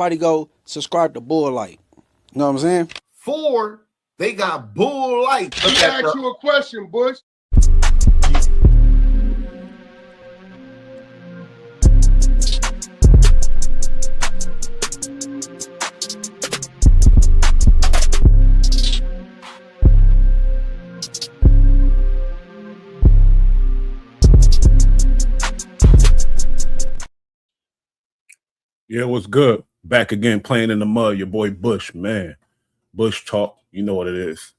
Everybody go subscribe to Bull Light. You know what I'm saying? 4, they got Bull Light. Let me ask you a question, Bush. Yeah, what's good? Back again playing in the mud. Your boy Bush, man. Bush talk, you know what it is.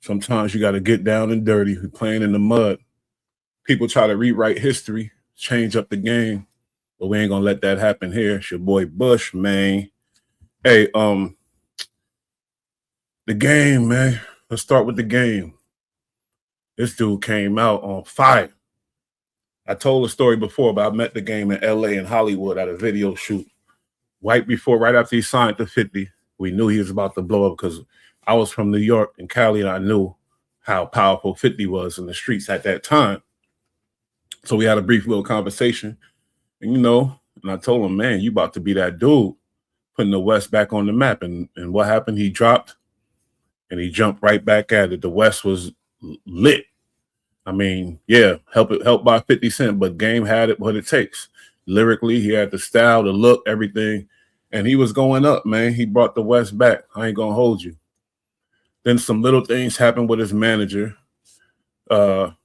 Sometimes you got to get down and dirty. We're playing in the mud. People try to rewrite history, change up the game, but we ain't gonna let that happen here. It's your boy Bush, man. Hey, the game, man. Let's start with the game. This dude came out on fire. I told a story before, but I met the game in LA and Hollywood at a video shoot. Right after he signed to 50, we knew he was about to blow up because I was from New York and Cali, and I knew how powerful 50 was in the streets at that time. So we had a brief little conversation, and I told him, man, you about to be that dude, putting the West back on the map. And what happened? He dropped, and he jumped right back at it. The West was lit. I mean, yeah, helped by 50 Cent, but Game had it what it takes. Lyrically, he had the style, the look, everything, and he was going up, man. He brought the West back. I ain't gonna hold you. Then some little things happened with his manager. Whatever,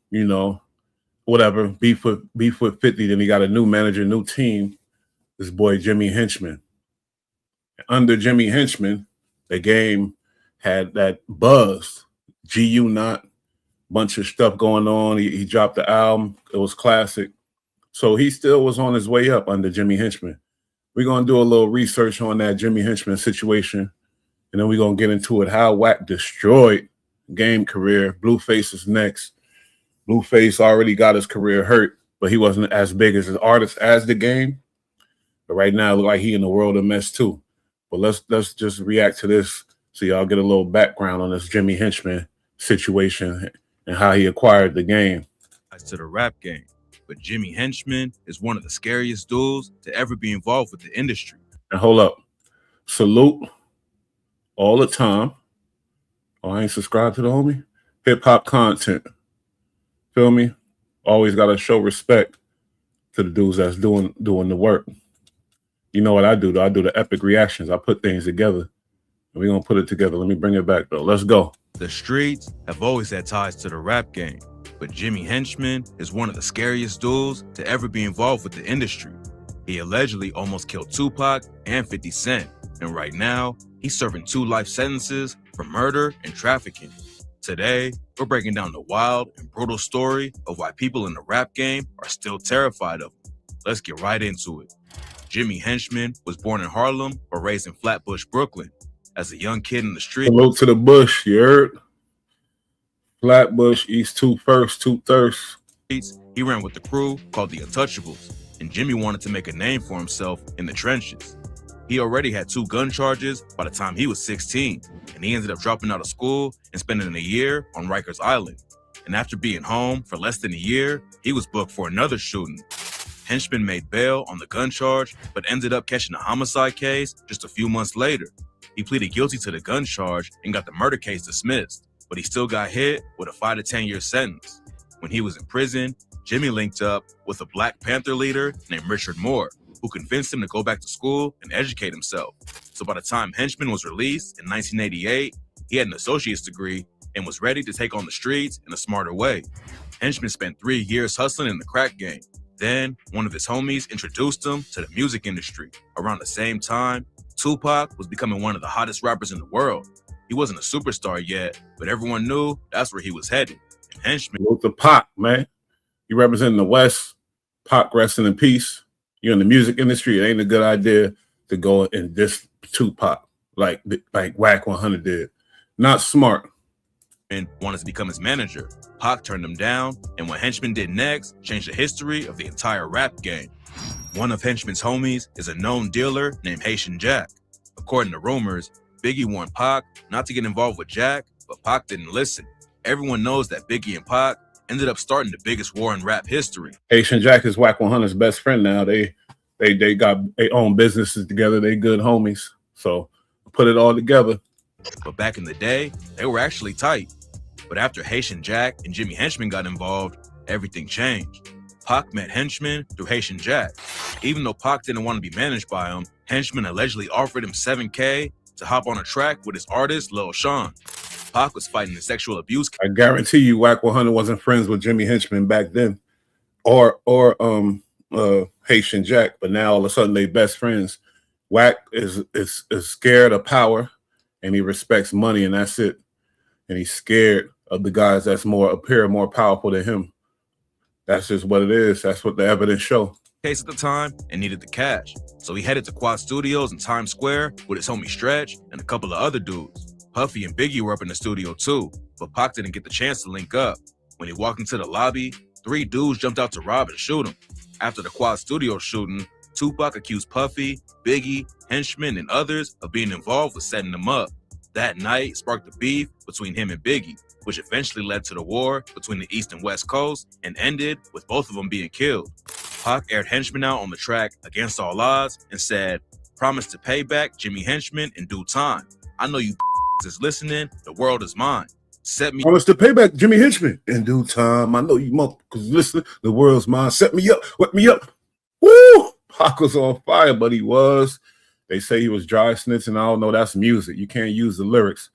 beef with 50. Then he got a new manager, new team. This boy Jimmy Henchman. Under Jimmy Henchman, the Game had that buzz. GU Not. Bunch of stuff going on. He dropped the album. It was classic. So he still was on his way up under Jimmy Henchman. We're going to do a little research on that Jimmy Henchman situation, and then we're going to get into it, how Wack destroyed Game career. Blueface is next. Blueface already got his career hurt, but he wasn't as big as an artist as the Game. But right now, it look like he in the world of mess too. But let's just react to this so y'all get a little background on this Jimmy Henchman situation and how he acquired the Game. To the rap game, but Jimmy Henchman is one of the scariest dudes to ever be involved with the industry. And hold up, salute all the time. Oh, I ain't subscribed to the homie. Hip hop content, feel me? Always gotta show respect to the dudes that's doing the work. You know what I do though? I do the epic reactions. I put things together. We're gonna put it together. Let me bring it back though. Let's go. The streets have always had ties to the rap game, but Jimmy Henchman is one of the scariest dudes to ever be involved with the industry. He allegedly almost killed Tupac and 50 Cent, and right now, he's serving 2 life sentences for murder and trafficking. Today, we're breaking down the wild and brutal story of why people in the rap game are still terrified of him. Let's get right into it. Jimmy Henchman was born in Harlem but raised in Flatbush, Brooklyn. As a young kid in the street. Hello to the bush, you heard? Flatbush, East 2-First, 2-Thirst. He ran with the crew called the Untouchables, and Jimmy wanted to make a name for himself in the trenches. He already had 2 gun charges by the time he was 16, and he ended up dropping out of school and spending a year on Rikers Island. And after being home for less than a year, he was booked for another shooting. Henchman made bail on the gun charge, but ended up catching a homicide case just a few months later. He pleaded guilty to the gun charge and got the murder case dismissed, but he still got hit with a 5 to 10 year sentence. When he was in prison, Jimmy linked up with a Black Panther leader named Richard Moore, who convinced him to go back to school and educate himself. So by the time Henchman was released in 1988, he had an associate's degree and was ready to take on the streets in a smarter way. Henchman spent 3 years hustling in the crack game. Then, one of his homies introduced him to the music industry. Around the same time, Tupac was becoming one of the hottest rappers in the world. He wasn't a superstar yet, but everyone knew that's where he was headed. And Henchman. With the Pac, man. You representing the West. Pac, resting in peace. You're in the music industry. It ain't a good idea to go and diss Tupac like Wack 100 did. Not smart. And wanted to become his manager. Pac turned him down, and what Henchman did next changed the history of the entire rap game. One of Henchman's homies is a known dealer named Haitian Jack. According to rumors, Biggie warned Pac not to get involved with Jack, but Pac didn't listen. Everyone knows that Biggie and Pac ended up starting the biggest war in rap history. Haitian Jack is Wack 100's best friend now. They They got their own businesses together. They good homies. So put it all together. But back in the day, they were actually tight. But after Haitian Jack and Jimmy Henchman got involved, everything changed. Pac met Henchman through Haitian Jack. Even though Pac didn't want to be managed by him, Henchman allegedly offered him $7K to hop on a track with his artist, Lil Sean. Pac was fighting the sexual abuse. I guarantee you Wack 100 wasn't friends with Jimmy Henchman back then or Haitian Jack, but now all of a sudden they best friends. Wack is scared of power and he respects money, and that's it. And he's scared of the guys that's appear more powerful than him. That's just what it is. That's what the evidence show. Case at the time and needed the cash. So he headed to Quad Studios in Times Square with his homie Stretch and a couple of other dudes. Puffy and Biggie were up in the studio too, but Pac didn't get the chance to link up. When he walked into the lobby, 3 dudes jumped out to rob and shoot him. After the Quad Studios shooting, Tupac accused Puffy, Biggie, Henchman, and others of being involved with setting them up. That night sparked the beef between him and Biggie, which eventually led to the war between the East and West Coast and ended with both of them being killed. Pac aired Henchman out on the track Against All Odds and said, "Promise to pay back Jimmy Henchman in due time. I know you is listening, the world is mine. Set me Promise to pay back Jimmy Henchman in due time. I know you motherfuckers listen, the world's mine. Set me up, wet me up." Woo! Pac was on fire, but he was. They say he was dry snitching. I don't know. That's music. You can't use the lyrics.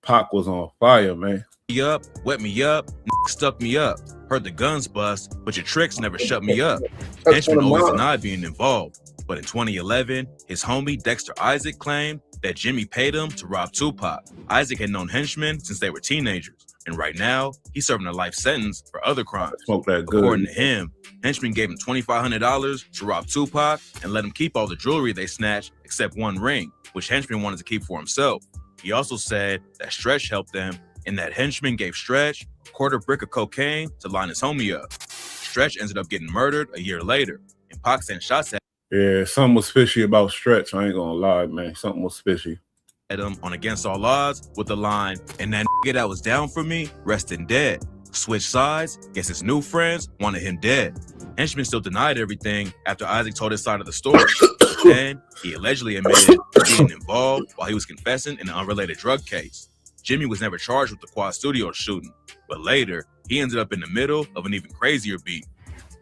Pac was on fire, man. up, wet me up, stuck me up. Heard the guns bust, but your tricks never shut me up. Henchman always denied being involved. But in 2011, his homie Dexter Isaac claimed that Jimmy paid him to rob Tupac. Isaac had known Henchman since they were teenagers, and right now, he's serving a life sentence for other crimes. Smoke that good. According to him, Henchman gave him $2,500 to rob Tupac and let him keep all the jewelry they snatched except one ring, which Henchman wanted to keep for himself. He also said that Stretch helped them and that Henchman gave Stretch a quarter brick of cocaine to line his homie up. Stretch ended up getting murdered a year later, and Pac sent shots at Yeah, something was fishy about Stretch. I ain't gonna lie, man. Something was fishy. him on Against All Odds with the line, "And that nigga that was down for me, resting dead. Switch sides, guess his new friends wanted him dead." Henchman still denied everything after Isaac told his side of the story. Then he allegedly admitted being involved while he was confessing in an unrelated drug case. Jimmy was never charged with the Quad Studios shooting, but later he ended up in the middle of an even crazier beat.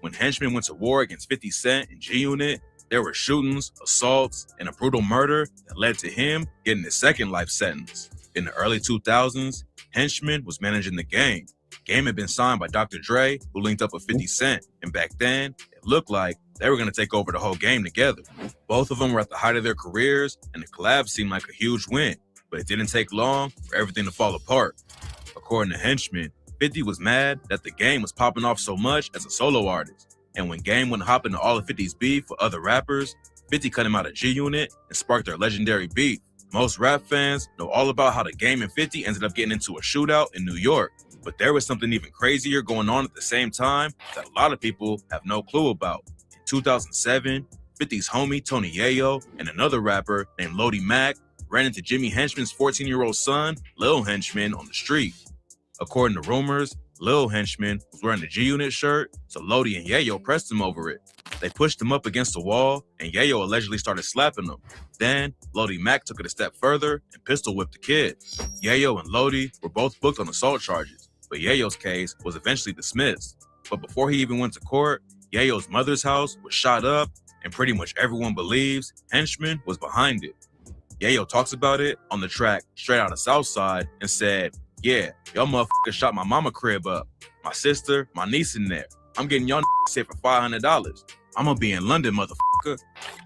When Henchman went to war against 50 Cent and G-Unit, there were shootings, assaults, and a brutal murder that led to him getting his second life sentence. In the early 2000s, Henchman was managing the Game. Game had been signed by Dr. Dre, who linked up with 50 Cent, and back then, it looked like they were going to take over the whole game together. Both of them were at the height of their careers, and the collab seemed like a huge win, but it didn't take long for everything to fall apart. According to Henchman, 50 was mad that the Game was popping off so much as a solo artist, and when Game wouldn't hop into all of 50's beef with other rappers, 50 cut him out of G-Unit and sparked their legendary beef. Most rap fans know all about how the Game and 50 ended up getting into a shootout in New York, but there was something even crazier going on at the same time that a lot of people have no clue about. In 2007, 50's homie Tony Yayo and another rapper named Lodi Mack ran into Jimmy Henchman's 14-year-old son, Lil Henchman, on the street. According to rumors, Lil Henchman was wearing a G-Unit shirt, so Lodi and Yayo pressed him over it. They pushed him up against the wall, and Yayo allegedly started slapping him. Then, Lodi Mack took it a step further and pistol whipped the kid. Yayo and Lodi were both booked on assault charges, but Yayo's case was eventually dismissed. But before he even went to court, Yayo's mother's house was shot up, and pretty much everyone believes Henchman was behind it. Yayo talks about it on the track Straight Outta Southside and said, "Yeah, y'all motherfuckers shot my mama crib up. My sister, my niece in there. I'm getting y'all hit for $500. I'm gonna be in London, motherfucker."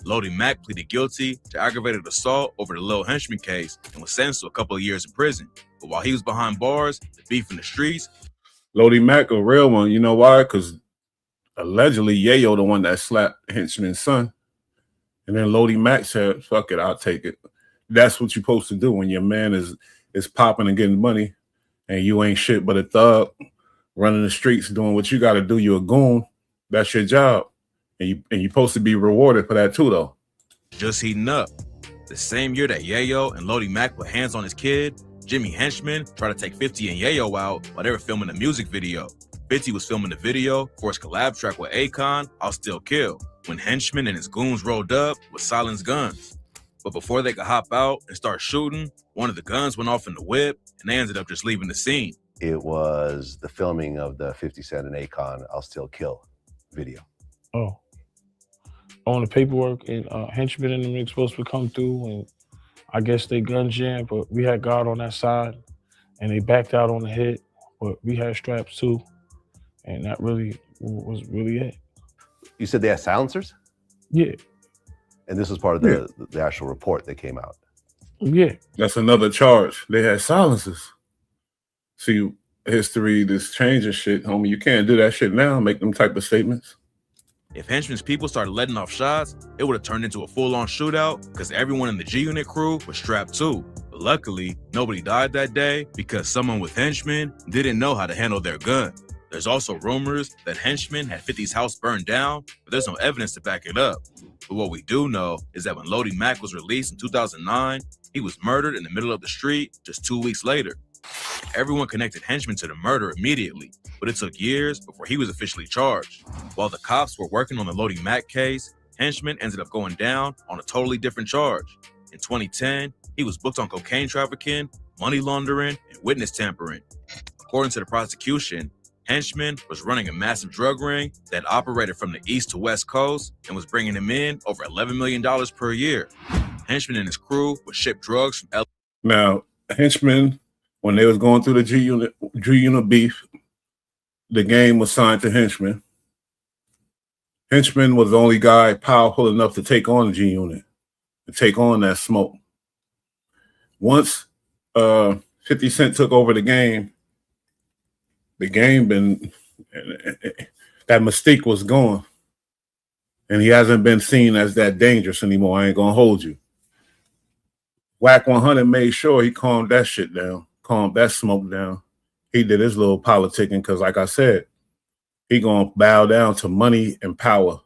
Lodi Mack pleaded guilty to aggravated assault over the Lil Henchman case and was sentenced to a couple of years in prison. But while he was behind bars, the beef in the streets. Lodi Mack, a real one. You know why? Because allegedly Yayo the one that slapped Henchman's son. And then Lodi Mack said, "Fuck it, I'll take it." That's what you're supposed to do when your man is popping and getting money and you ain't shit but a thug running the streets doing what you got to do. You're a goon. That's your job. And you're supposed to be rewarded for that too, though. Just heating up. The same year that Yayo and Lodi Mack put hands on his kid, Jimmy Henchman tried to take 50 and Yayo out while they were filming a music video. 50 was filming the video for his collab track with Akon, I'll Still Kill, when Henchman and his goons rolled up with silenced guns. But before they could hop out and start shooting, one of the guns went off in the whip, and they ended up just leaving the scene. It was the filming of the 50 Cent and Akon I'll Still Kill video. Oh. On the paperwork, and Henchman and them were supposed to come through, and I guess they gun jammed, but we had God on that side, and they backed out on the hit, but we had straps too, and that really was really it. You said they had silencers? Yeah. And this was part of the actual report that came out. Yeah. That's another charge. They had silences. See, history, this changing shit, homie. You can't do that shit now, make them type of statements. If Henchman's people started letting off shots, it would have turned into a full-on shootout because everyone in the G-Unit crew was strapped too. But luckily, nobody died that day because someone with Henchman didn't know how to handle their gun. There's also rumors that Henchman had 50's house burned down, but there's no evidence to back it up. But what we do know is that when Lodi Mack was released in 2009, he was murdered in the middle of the street just 2 weeks later. Everyone connected Henchman to the murder immediately, but it took years before he was officially charged. While the cops were working on the Lodi Mack case, Henchman ended up going down on a totally different charge. In 2010, he was booked on cocaine trafficking, money laundering, and witness tampering. According to the prosecution, Henchman was running a massive drug ring that operated from the east to west coast and was bringing him in over $11 million per year. Henchman and his crew would ship drugs from LA. Now, Henchman, when they was going through the G-Unit beef, the game was signed to Henchman. Henchman was the only guy powerful enough to take on the G-Unit, to take on that smoke. Once 50 Cent took over the game been, that mystique was gone. And he hasn't been seen as that dangerous anymore. I ain't gonna hold you. Wack 100 made sure he calmed that shit down, calmed that smoke down. He did his little politicking because, like I said, he gonna bow down to money and power.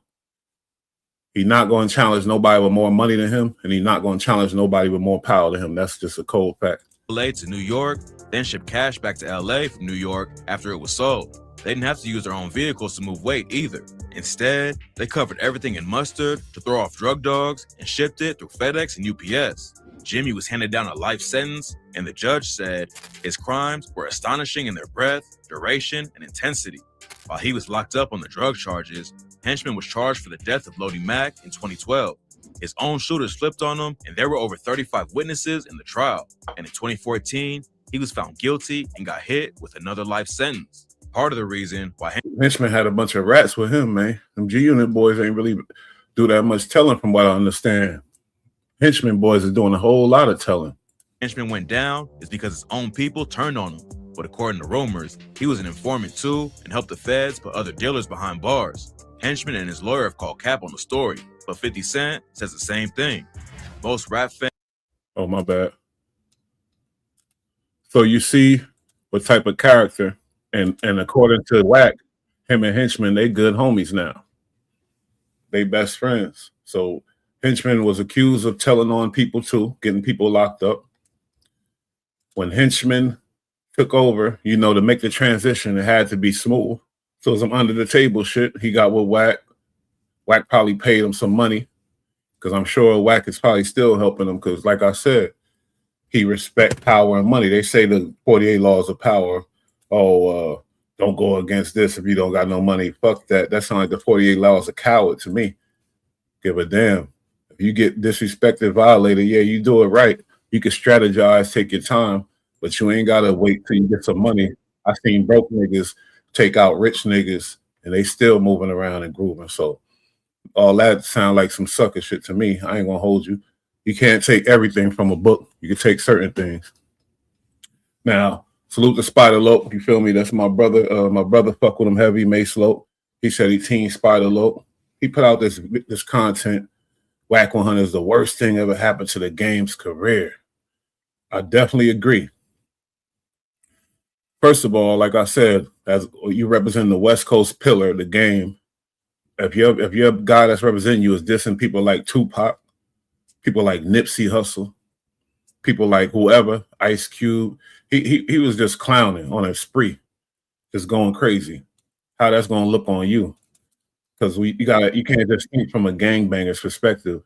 He's not gonna challenge nobody with more money than him, and he's not gonna challenge nobody with more power than him. That's just a cold fact. LA to New York, then ship cash back to LA from New York after it was sold. They didn't have to use their own vehicles to move weight either. Instead, they covered everything in mustard to throw off drug dogs and shipped it through FedEx and UPS. Jimmy was handed down a life sentence, and the judge said his crimes were astonishing in their breadth, duration, and intensity. While he was locked up on the drug charges, Henchman was charged for the death of Lodi Mack in 2012. His own shooters flipped on him, and there were over 35 witnesses in the trial. And in 2014, he was found guilty and got hit with another life sentence. Part of the reason why Henchman had a bunch of rats with him, man. Them G-Unit boys ain't really do that much telling from what I understand. Henchman boys are doing a whole lot of telling. Henchman went down is because his own people turned on him. But according to rumors, he was an informant too and helped the feds put other dealers behind bars. Henchman and his lawyer have called cap on the story, but 50 Cent says the same thing. Most rap fans... Oh, my bad. So you see what type of character, and according to Wack, him and Henchman, they good homies now. They best friends. So Henchman was accused of telling on people too, getting people locked up. When Henchman took over, you know, to make the transition, it had to be smooth. So some under the table shit. He got with Wack. Wack probably paid him some money because I'm sure Wack is probably still helping him because, like I said, he respect power and money. They say the 48 laws of power. Oh, don't go against this if you don't got no money. Fuck that. That sounds like the 48 laws of coward to me. Give a damn. If you get disrespected, violated, yeah, you do it right. You can strategize, take your time, but you ain't got to wait till you get some money. I seen broke niggas take out rich niggas, and they still moving around and grooving. So all that sound like some sucker shit to me. I ain't gonna hold you. You can't take everything from a book. You can take certain things. Now, salute to Spider Lope. You feel me? That's my brother. My brother fuck with him heavy, Mace Lope. He said he team Spider Lope. He put out this content. Wack 100 is the worst thing ever happened to the game's career. I definitely agree. First of all, like I said, as you represent the West Coast pillar of the game, if your guy that's representing you is dissing people like Tupac, people like Nipsey Hussle, people like whoever, Ice Cube, he was just clowning on a spree, just going crazy. how that's gonna look on you. Because you can't just think from a gangbanger's perspective.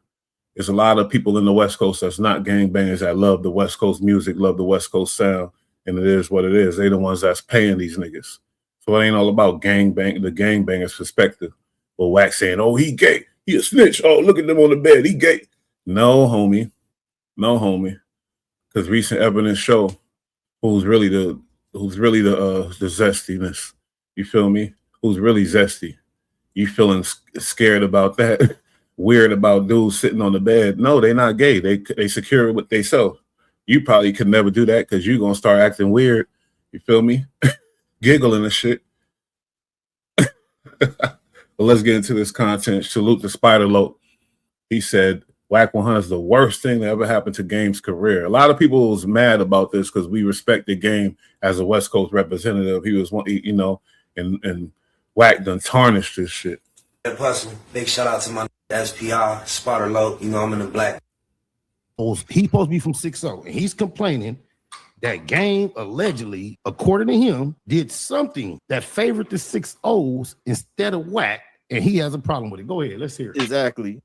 There's a lot of people in the West Coast that's not gangbangers that love the West Coast music, love the West Coast sound, and it is what it is. They the ones that's paying these niggas. So it ain't all about the gangbanger's perspective. But Wack saying, oh, he gay, he a snitch. Oh, look at them on the bed, he gay. No, homie. Because recent evidence show who's really the zestiness. You feel me? Who's really zesty? You feeling scared about that? Weird about dudes sitting on the bed? No, they not gay. They secure with themselves. You probably could never do that because you're gonna start acting weird. You feel me? Giggling and shit. But let's get into this content. Salute to Spider Loc. He said Wack 100 is the worst thing that ever happened to Game's career. A lot of people was mad about this because we respected Game as a West Coast representative. He was one, you know, and Wack done tarnished this shit. Hustle. Big shout out to my SPR, Spider Loc. You know, I'm in the black. He's supposed to be from 6-0, and he's complaining that Game allegedly, according to him, did something that favored the 6-0s instead of Wack, and he has a problem with it. Go ahead, let's hear it. Exactly.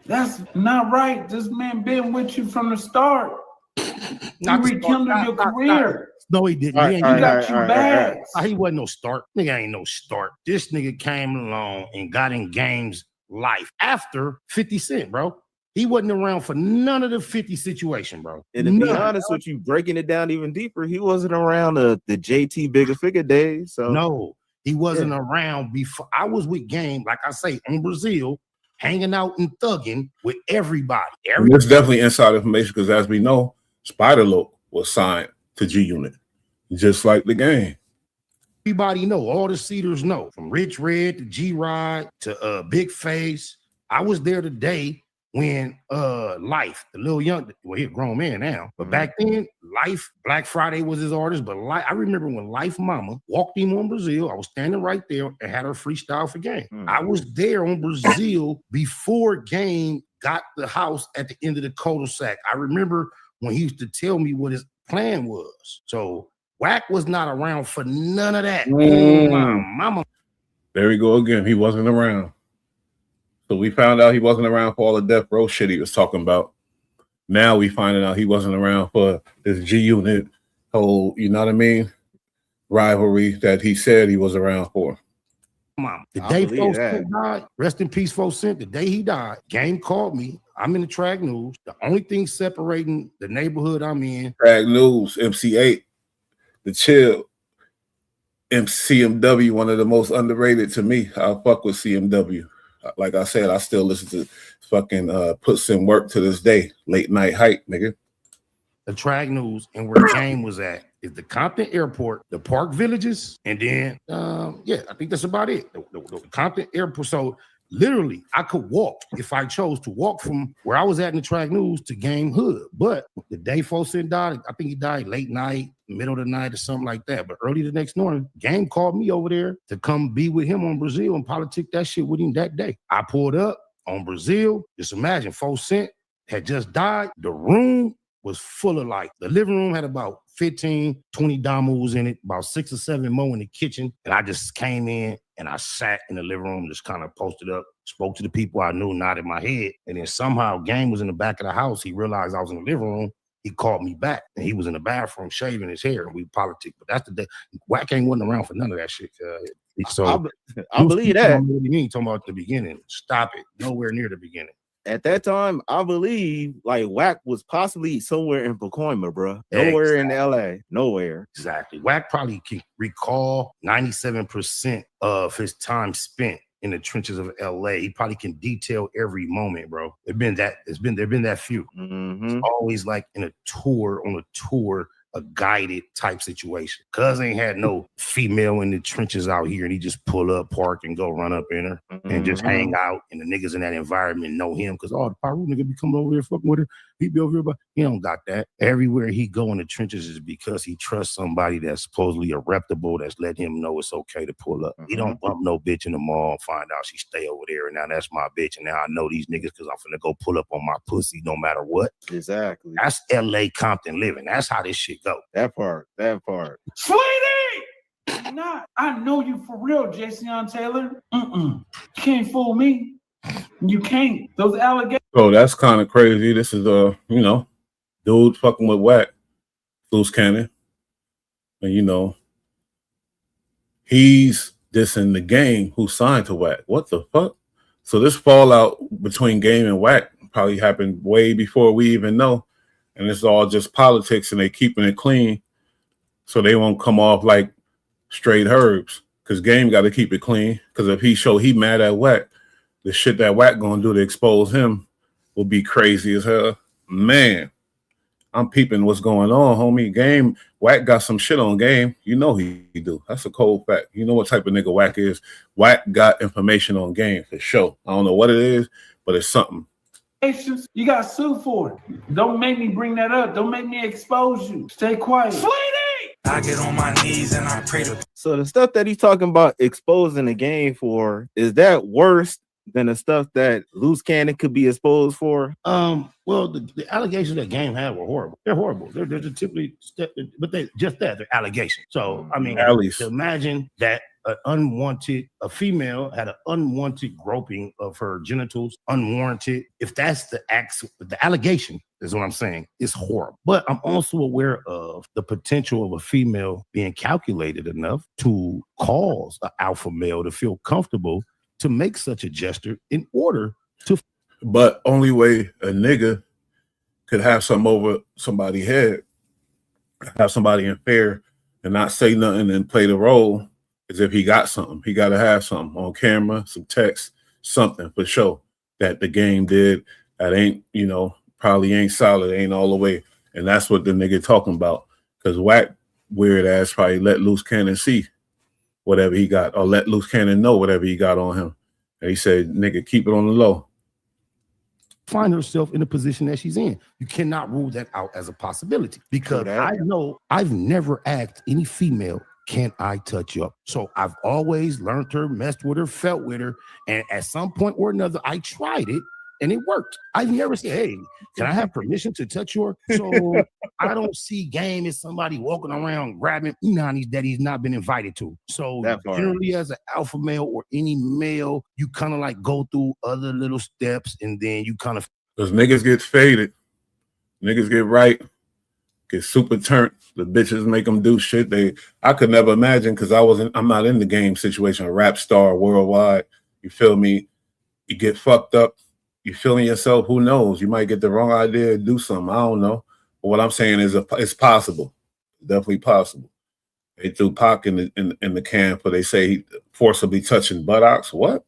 That's not right. This man been with you from the start. He rekindled your career. No, he didn't. He got you back. He wasn't no start. Nigga ain't no start. This nigga came along and got in Game's life after 50 Cent, bro. He wasn't around for none of the 50 situation, bro. And to be honest with you, breaking it down even deeper, he wasn't around the JT Bigger Figure days. So no, he wasn't around before. I was with Game, like I say, in Brazil, hanging out and thugging with everybody. It's definitely inside information because, as we know, Spider Loc was signed to G Unit, just like the Game. Everybody know, all the Cedars know, from Rich Red to G-Rod to Big Face. I was there today when Life, the little young, well, he's a grown man now, but back then, Life, Black Friday was his artist, but I remember when Life Mama walked him on Brazil, I was standing right there and had her freestyle for Game. I was there on Brazil before Game got the house at the end of the cul-de-sac. I remember when he used to tell me what his plan was. So Wack was not around for none of that. Oh, my mama. There we go again. He wasn't around. So we found out he wasn't around for all the Death Row shit he was talking about. Now we finding out he wasn't around for this G Unit whole, you know what I mean, rivalry that he said he was around for. Mom, the day Fo Cent died, rest in peace, Fo Cent. The day he died, Game called me. I'm in the Track News. The only thing separating the neighborhood I'm in, Track News, MC8, The Chill, CMW, one of the most underrated to me. I fuck with CMW. Like I said, I still listen to fucking Puts in Work to this day. Late Night Hype, nigga. The Track News and where Game was at is the Compton Airport, the Park Villages, and then I think that's about it. The Compton Airport. So literally, I could walk if I chose to walk from where I was at in the Track News to Game Hood. But the day Fo Cent died, I think he died late night, middle of the night, or something like that. But early the next morning, Game called me over there to come be with him on Brazil and politic that shit with him that day. I pulled up on Brazil. Just imagine, Fo Cent had just died. The room was full of light. The living room had about 15, 20 Damus in it, about 6 or 7 more in the kitchen. And I just came in and I sat in the living room, just kind of posted up, spoke to the people I knew, nodded my head. And then somehow Game was in the back of the house. He realized I was in the living room. He called me back and he was in the bathroom shaving his hair and we politic. But that's the day. Wack ain't wasn't around for none of that shit. So I believe that. What do you mean talking about the beginning? Stop it. Nowhere near the beginning. At that time, I believe like Wack was possibly somewhere in Pacoima, bro. Nowhere in LA. Nowhere. Exactly. Wack probably can recall 97% of his time spent in the trenches of LA. He probably can detail every moment, bro. There've been that few. It's always like on a tour, a guided type situation. Cuz ain't had no female in the trenches out here and he just pull up, park, and go run up in her and just hang out. And the niggas in that environment know him because the Paru nigga be coming over here fucking with her. He be over here, but he don't got that. Everywhere he go in the trenches is because he trusts somebody that's supposedly a reputable that's letting him know it's okay to pull up. He don't bump no bitch in the mall and find out she stay over there and now that's my bitch and now I know these niggas because I'm finna go pull up on my pussy no matter what. Exactly. That's LA Compton living. That's how this shit go. That part. Sweetie! you're not. I know you for real, Jason Taylor. You can't fool me. You can't. Those allegations. So that's kind of crazy. This is dude fucking with Wack, Loose Cannon, and he's dissing the Game who signed to Wack. What the fuck? So this fallout between Game and Wack probably happened way before we even know, and it's all just politics, and they keeping it clean so they won't come off like straight herbs. Because Game got to keep it clean. Because if he mad at Wack, the shit that Wack gonna do to expose him will be crazy as hell. Man, I'm peeping what's going on, homie. Game, Wack got some shit on Game. You know he do. That's a cold fact. You know what type of nigga Wack is. Wack got information on Game for sure. I don't know what it is, but it's something. You got sued for it. Don't make me bring that up. Don't make me expose you. Stay quiet. Sweetie! I get on my knees and I pray to. So the stuff that he's talking about exposing the Game for, is that worse than the stuff that Loose Cannon could be exposed for? Well, the allegations that Game had were horrible. They're horrible. They're typically, but they're allegations. So I mean, to imagine that a female had an unwanted groping of her genitals, unwarranted. If that's the allegation is what I'm saying, it's horrible. But I'm also aware of the potential of a female being calculated enough to cause an alpha male to feel comfortable to make such a gesture in order to. But only way a nigga could have something over somebody's head, have somebody in fear and not say nothing and play the role is if he got something. He got to have something on camera, some text, something for sure that the Game did that ain't, probably ain't solid, ain't all the way. And that's what the nigga talking about. Because Wack, weird ass, probably let Loose Cannon see whatever he got, or let Loose Cannon know whatever he got on him. And he said, nigga, keep it on the low. Find herself in the position that she's in. You cannot rule that out as a possibility, because I know I've never asked any female, can I touch you up? So I've always learned her, messed with her, felt with her. And at some point or another, I tried it and it worked. I've never said, hey, can I have permission to touch her? So I don't see Game as somebody walking around grabbing Unanis that he's not been invited to. So generally as an alpha male or any male, you kind of like go through other little steps and then you kind of. Because niggas get faded. Niggas get right. Get super turned. The bitches make them do shit. I could never imagine, because I'm not in the Game situation, a rap star worldwide. You feel me? You get fucked up. You feeling yourself, who knows? You might get the wrong idea and do something. I don't know. But what I'm saying is it's possible. Definitely possible. They threw Pac in the camp, but they say he forcibly touching buttocks. What?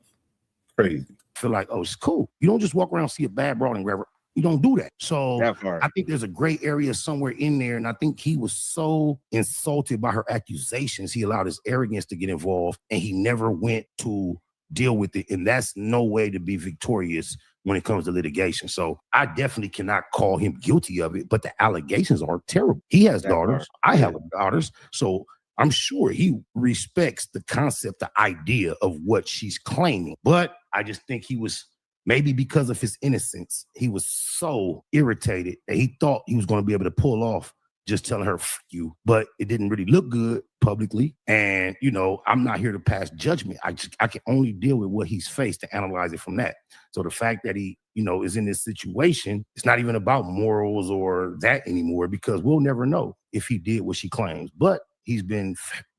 Crazy. Feel like, oh, it's cool. You don't just walk around and see a bad broad and grab her. You don't do that. So I think there's a gray area somewhere in there. And I think he was so insulted by her accusations, he allowed his arrogance to get involved and he never went to deal with it. And that's no way to be victorious when it comes to litigation. So I definitely cannot call him guilty of it, but the allegations are terrible. He has daughters. I have daughters. So I'm sure he respects the concept, the idea of what she's claiming. But I just think he was, maybe because of his innocence, he was so irritated that he thought he was going to be able to pull off just telling her, F you. But it didn't really look good publicly. And, I'm not here to pass judgment. I can only deal with what he's faced to analyze it from that. So the fact that he, is in this situation, it's not even about morals or that anymore, because we'll never know if he did what she claims. But he's been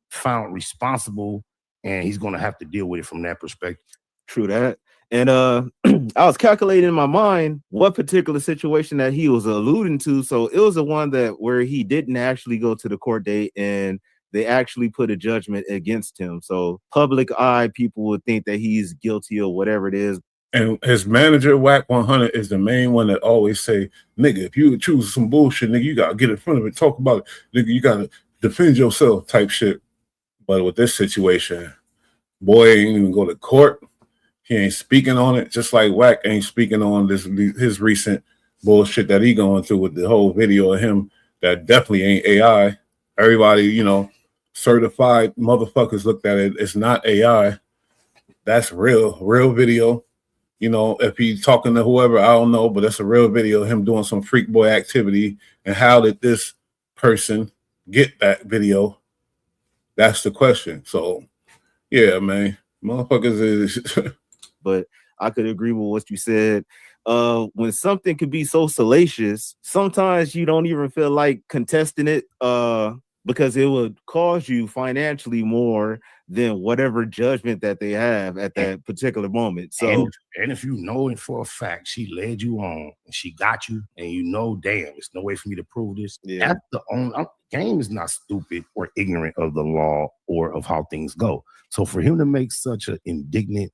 found responsible and he's going to have to deal with it from that perspective. True that. And I was calculating in my mind what particular situation that he was alluding to. So it was the one where he didn't actually go to the court date and they actually put a judgment against him. So public eye, people would think that he's guilty or whatever it is. And his manager, Wack 100, is the main one that always say, nigga, if you choose some bullshit, nigga, you got to get in front of it, talk about it. Nigga, you got to defend yourself type shit. But with this situation, boy ain't even go to court. He ain't speaking on it, just like Wack ain't speaking on his recent bullshit that he going through with the whole video of him that definitely ain't AI. Everybody, certified motherfuckers looked at it. It's not AI. That's real video. If he's talking to whoever, I don't know, but that's a real video of him doing some freak boy activity. And how did this person get that video? That's the question. So, yeah, man, motherfuckers is. But I could agree with what you said. When something could be so salacious, sometimes you don't even feel like contesting it because it would cost you financially more than whatever judgment that they have at that particular moment. So, and if you know it for a fact, she led you on and she got you, and you know, damn, there's no way for me to prove this. Yeah. That's the only game is not stupid or ignorant of the law or of how things go. So for him to make such an indignant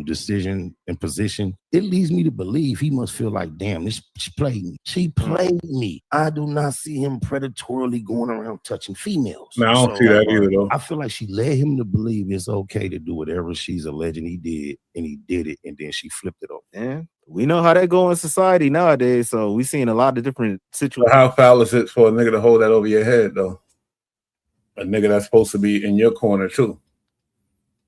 decision and position, it leads me to believe he must feel like, damn, this she played me. She played me. I do not see him predatorily going around touching females. No, I don't see that either, though. I feel like she led him to believe it's okay to do whatever she's alleging he did, and he did it, and then she flipped it over. yeah, we know how that go in society nowadays. So we've seen a lot of different situations. How foul is it for a nigga to hold that over your head, though? A nigga that's supposed to be in your corner, too.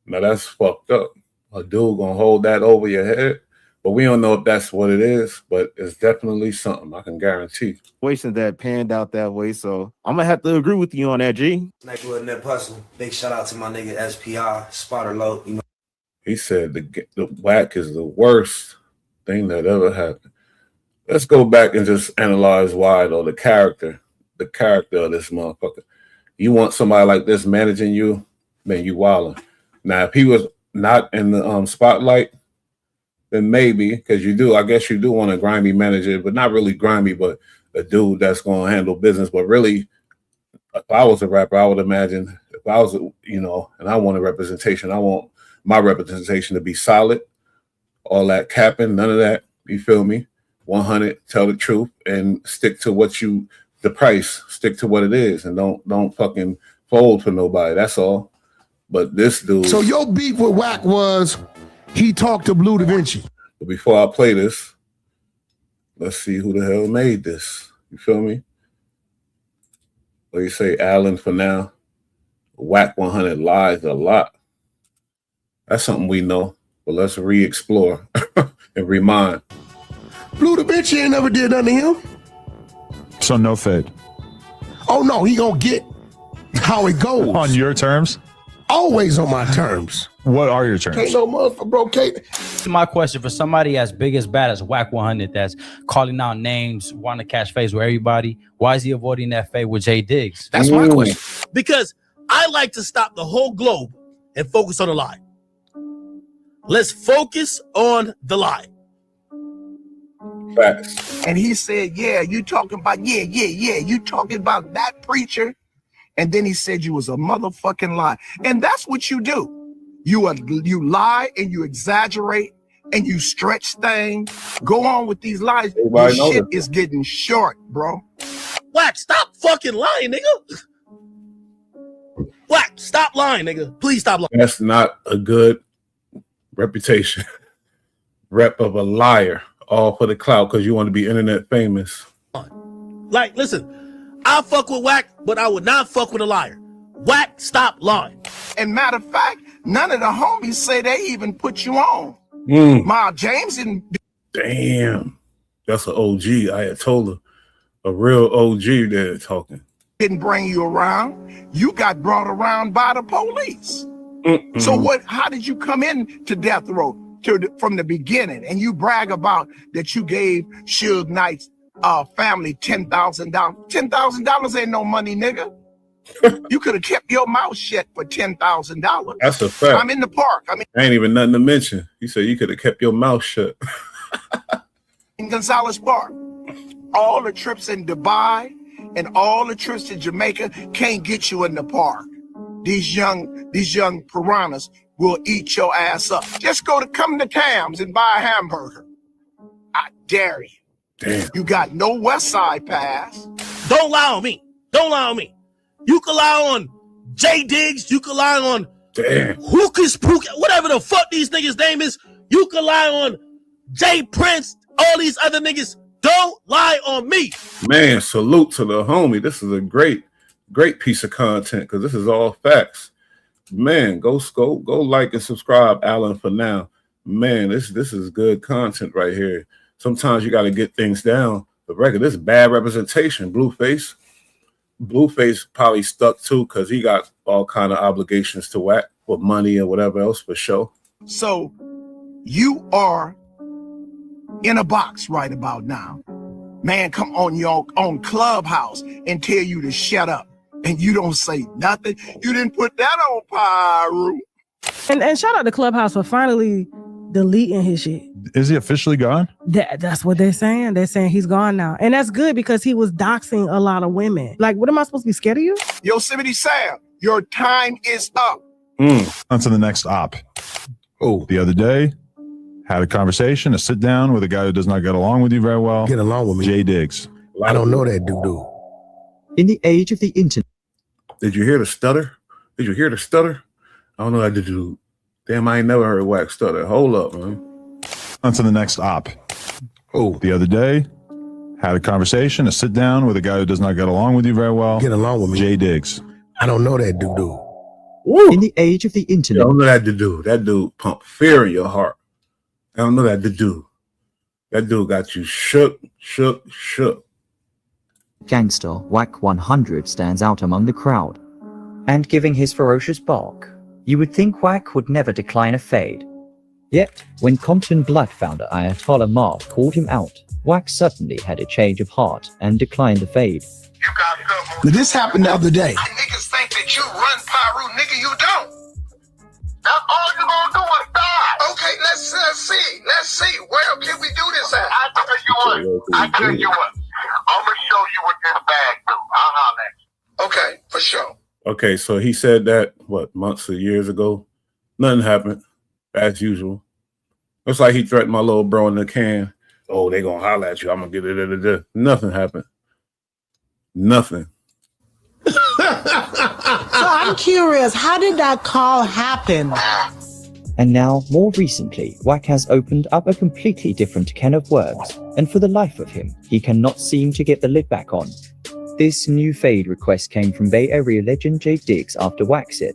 Now, that's fucked up. A dude gonna hold that over your head, but we don't know if that's what it is, but it's definitely something, I can guarantee. Situations that panned out that way. So I'm going to have to agree with you on that, G. Nigga Nip Hustle. Big shout out to my nigga SPI, Spotter Low. You know. He said the whack is the worst thing that ever happened. Let's go back and just analyze why, though. The character of this motherfucker. You want somebody like this managing you, man, you wildin'. Now, if he was not in the spotlight, then maybe, because I guess you do want a grimy manager, but not really grimy, but a dude that's going to handle business. But really, if I was a rapper, I would imagine if I was, and I want a representation, I want my representation to be solid. All that capping, none of that. You feel me? 100, tell the truth, and stick to the price, stick to what it is, and don't fucking fold for nobody. That's all. But this dude. So your beef with Wack was he talked to Blue Da Vinci. But before I play this, let's see who the hell made this. You feel me? What do you say, Allen, for now? Wack 100 lies a lot. That's something we know, but let's re-explore and remind. Blue Da Vinci ain't never did nothing to him. So no fade. Oh no, he gonna get how it goes. On your terms? Always on my terms. What are your terms? Can't no motherfucker, bro. My question for somebody as big as bad as Wack 100 that's calling out names, wanting to catch phase with everybody, why is he avoiding that fade with Jay Diggs? That's my question. Because I like to stop the whole globe and focus on the lie. Let's focus on the lie. Facts. And he said, yeah, you talking about, you talking about that preacher. And then he said you was a motherfucking lie. And that's what you do. You lie and you exaggerate and you stretch things. Go on with these lies. Your shit is getting short, bro. Wack, stop fucking lying, nigga. Wack, stop lying, nigga. Please stop lying. That's not a good reputation. Rep of a liar, all for the clout because you want to be internet famous. Like, listen. I fuck with Wack, but I would not fuck with a liar. Wack, stop lying. And matter of fact, none of the homies say they even put you on. Ma James didn't. Damn. That's an OG. Ayatollah. A real OG there talking. Didn't bring you around. You got brought around by the police. So how did you come in to death row from the beginning? And you brag about that you gave Suge Knight's family $10,000. $10,000 ain't no money, nigga. You could have kept your mouth shut for $10,000. That's a fact. I'm in the park. Ain't even nothing to mention. You said you could have kept your mouth shut. In Gonzales Park. All the trips in Dubai and all the trips to Jamaica can't get you in the park. These young piranhas will eat your ass up. Just come to Cam's and buy a hamburger. I dare you. Damn. You got no West Side pass. Don't lie on me. Don't lie on me. You can lie on Jay Diggs. You can lie on Hookus Pook, whatever the fuck these niggas' name is. You can lie on Jay Prince, all these other niggas. Don't lie on me. Man, salute to the homie. This is a great piece of content because this is all facts. Man, go like and subscribe, Allen, for now. Man, this is good content right here. Sometimes you got to get things down. The record, this is bad representation, Blueface. Blueface probably stuck too because he got all kind of obligations to Wack with money and whatever else for sure. So you are in a box right about now. Man, come on your own Clubhouse and tell you to shut up. And you don't say nothing. You didn't put that on Pyru. And shout out to Clubhouse for finally deleting his shit. Is he officially gone? That's what they're saying. They're saying he's gone now. And that's good because he was doxing a lot of women. Like, what am I supposed to be scared of you? Yosemite Sam, your time is up. On to the next op. Oh, the other day, had a conversation, a sit down with a guy who does not get along with you very well. Get along with me. Jay Diggs. I don't know that dude. In the age of the internet. Did you hear the stutter? Did you hear the stutter? I don't know that dude. Damn, I ain't never heard Wack stutter. Hold up, man. On to the next op. Oh, the other day, had a conversation, a sit down with a guy who does not get along with you very well. Get along with me. Jay Diggs. I don't know that dude. Woo. In the age of the internet. I don't know that dude. That dude pump fear in your heart. I don't know that dude. That dude got you shook. Gangster Wack 100 stands out among the crowd. And giving his ferocious bark, you would think Wack would never decline a fade. Yet, when Compton Black founder Ayatollah Marv called him out, Wack suddenly had a change of heart and declined the fade. Now, this happened the other day. Niggas think that you run Pyru, nigga, you don't. That's all you gonna do is die. Okay, let's see. Let's see. Where can we do this at? I tell you what. I'm gonna show you what this bag do. I'll holler at you. Okay, for sure. Okay, so he said that, months or years ago? Nothing happened, as usual. Looks like he threatened my little bro in the can. Oh, they gonna holler at you. I'm gonna get it. Nothing happened. Nothing. So I'm curious, how did that call happen? And now, more recently, Wack has opened up a completely different can of worms, and for the life of him, he cannot seem to get the lid back on. This new fade request came from Bay Area legend Jay Diggs after Wack said,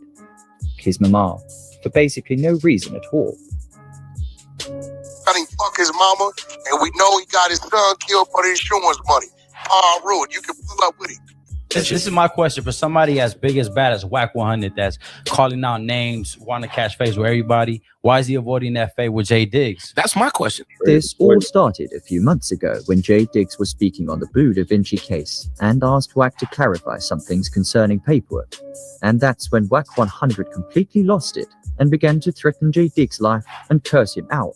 his mama, for basically no reason at all. I think fuck his mama, and we know he got his son killed for the insurance money. Rude, you can pull up with him. This is my question for somebody as big as bad as Wack 100 that's calling out names, want to catch face with everybody. Why is he avoiding that fade with Jay Diggs? That's my question. This all started a few months ago when Jay Diggs was speaking on the Blue Da Vinci case and asked Wack to clarify some things concerning paperwork. And that's when Wack 100 completely lost it and began to threaten Jay Diggs' life and curse him out.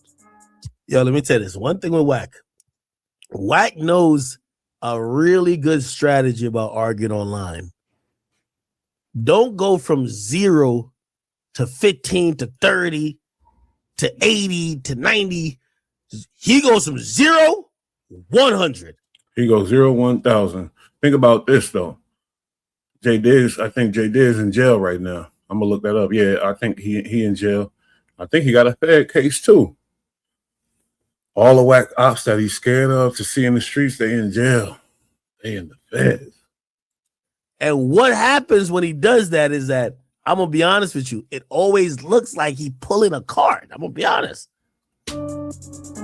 Yo, let me tell you this. One thing with Wack. Wack knows a really good strategy about arguing online. Don't go from 0 to 15 to 30 to 80 to 90. He goes from 0 100. He goes 0 1,000. Think about this though. Jay Diggs, I think Jay Diggs in jail right now. I'm gonna look that up. Yeah, I think he in jail. I think he got a Fed case too. All the Wack ops that he's scared of to see in the streets, they in jail. They in the Feds. And what happens when he does that is that, I'm going to be honest with you, it always looks like he pulling a card. I'm going to be honest.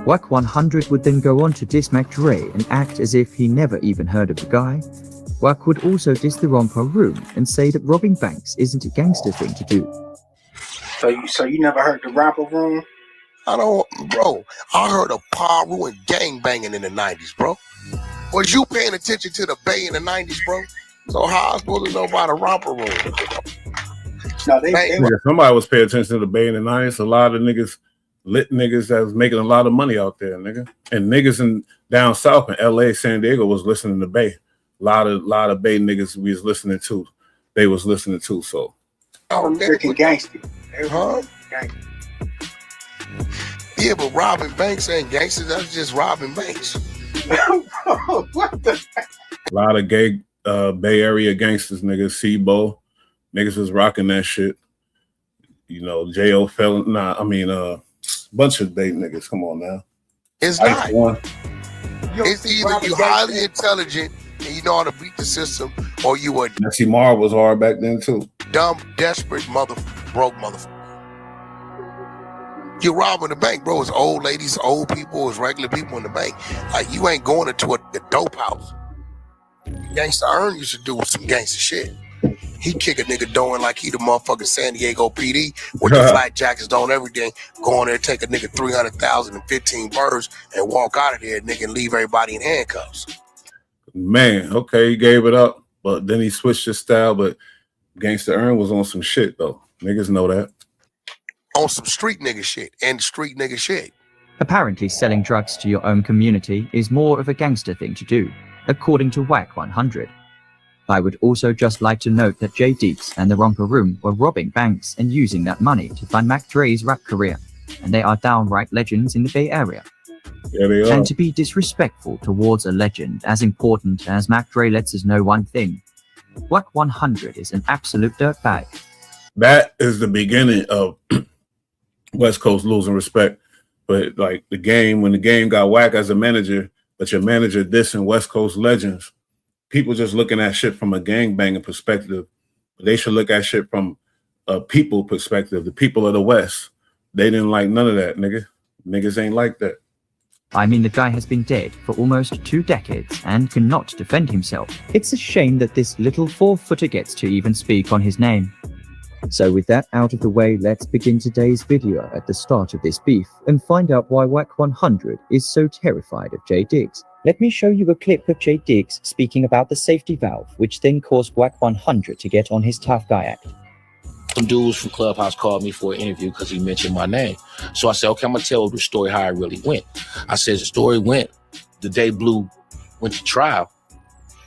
Wack 100 would then go on to diss Mac Dre and act as if he never even heard of the guy. Wack would also diss the Ron Room and say that robbing banks isn't a gangster thing to do. So you never heard the Romper Room? I heard of Pyru and gang banging in the 90s, bro. Was you paying attention to the Bay in the 90s, bro? So how I supposed to know about a Romper Room? No, somebody was paying attention to the Bay in the 90s. A lot of niggas, lit niggas that was making a lot of money out there, nigga. And niggas in down south in LA, San Diego was listening to Bay. A lot of Bay niggas we was listening to. They was listening to, so. Oh, freaking gangster. Huh? Yeah, but robbing banks ain't gangster. That's just robbing banks. What the heck? A lot of gay Bay Area gangsters, niggas, C-Bo. Niggas was rocking that shit. You know, J.O. Felon. Bunch of Bay niggas. Come on now. It's not. It's either you highly intelligent and you know how to beat the system, or you a Nessie Mar was hard back then too. Dumb, desperate broke motherfucker. You're robbing the bank, bro. It's old ladies, old people, it's regular people in the bank. Like, you ain't going into a dope house. Gangsta Earn used to do some gangster shit. He kick a nigga doing like he the motherfucking San Diego PD with the flat jackets on everything. Go on there, take a nigga 300,000 and 15 birds and walk out of there, nigga, and leave everybody in handcuffs. Man, okay, he gave it up, but then he switched his style. But Gangsta Earn was on some shit though. Niggas know that. On some street nigga shit and street nigga shit. Apparently, selling drugs to your own community is more of a gangster thing to do, according to Wack 100. I would also just like to note that Jay Deeks and the Romper Room were robbing banks and using that money to fund Mac Dre's rap career, and they are downright legends in the Bay Area. Yeah, they are. And to be disrespectful towards a legend as important as Mac Dre lets us know one thing, Wack 100 is an absolute dirtbag. That is the beginning of West Coast losing respect. But like the game, when the game got whack as a manager, but your manager dissing West Coast legends, people just looking at shit from a gangbanging perspective. They should look at shit from a people perspective. The people of the West, they didn't like none of that, nigga. Niggas ain't like that. I mean, the guy has been dead for almost 2 decades and cannot defend himself. It's a shame that this little 4-footer gets to even speak on his name. So with that out of the way, let's begin today's video at the start of this beef and find out why Wack 100 is so terrified of Jay Diggs. Let me show you a clip of Jay Diggs speaking about the safety valve, which then caused Wack 100 to get on his tough guy act. Some dudes from Clubhouse called me for an interview because he mentioned my name. So I said, okay, I'm going to tell the story how it really went. I said, the story went the day Blue went to trial,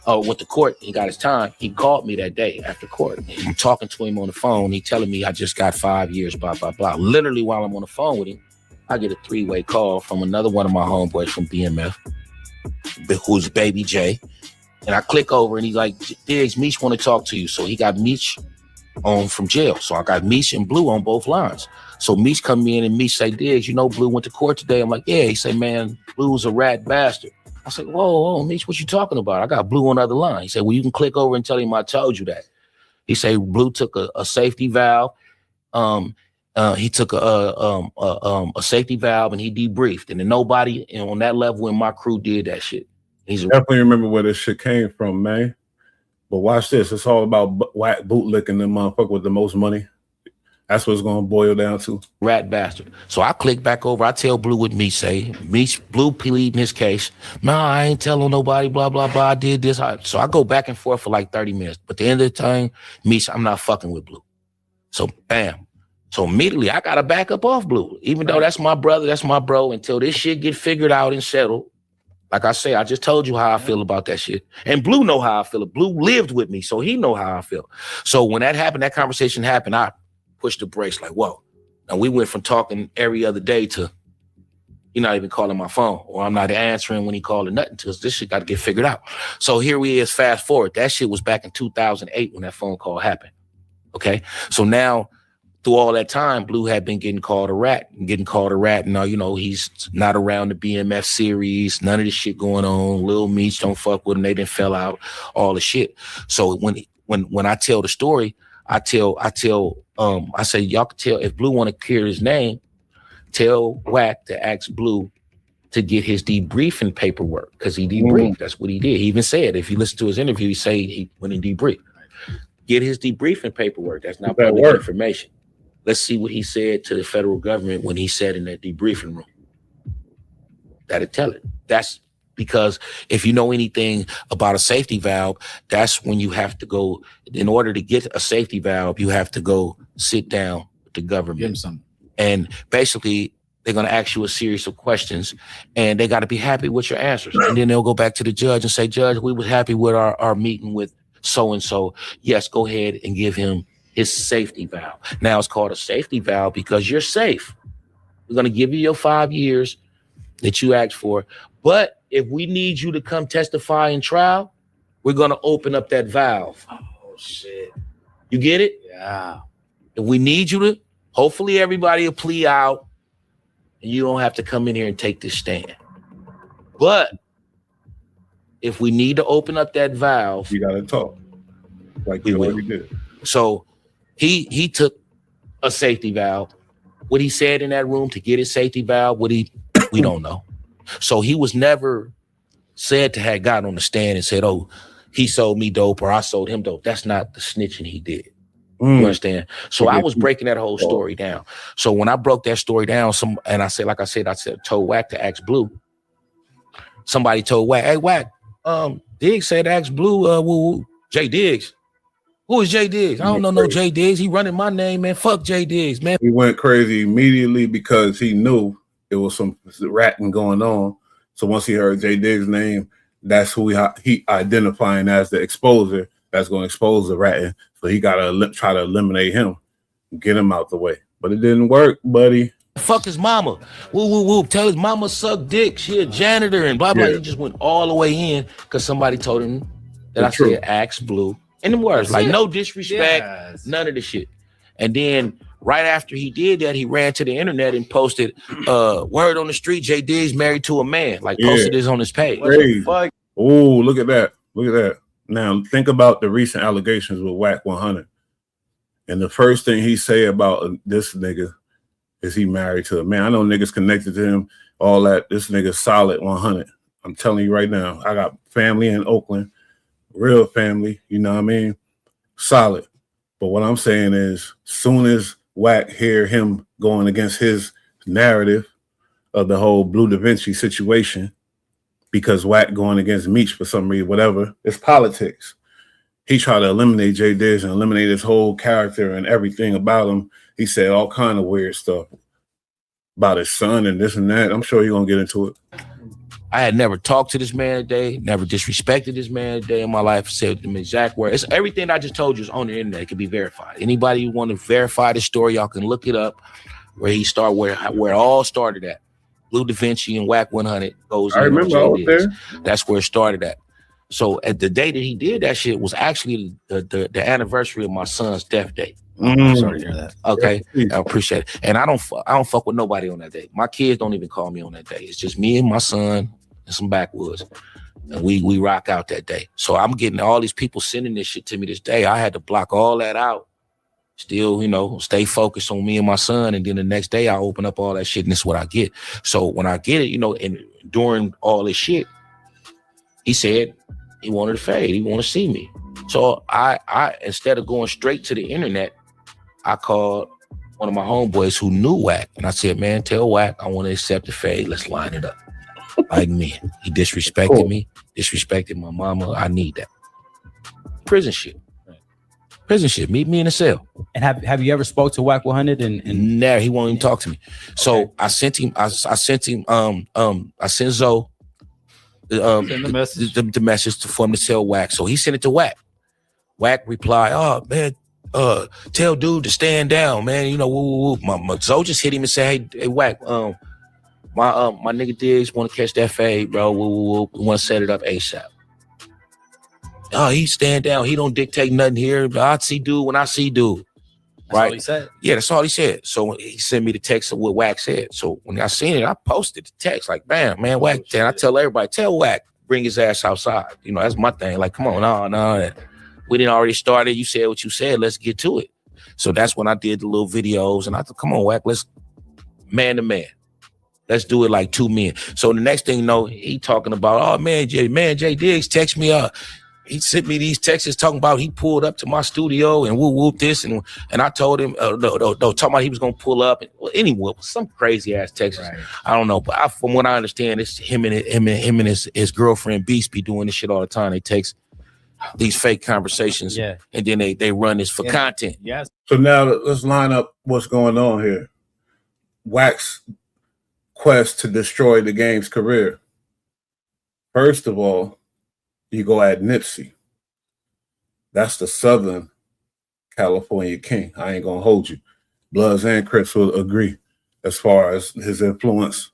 went to court, he got his time. He called me that day after court. I'm talking to him on the phone. He telling me I just got 5 years, blah, blah, blah. Literally while I'm on the phone with him, I get a 3-way call from another one of my homeboys from BMF, who's Baby J. And I click over and he's like, Diggs, Meech want to talk to you. So he got Meech on from jail. So I got Meech and Blue on both lines. So Meech come in and Meech say, Diggs, you know Blue went to court today. I'm like, yeah. He said, man, Blue's a rat bastard. I said, whoa, Meech, what you talking about? I got Blue on the other line. He said, well, you can click over and tell him I told you that. He said Blue took a safety valve. He took a safety valve and he debriefed. And then nobody on that level in my crew did that shit. Definitely remember where this shit came from, man. But watch this. It's all about Wack bootlicking the motherfucker with the most money. That's what it's going to boil down to. Rat bastard. So I click back over. I tell Blue what Meech say. Meech, Blue pleading his case. No, I ain't telling nobody, blah, blah, blah. I did this. So I go back and forth for like 30 minutes. But at the end of the time, Meech, I'm not fucking with Blue. So bam. So immediately I got to back up off Blue. Even though that's my brother, that's my bro. Until this shit get figured out and settled. Like I say, I just told you how I feel about that shit. And Blue know how I feel. Blue lived with me, so he know how I feel. So when that happened, that conversation happened, I pushed the brakes like, whoa. Now we went from talking every other day to you're not even calling my phone or I'm not answering when he called or nothing because this shit got to get figured out. So here we is, fast forward. That shit was back in 2008 when that phone call happened. Okay. So now through all that time, Blue had been getting called a rat. Now, you know, he's not around the BMF series, none of this shit going on. Lil Meech don't fuck with him. They didn't fell out, all the shit. So when I tell the story, I say, y'all can tell if Blue want to clear his name, tell Wack to ask Blue to get his debriefing paperwork because he debriefed. That's what he did. He even said, if you listen to his interview, he say he went and debriefed. Get his debriefing paperwork. That's not public information. Let's see what he said to the federal government when he said in that debriefing room. That'll tell it. That's because if you know anything about a safety valve, that's when you have to go, in order to get a safety valve, you have to go sit down with the government. And basically, they're going to ask you a series of questions and they got to be happy with your answers. And then they'll go back to the judge and say, Judge, we were happy with our meeting with so-and-so. Yes, go ahead and give him his safety valve. Now it's called a safety valve because you're safe. We're going to give you your 5 years that you asked for. But if we need you to come testify in trial, we're going to open up that valve. Oh, shit. You get it? Yeah. If we need you to, hopefully everybody will plea out and you don't have to come in here and take this stand. But if we need to open up that valve, you got to talk like we already did. So he took a safety valve. What he said in that room to get his safety valve, we don't know. So he was never said to have gotten on the stand and said, oh, he sold me dope or I sold him dope. That's not the snitching he did. Mm. You understand? So I was breaking that whole story down. So when I broke that story down, and I said, like I said, told Wack to ask Blue. Somebody told Wack, hey Wack, Diggs said ask Blue, Jay Diggs. Who is Jay Diggs? I don't know no Jay Diggs. He running my name, man. Fuck Jay Diggs, man. He went crazy immediately because he knew it was some ratting going on. So once he heard Jay Diggs' name, that's who he identifying as the exposer that's going to expose the ratting. So he got to try to eliminate him, get him out the way. But it didn't work, buddy. Fuck his mama. Woo, woo, woo. Tell his mama suck dick. She a janitor and blah, blah. Yeah. He just went all the way in because somebody told him that I True. said ask Blue. In them words, like no disrespect, none of the shit. And then right after he did that, he ran to the internet and posted word on the street, Jay Diggs married to a man. Like posted this on his page. Oh, look at that. Look at that. Now think about the recent allegations with Wack 100. And the first thing he say about this nigga is he married to a man. I know niggas connected to him, all that. This nigga solid 100. I'm telling you right now, I got family in Oakland, real family, you know what I mean? Solid. But what I'm saying is, soon as Wack hear him going against his narrative of the whole Blue Da Vinci situation, because Wack going against Meech for some reason, whatever, it's politics. He tried to eliminate Jay Diggs and eliminate his whole character and everything about him. He said all kind of weird stuff about his son and this and that. I'm sure you're going to get into it. I had never talked to this man a day, never disrespected this man a day in my life, said them exact words. It's everything I just told you is on the internet. It can be verified. Anybody who want to verify the story, y'all can look it up where he started, where it all started at. Blue Da Vinci and Wack 100 goes. I remember I was there. That's where it started at. So at the day that he did that shit was actually the anniversary of my son's death date. I'm sorry to hear that. Okay, I appreciate it. And I don't fuck with nobody on that day. My kids don't even call me on that day. It's just me and my son and some backwoods, and we rock out that day. So I'm getting all these people sending this shit to me this day. I had to block all that out. Still, you know, stay focused on me and my son, and then the next day I open up all that shit, and this is what I get. So when I get it, you know, and during all this shit, he said he wanted to fade. He wanted to see me. So I instead of going straight to the internet, I called one of my homeboys who knew Wack, and I said, man, tell Wack I want to accept the fade. Let's line it up. Like me. He disrespected me, disrespected my mama. I need that. Prison shit. Prison shit. Meet me in a cell. And have you ever spoke to Wack 100 and Never. He won't even talk to me. So I sent him. I sent Zoe the message for him to tell Wack. So he sent it to Wack. Wack replied, "Oh man, tell dude to stand down, man. You know, woo. My Zoe just hit him and said, hey Wack, my nigga Diggs want to catch that fade, bro. Woo. We want to set it up ASAP. Oh, he stand down. He don't dictate nothing here. I see dude when I see dude. That's right? all he said? Yeah, that's all he said. So he sent me the text of what Wack said. So when I seen it, I posted the text like, bam, man, Wack. And I tell everybody, tell Wack, bring his ass outside. You know, that's my thing. Like, come on, no. We didn't already started. You said what you said. Let's get to it. So that's when I did the little videos. And I thought, come on, Wack, let's man to man. Let's do it like two men. So the next thing you know, he talking about, oh, Jay Diggs text me up. He sent me these texts talking about he pulled up to my studio and whoop this. And I told him, no, talking about he was going to pull up. And, well, anyway, some crazy ass texts. Right. I don't know. But from what I understand, it's him and his girlfriend Beast be doing this shit all the time. They text these fake conversations. Yeah. And then they run this for content. Yes. So now let's line up what's going on here. Wack's quest to destroy the game's career. First of all, you go at Nipsey. That's the Southern California king. I ain't gonna hold you. Bloods and Crips will agree as far as his influence.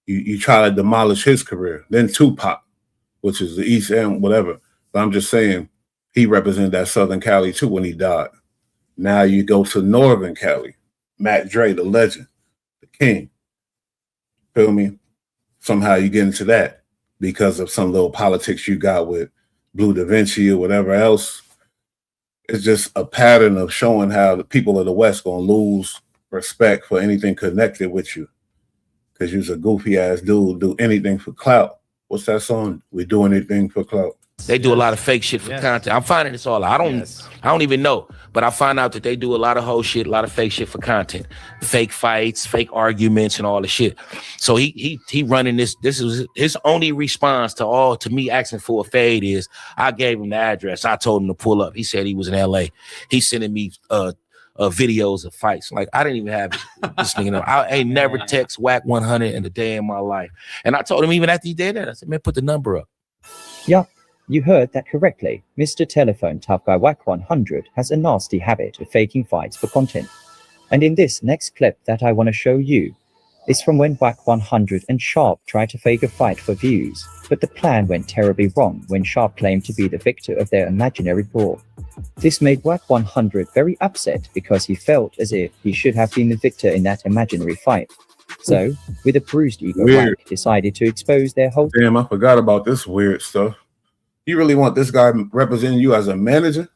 You try to demolish his career. Then Tupac, which is the East End, whatever. But I'm just saying he represented that Southern Cali too when he died. Now you go to Northern Cali. Matt Dre, the legend, the king. Feel me? Somehow you get into that because of some little politics you got with Blue Da Vinci or whatever else. It's just a pattern of showing how the people of the West gonna lose respect for anything connected with you. Because you're a goofy ass dude, do anything for clout. What's that song? We do anything for clout. They do a lot of fake shit for content. I'm finding this all out. I don't even know, but I find out that they do a lot of whole shit, a lot of fake shit for content, fake fights, fake arguments, and all the shit. So he running this. This is his only response to me asking for a fade is I gave him the address. I told him to pull up. He said he was in LA. He's sending me videos of fights. Like I didn't even have this nigga know. I ain't never text Wack 100 in a day in my life. And I told him even after he did that, I said, man, put the number up. Yup, you heard that correctly. Mr. Telephone Tough Guy Wack 100 has a nasty habit of faking fights for content. And in this next clip that I want to show you is from when Wack 100 and Sharp tried to fake a fight for views, but the plan went terribly wrong when Sharp claimed to be the victor of their imaginary brawl. This made Wack 100 very upset because he felt as if he should have been the victor in that imaginary fight. So, with a bruised ego, Wack decided to expose their whole— Damn, I forgot about this weird stuff. You really want this guy representing you as a manager?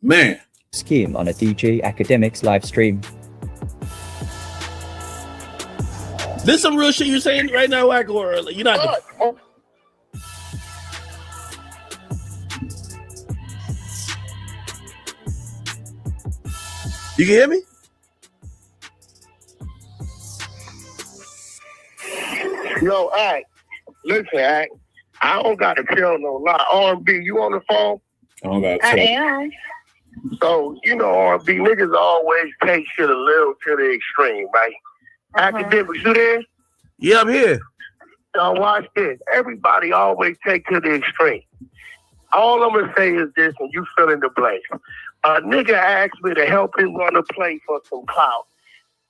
Man. scheme on a DJ Academics live stream. This some real shit you're saying right now, Wack, or you're not? You can hear me? Yo, Act. Listen, Act. I don't got to tell no lie. R&B, you on the phone? I don't got to tell. I am. So, you know, R&B niggas always take shit a little to the extreme, right? Academics, you there? Yeah, I'm here. Now watch this. Everybody always take to the extreme. All I'm gonna say is this, and you fill in the blank. A nigga asked me to help him run a play for some clout.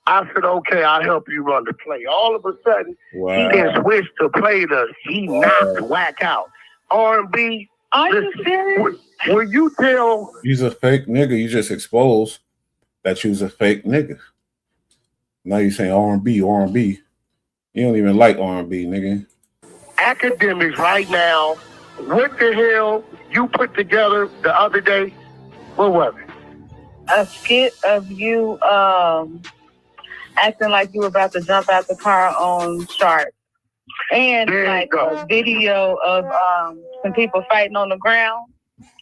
I said, okay, I'll help you run the play. All of a sudden, he then switched to play he knocked Wack out. R&B. Are you serious? Will you tell? You's a fake nigga. You just exposed that you's a fake nigga. Now you saying R&B. You don't even like R&B, nigga. Academics right now, what the hell you put together the other day? What was it? A skit of you acting like you were about to jump out the car on Sharp. And like a video of some people fighting on the ground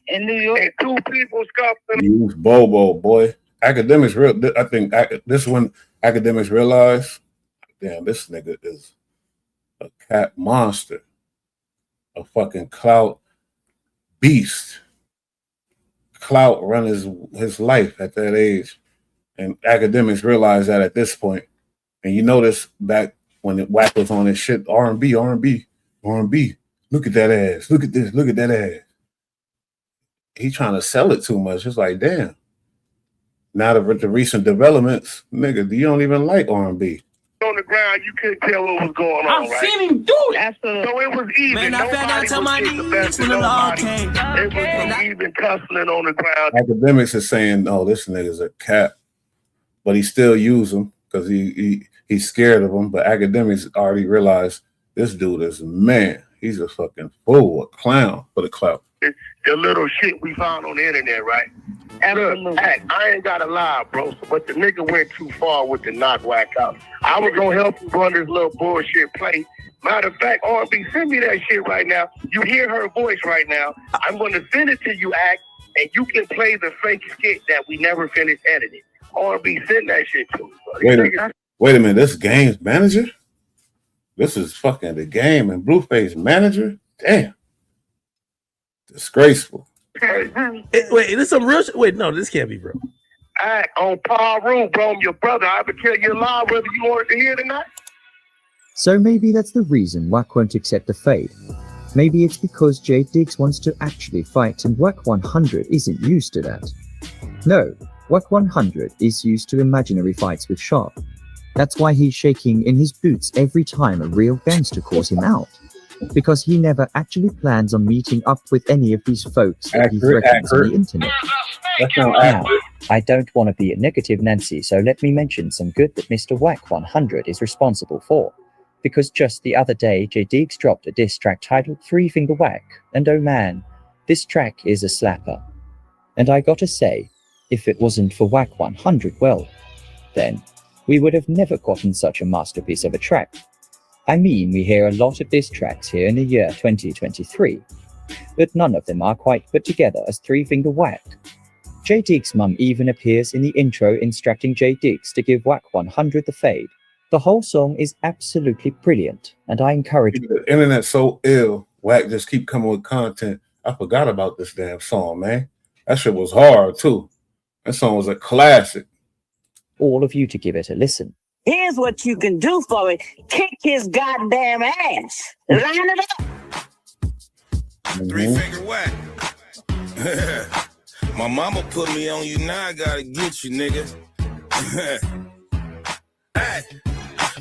in New York. And two people scuffling. You was Bobo, boy. Academics I think this one Academics realize, damn, this nigga is a cat monster, a fucking clout beast. Clout run his life at that age, and Academics realize that at this point. And you notice back when Wack was on his shit, R&B. Look at that ass. Look at this. Look at that ass. He trying to sell it too much. It's like, damn. Now the recent developments, nigga, you don't even like R&B. On the ground, you couldn't tell what was going on. I've seen him do it. Absolutely. So it was even. Man, I fell down to my knees when the law came. It was even tussling on the ground. Academics is saying, "Oh, this nigga's a cat," but he still use him because he's scared of him. But Academics already realized this dude is man. He's a fucking fool, a clown for the clout. The little shit we found on the internet, right? Absolutely. Look, I ain't gotta lie, bro, but the nigga went too far with the knock Wack out. I was gonna help him run this little bullshit play. Matter of fact, R&B, send me that shit right now. You hear her voice right now. I'm gonna send it to you, Act, and you can play the fake skit that we never finished editing. R&B, send that shit to me, buddy. Wait a minute, this game's manager? This is fucking the game and Blueface manager? Damn. Disgraceful. Wait, this some real shit? Wait, no, this can't be real. Act on Paru, bro. I'm your brother. I would tell you a lie whether you wanted to hear it or not. So maybe that's the reason Wack won't accept the fade. Maybe it's because Jay Diggs wants to actually fight and Wack 100 isn't used to that. No, Wack 100 is used to imaginary fights with Sharp. That's why he's shaking in his boots every time a real gangster calls him out. Because he never actually plans on meeting up with any of these folks that he threatens on the internet. Now, I don't want to be a negative Nancy, so let me mention some good that Mr. Wack 100 is responsible for. Because just the other day, Jay Diggs dropped a diss track titled Three Finger Wack, and oh man, this track is a slapper. And I gotta say, if it wasn't for Wack 100, well, then we would have never gotten such a masterpiece of a track. I mean, we hear a lot of diss tracks here in the year 2023, but none of them are quite put together as Three Finger Whack. J Diggs' mum even appears in the intro instructing J Diggs to give Whack 100 the fade. The whole song is absolutely brilliant, and I encourage The internet's so ill. Whack just keep coming with content. I forgot about this damn song, man. That shit was hard too. That song was a classic. all of you to give it a listen. Here's what you can do for it. Kick his goddamn ass. Line it up. 3 Finger Whack. My mama put me on you, now I gotta get you, nigga. Hey,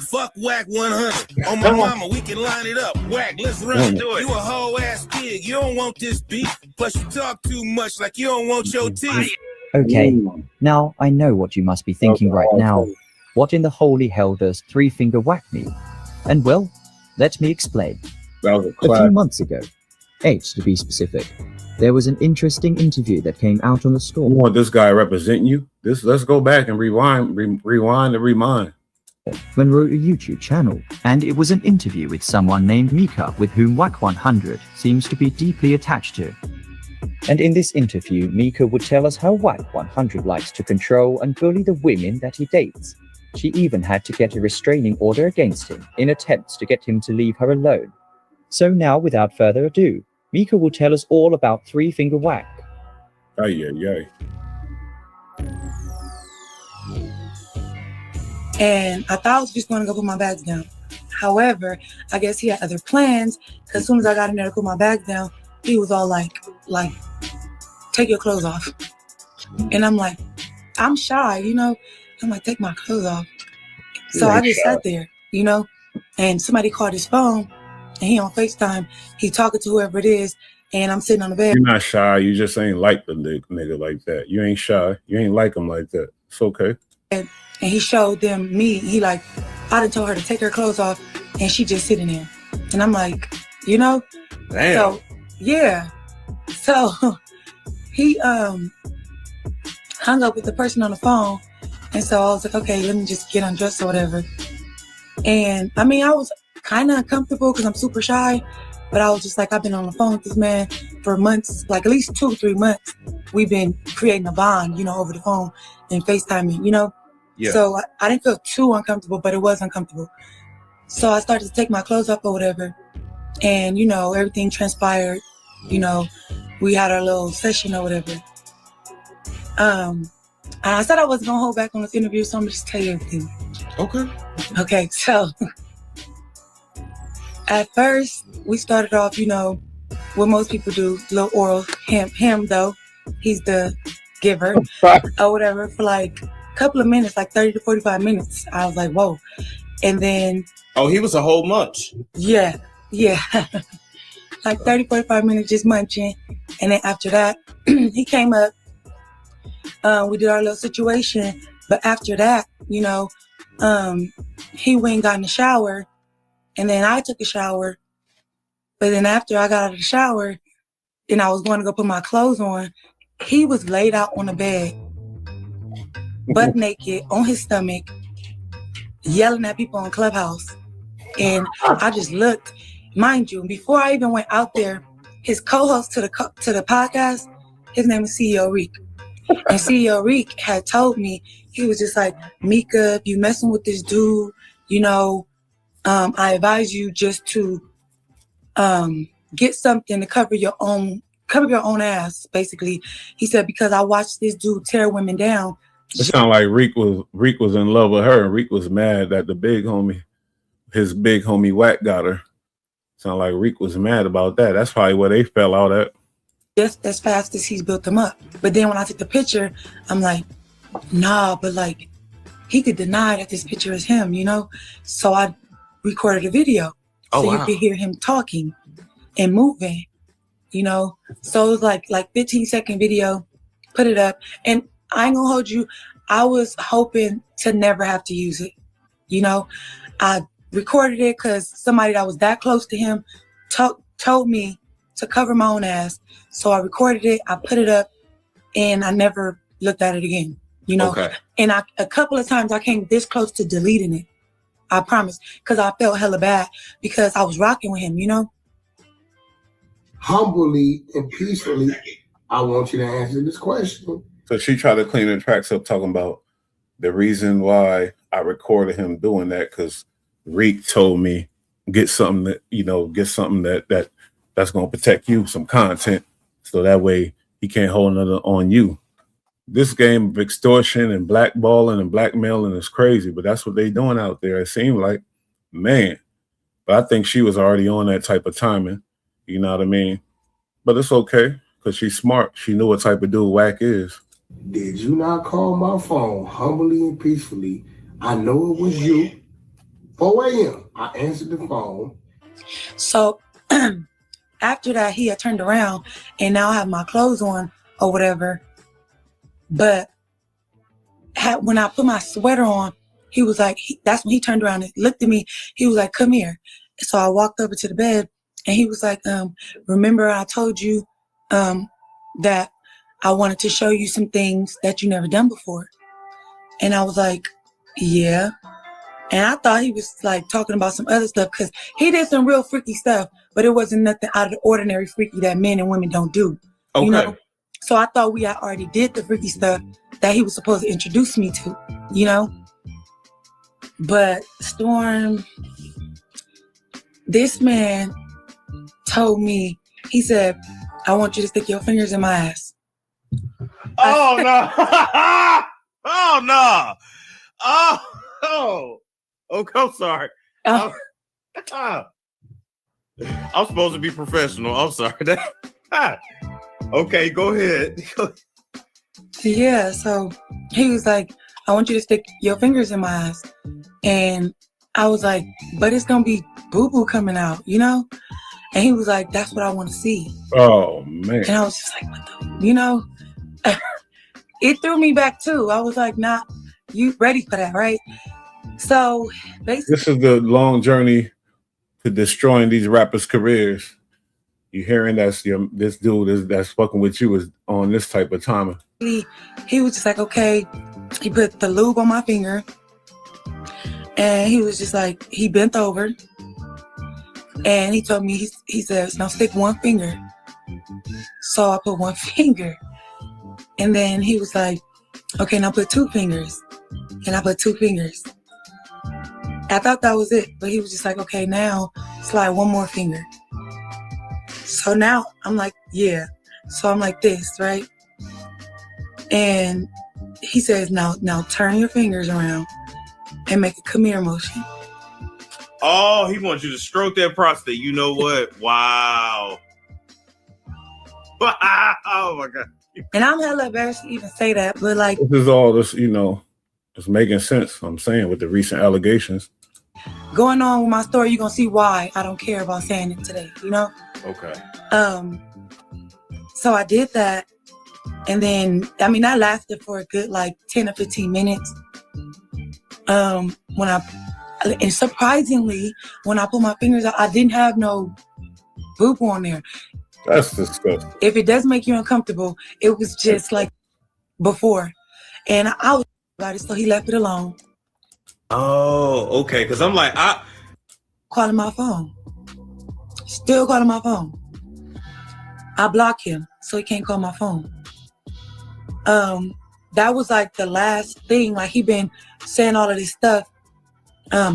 fuck Whack 100. On my mama, we can line it up. Whack, let's run it. You a whole ass kid. You don't want this beat. Plus you talk too much like you don't want your teeth. Okay, now I know what you must be thinking right now. What in the holy hell does 3 Finger Whack mean? And well, let me explain. A few months ago, 8 to be specific, there was an interesting interview that came out on the store. You want this guy representing you? Let's go back and rewind and remind. When wrote a YouTube channel, and it was an interview with someone named Mika, with whom Whack 100 seems to be deeply attached to. And in this interview, Mika would tell us how Whack 100 likes to control and bully the women that he dates. She even had to get a restraining order against him in attempts to get him to leave her alone. So now, without further ado, Mika will tell us all about 3 Finger Whack. And I thought I was just going to go put my bags down. However, I guess he had other plans, because as soon as I got in there to put my bags down, he was all like, take your clothes off. And I'm like, I'm shy, you know? I'm like, take my clothes off. So I just sat there, you know? And somebody called his phone, and he on FaceTime. He talking to whoever it is, and I'm sitting on the bed. You're not shy. You just ain't like the nigga like that. You ain't shy. You ain't like him like that. It's okay. And he showed them me. He like, I done told her to take her clothes off, and she just sitting there. And I'm like, you know? Damn. So, yeah. So he hung up with the person on the phone. And so I was like, okay, let me just get undressed or whatever. And I mean, I was kind of uncomfortable because I'm super shy, but I was just like, I've been on the phone with this man for months, like at least 2 or 3 months. We've been creating a bond, you know, over the phone and FaceTiming, you know? Yeah. So I didn't feel too uncomfortable, but it was uncomfortable. So I started to take my clothes off or whatever. And, you know, everything transpired. You know, we had our little session or whatever. I said I wasn't going to hold back on this interview, so I'm going to just tell you everything. Okay, so at first, we started off, you know, what most people do, little oral. Him though, he's the giver or whatever, for like a couple of minutes, like 30 to 45 minutes. I was like, whoa. And then... Oh, he was a whole munch. Yeah. Like 30, 45 minutes just munching. And then after that, he came up. We did our little situation. But after that, you know, he went and got in the shower. And then I took a shower. But then after I got out of the shower and I was going to go put my clothes on, he was laid out on the bed, butt naked, on his stomach, yelling at people on Clubhouse. And I just looked, mind you, before I even went out there, his co-host to the podcast, his name is CEO Reek. And CEO Reek had told me, he was just like, Mika, if you messing with this dude, you know, I advise you just to get something to cover your own ass, basically. He said, because I watched this dude tear women down. It sounded like Reek was in love with her, and Reek was mad that his big homie Whack got her. Sound like Reek was mad about that. That's probably where they fell out at. Just as fast as he's built them up. But then when I took the picture, I'm like, nah, but like, he could deny that this picture is him, you know? So I recorded a video. You could hear him talking and moving, you know? So it was like 15-second video, put it up. And I ain't gonna hold you, I was hoping to never have to use it, you know? I recorded it because somebody that was that close to him told me to cover my own ass. So I recorded it, I put it up, and I never looked at it again, you know? Okay. And a couple of times I came this close to deleting it. I promise, because I felt hella bad because I was rocking with him, you know? humbly and peacefully, I want you to answer this question. So she tried to clean the tracks up, talking about the reason why I recorded him doing that, because Reek told me get something that's gonna protect you, some content, so that way he can't hold another on you. This game of extortion and blackballing and blackmailing is crazy, but that's what they doing out there. It seemed like, man. But I think she was already on that type of timing. You know what I mean? But it's okay, because she's smart. She knew what type of dude Wack is. Did you not call my phone humbly and peacefully? I know it was you. 4 a.m. I answered the phone. So after that, he had turned around and now I have my clothes on or whatever. But when I put my sweater on, he was like, that's when he turned around and looked at me. He was like, come here. So I walked over to the bed and he was like, remember I told you that I wanted to show you some things that you never done before. And I was like, yeah. And I thought he was like talking about some other stuff because he did some real freaky stuff, but it wasn't nothing out of the ordinary freaky that men and women don't do. Okay. You know? So I thought we had already did the freaky stuff that he was supposed to introduce me to, you know? But Storm, this man told me, he said, I want you to stick your fingers in my ass. Oh, no. Oh, no. Oh, okay, I'm sorry. I'm supposed to be professional. I'm sorry. Okay, go ahead. Yeah, so he was like, I want you to stick your fingers in my ass. And I was like, but it's going to be boo-boo coming out, you know? And he was like, that's what I want to see. Oh, man. And I was just like, what the, you know? It threw me back too. I was like, nah, you ready for that, right? So basically, this is the long journey to destroying these rappers' careers. You hearing this dude that's fucking with you is on this type of timing. he was just like, okay. He put the lube on my finger. And he was just like, he bent over. And he told me, he says, now stick one finger. So I put one finger. And then he was like, okay, now put 2 fingers. And I put 2 fingers. I thought that was it. But he was just like, okay, now slide one more finger. So now I'm like, yeah. So I'm like this, right? And he says, now turn your fingers around and make a come here motion. Oh, he wants you to stroke that prostate. You know what? Wow. Oh, my God. And I'm hella embarrassed to even say that, but like, This is all this, it's making sense. I'm saying with the recent allegations. Going on with my story, you're gonna see why I don't care about saying it today, you know? Okay. So I did that, and then that lasted for a good like 10 or 15 minutes. And surprisingly, when I put my fingers out, I didn't have no boop on there. That's disgusting. If it does make you uncomfortable, it was just like before. And I was about it, so he left it alone. Oh, okay. Because I'm like, calling my phone. Still calling my phone. I block him so he can't call my phone. That was like the last thing. Like he been saying all of this stuff,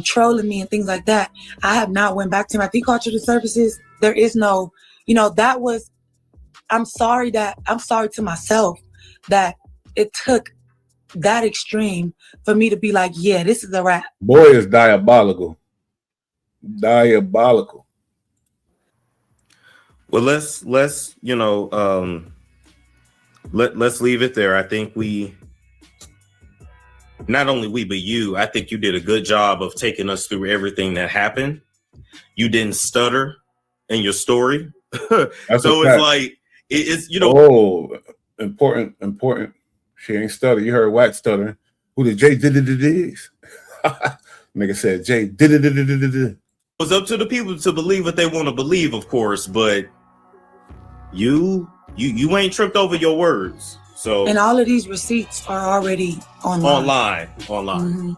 trolling me and things like that. I have not went back to him. I think culture to services, there is no, that was, I'm sorry to myself that it took that extreme for me to be like, yeah, this is a wrap. Boy is diabolical. Diabolical. well, let's let's leave it there. I think not only we, but you, I think you did a good job of taking us through everything that happened. You didn't stutter in your story. So it's like, it's, Oh, important. She ain't stutter. You heard Wack stuttering. Who did Jay did this? Nigga said Jay did it. It's up to the people to believe what they want to believe, of course, but you ain't tripped over your words. So and all of these receipts are already online. Mm-hmm.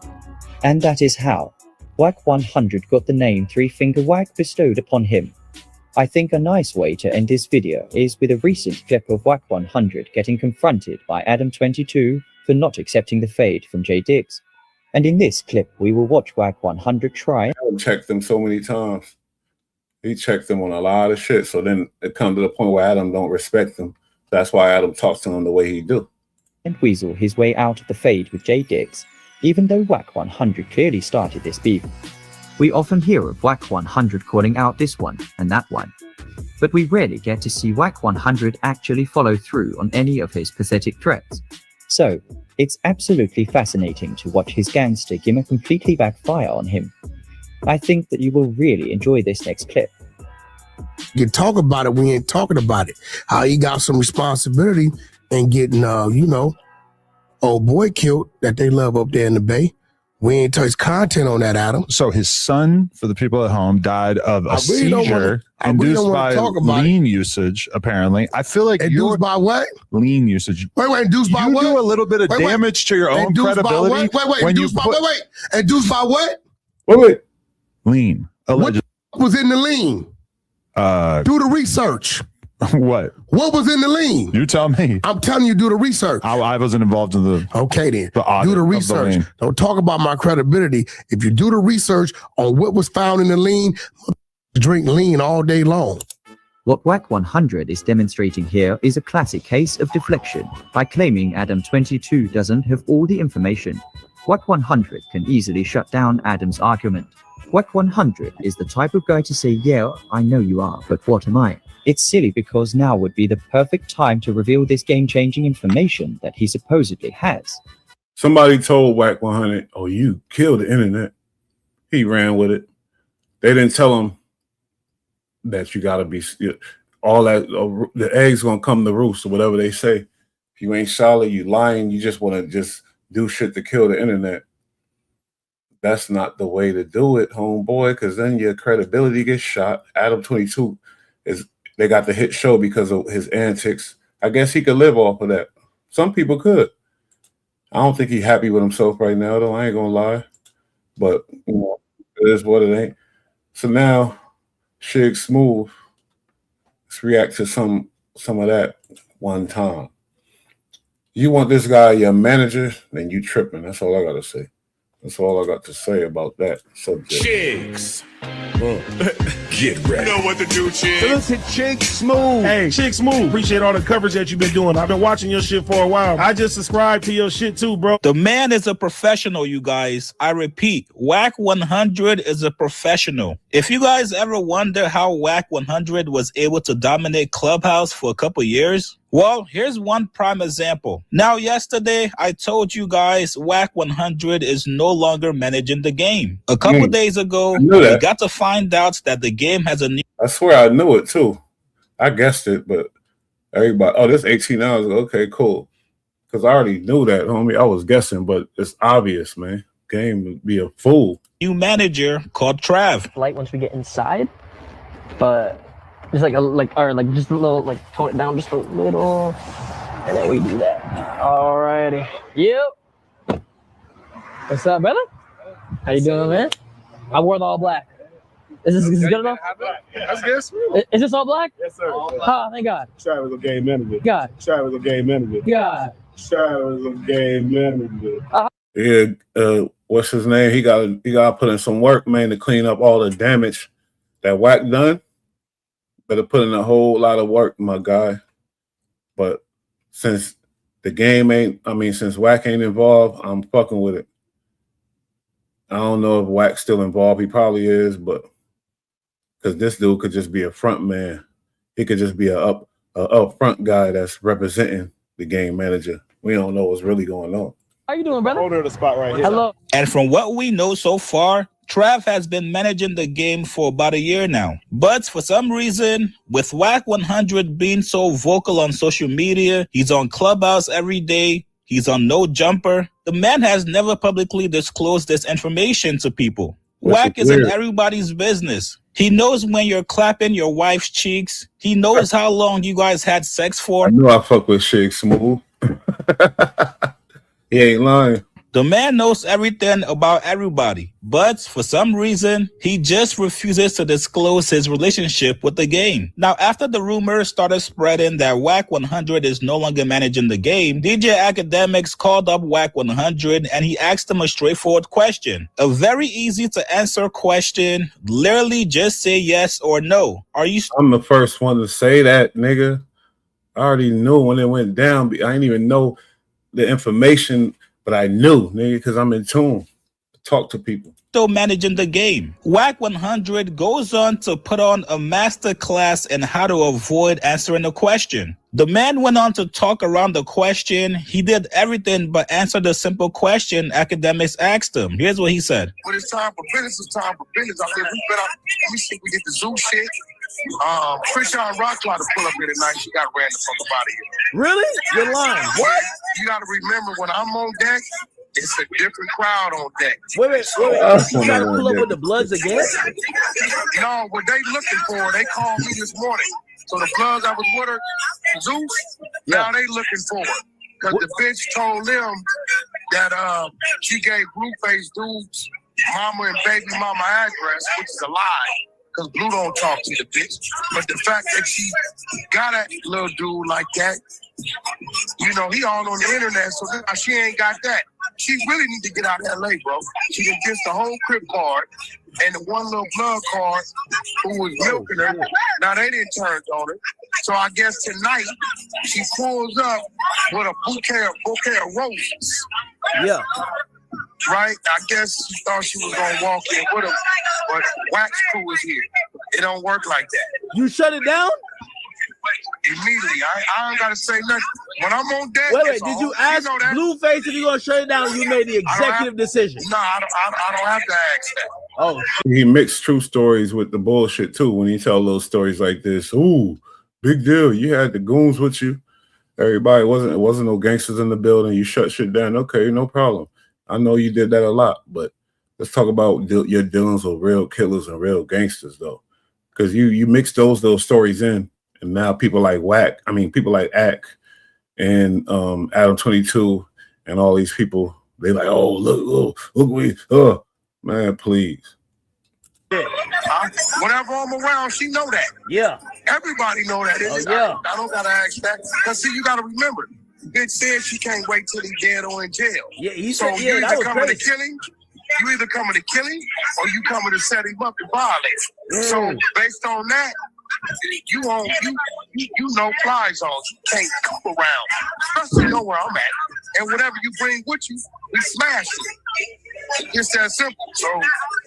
And that is how Wack 100 got the name Three Finger Wack bestowed upon him. I think a nice way to end this video is with a recent clip of Wack 100 getting confronted by Adam22 for not accepting the fade from Jay Diggs. And in this clip, we will watch Wack 100 try. Adam checked them so many times. He checked them on a lot of shit. So then it comes to the point where Adam don't respect them. That's why Adam talks to him the way he do. And weasel his way out of the fade with Jay Diggs, even though Wack 100 clearly started this beef. We often hear of Wack 100 calling out this one and that one, but we rarely get to see Wack 100 actually follow through on any of his pathetic threats. So, it's absolutely fascinating to watch his gangster gimmick completely backfire on him. I think that you will really enjoy this next clip. You talk about it, we ain't talking about it. How he got some responsibility and getting, old boy killed that they love up there in the Bay. We ain't touched content on that, Adam. So his son, for the people at home, died of a seizure induced by lean usage, apparently. I feel like induced by what? Lean usage. Wait, induced by what? You do a little bit of damage to your own credibility. Induced by what? Wait. Lean. Allegedly. What was in the lean? Do the research. What? What was in the lean? You tell me. I'm telling you, do the research. I wasn't involved in the. Okay, then. Do the research. Don't talk about my credibility. If you do the research on what was found in the lean, drink lean all day long. What Wack 100 is demonstrating here is a classic case of deflection by claiming Adam22 doesn't have all the information. Wack 100 can easily shut down Adam's argument. Wack 100 is the type of guy to say, yeah, I know you are, but what am I? It's silly because now would be the perfect time to reveal this game-changing information that he supposedly has. Somebody told Wack 100, oh, you killed the internet. He ran with it. They didn't tell him that you got to be, all that, the eggs going to come to roost or whatever they say. If you ain't solid, you lying, you just want to just do shit to kill the internet. That's not the way to do it, homeboy, because then your credibility gets shot. Adam22 they got the hit show because of his antics. I guess he could live off of that. Some people could. I don't think he's happy with himself right now, though. I ain't gonna lie. But it is what it ain't. So now, Shig Smooth, let's react to some of that one time. You want this guy your manager, then you tripping. That's all I gotta say. That's all I got to say about that subject. Chigs. Get ready. You know what to do, Chigs. Salute to Chig Smooth. Hey, Chig Smooth. Appreciate all the coverage that you've been doing. I've been watching your shit for a while. I just subscribed to your shit too, bro. The man is a professional, you guys. I repeat, Wack 100 is a professional. If you guys ever wonder how Wack 100 was able to dominate Clubhouse for a couple years, well, here's one prime example. Now, yesterday, I told you guys Wack 100 is no longer managing the game. A couple days ago, we got to find out that the game has a new... I swear I knew it, too. I guessed it, but everybody, oh, this 18 hours ago. Okay, cool. Because I already knew that, homie. I was guessing, but it's obvious, man. Game would be a fool. New manager called Trav. Light once we get inside, but... just just a little, tone it down just a little, and then we do that. Alrighty. Yep. What's up, brother? How you doing, man? I wore the all black. Is this good enough? That's good. Is this all black? Yes, sir. Oh, thank God. Travis a game manager. God. Travis a game manager. God. Travis a game manager. Yeah, what's his name? He got to put in some work, man, to clean up all the damage that Wack done. Better put in a whole lot of work, my guy. But since the game since Wack ain't involved, I'm fucking with it. I don't know if Wack's still involved. He probably is, but because this dude could just be a front man. He could just be a up front guy that's representing the game manager. We don't know what's really going on. How you doing, brother? Hold her the spot right here. Hello. And from what we know so far, Trav has been managing the game for about a year now. But for some reason, with Wack 100 being so vocal on social media, he's on Clubhouse every day, he's on No Jumper, the man has never publicly disclosed this information to people. Wack is in everybody's business. He knows when you're clapping your wife's cheeks. He knows how long you guys had sex for. I know I fuck with Shig Smooth. He ain't lying. The The man knows everything about everybody, but for some reason, he just refuses to disclose his relationship with the game. Now, after the rumors started spreading that Wack 100 is no longer managing the game, DJ Academics called up Wack 100 and he asked him a straightforward question. A very easy to answer question, literally just say yes or no. I'm the first one to say that, nigga. I already knew when it went down. I didn't even know the information, but I knew, nigga, because I'm in tune. Talk to people. Still managing the game. Wack 100 goes on to put on a master class in how to avoid answering a question. The man went on to talk around the question. He did everything but answer the simple question Academics asked him. Here's what he said. When it's time for business, it's time for business. I said, let me see if we get the zoo shit. Krishan Rock tried to pull up here tonight. She got ran the fuck out of here. Really? You're lying. What? You got to remember, when I'm on deck, it's a different crowd on deck. Wait. You trying to pull up with the Bloods again? No, what they looking for, they called me this morning. So the Bloods, I was with her, Zeus, now they looking for her. Because the bitch told them that she gave Blueface dude's mama and baby mama address, which is a lie. Because Blue don't talk to the bitch. But the fact that she got a little dude like that, you know, he all on the internet, so she ain't got that. She really need to get out of LA, bro. She can get the whole Crip card and the one little Blood card who was milking her. Now they didn't turn on her. So I guess tonight she pulls up with a bouquet of roses. Yeah. Right? I guess she thought she was gonna walk in with him, but Wax Crew is here. It don't work like that. You shut it down? Immediately. I ain't gotta say nothing. When I'm on deck, wait, did you ask Blueface if you gonna shut it down? You made the executive decision. No, I don't have to ask that. Oh, he mixed true stories with the bullshit too. When he tell those stories like this, ooh, big deal. You had the goons with you. Everybody it wasn't no gangsters in the building. You shut shit down. Okay, no problem. I know you did that a lot, but let's talk about your dealings with real killers and real gangsters, though, because you mix those stories in, and now people like people like Ack and Adam 22 and all these people, they like, oh look, man, please. Whenever I'm around, she know that. Yeah. Everybody know that. I don't gotta ask that. Cause see, you gotta remember, bitch said she can't wait till he dead or in jail. Yeah, he so said, you either coming crazy. to kill him, you either coming to kill him, or you coming to set him up and violate. So based on that, you know fly zones. You can't come around. Especially know where I'm at. And whatever you bring with you, we smash it. It's that simple. So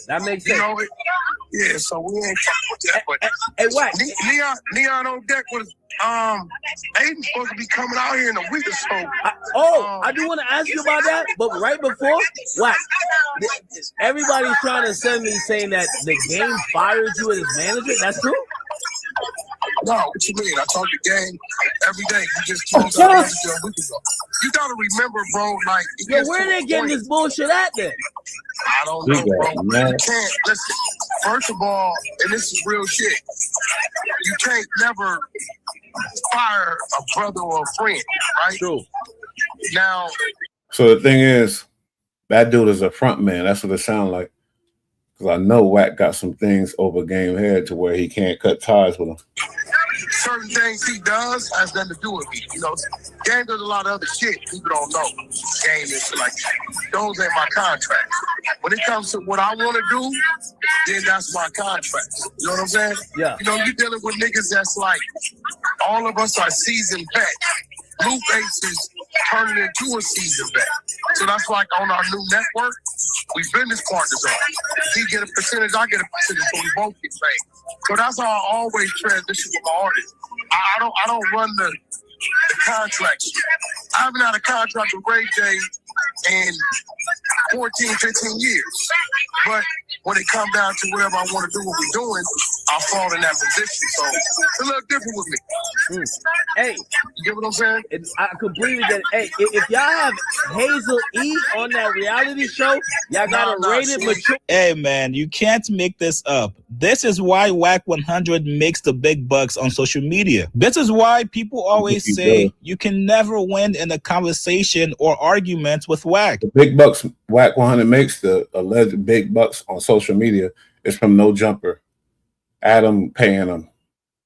that makes sense. Yeah, so we ain't fucking with that. But hey, what? Neon on deck was Aiden's supposed to be coming out here in a week or so. I do want to ask you about that, but right before, what? Everybody's trying to send me saying that the game fired you as manager. That's true? No, what you mean? I talk the game every day. You just told us a week ago. You gotta remember, bro, like where they getting this bullshit at then? I don't know, bro. You can't listen. First of all, and this is real shit, you can't never fire a brother or a friend, right? True. Now, so the thing is, that dude is a front man. That's what it sounds like. Because I know Wack got some things over Game Head to where he can't cut ties with him. certain things he does has nothing to do with me. You know, Game does a lot of other shit people don't know. Game is like, those ain't my contracts. When it comes to what I want to do, then that's my contract. You know what I'm saying? Yeah. You know, you're dealing with niggas that's like, all of us are seasoned vets. Blueface is turning into a seasoned vet. So that's like on our new network, we business partners on. He get a percentage, I get a percentage, so we both get paid. So that's how I always transition with my artists. I don't run the contracts. I haven't had a contract with Ray J in 14, 15 years. But when it comes down to whatever I want to do, what we're doing, I fall in that position. So it's a little different with me. Hey, you get what I'm saying? I completely get it. Hey, if y'all have Hazel E on that reality show, y'all gotta rate it mature. Hey man, you can't make this up. This is why Whack 100 makes the big bucks on social media. This is why people always say you can never win in a conversation or argument with Whack. The big bucks Whack 100 makes, the alleged big bucks on social media, is from No Jumper. Adam paying him.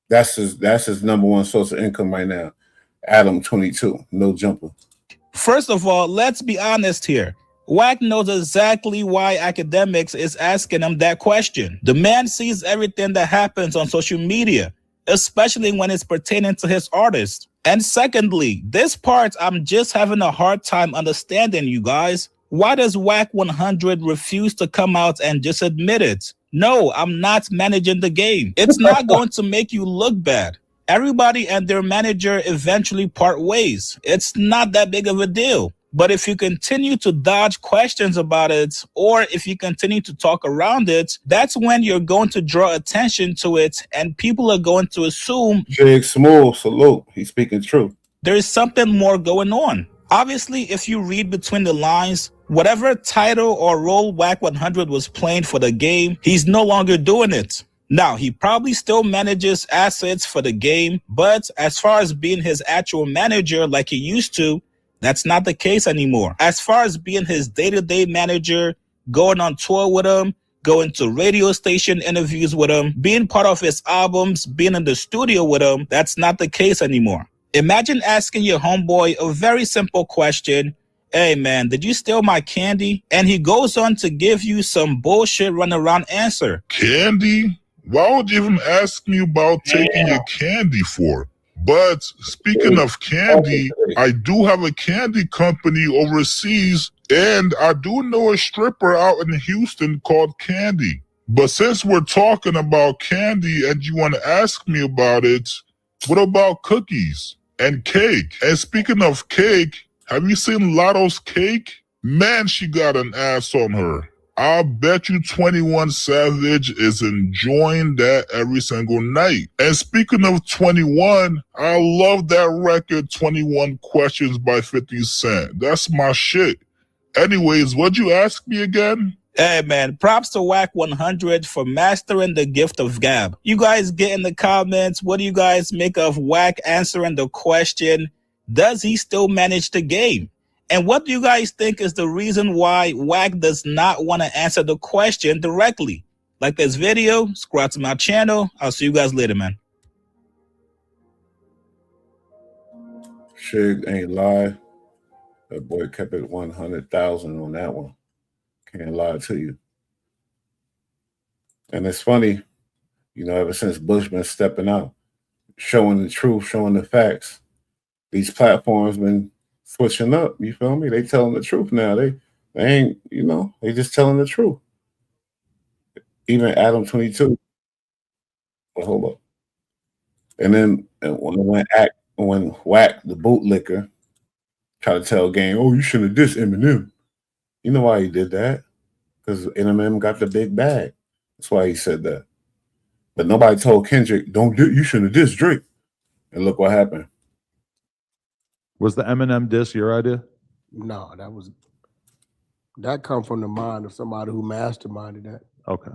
That's his number one source of income right now. Adam 22, No Jumper. First of all, let's be honest here. Whack knows exactly why Academics is asking him that question. The man sees everything that happens on social media, especially when it's pertaining to his artist. And secondly, this part I'm just having a hard time understanding, you guys. Why does Whack 100 refuse to come out and just admit it? No, I'm not managing the game. It's not going to make you look bad. Everybody and their manager eventually part ways. It's not that big of a deal. But if you continue to dodge questions about it, or if you continue to talk around it, that's when you're going to draw attention to it, and people are going to assume Jig Smooth, salute. He's speaking truth. there is something more going on. Obviously, if you read between the lines, whatever title or role Whack 100 was playing for the game, he's no longer doing it. Now, he probably still manages assets for the game, but as far as being his actual manager like he used to, that's not the case anymore. As far as being his day-to-day manager, going on tour with him, going to radio station interviews with him, being part of his albums, being in the studio with him, that's not the case anymore. Imagine asking your homeboy a very simple question. Hey man, did you steal my candy? And he goes on to give you some bullshit run around answer. Candy? Why would you even ask me about taking your candy for? But speaking of candy, I do have a candy company overseas, and I do know a stripper out in Houston called Candy. But since we're talking about candy and you want to ask me about it, what about cookies and cake? And speaking of cake, have you seen Lotto's cake? Man, she got an ass on her. I bet you 21 Savage is enjoying that every single night. And speaking of 21, I love that record 21 Questions by 50 Cent. That's my shit. Anyways, what'd you ask me again? Hey man, props to Whack 100 for mastering the gift of gab. You guys get in the comments, what do you guys make of Whack answering the question, does he still manage the game? And what do you guys think is the reason why Whack does not want to answer the question directly? Like this video, subscribe to my channel. I'll see you guys later, man. Shig ain't lie. That boy kept it 100,000 on that one. Can't lie to you. And it's funny, you know, ever since Bush been stepping out, showing the truth, showing the facts, these platforms been switching up. You feel me? They telling the truth now. They ain't, you know, they just telling the truth. Even Adam 22. Well, hold up. And then when Whack the bootlicker tried to tell Game, oh, you shouldn't have dissed Eminem. You know why he did that? Because Eminem got the big bag. That's why he said that. But nobody told Kendrick, you shouldn't have dissed Drake. And look what happened. Was the Eminem diss your idea? No, that come from the mind of somebody who masterminded that. Okay.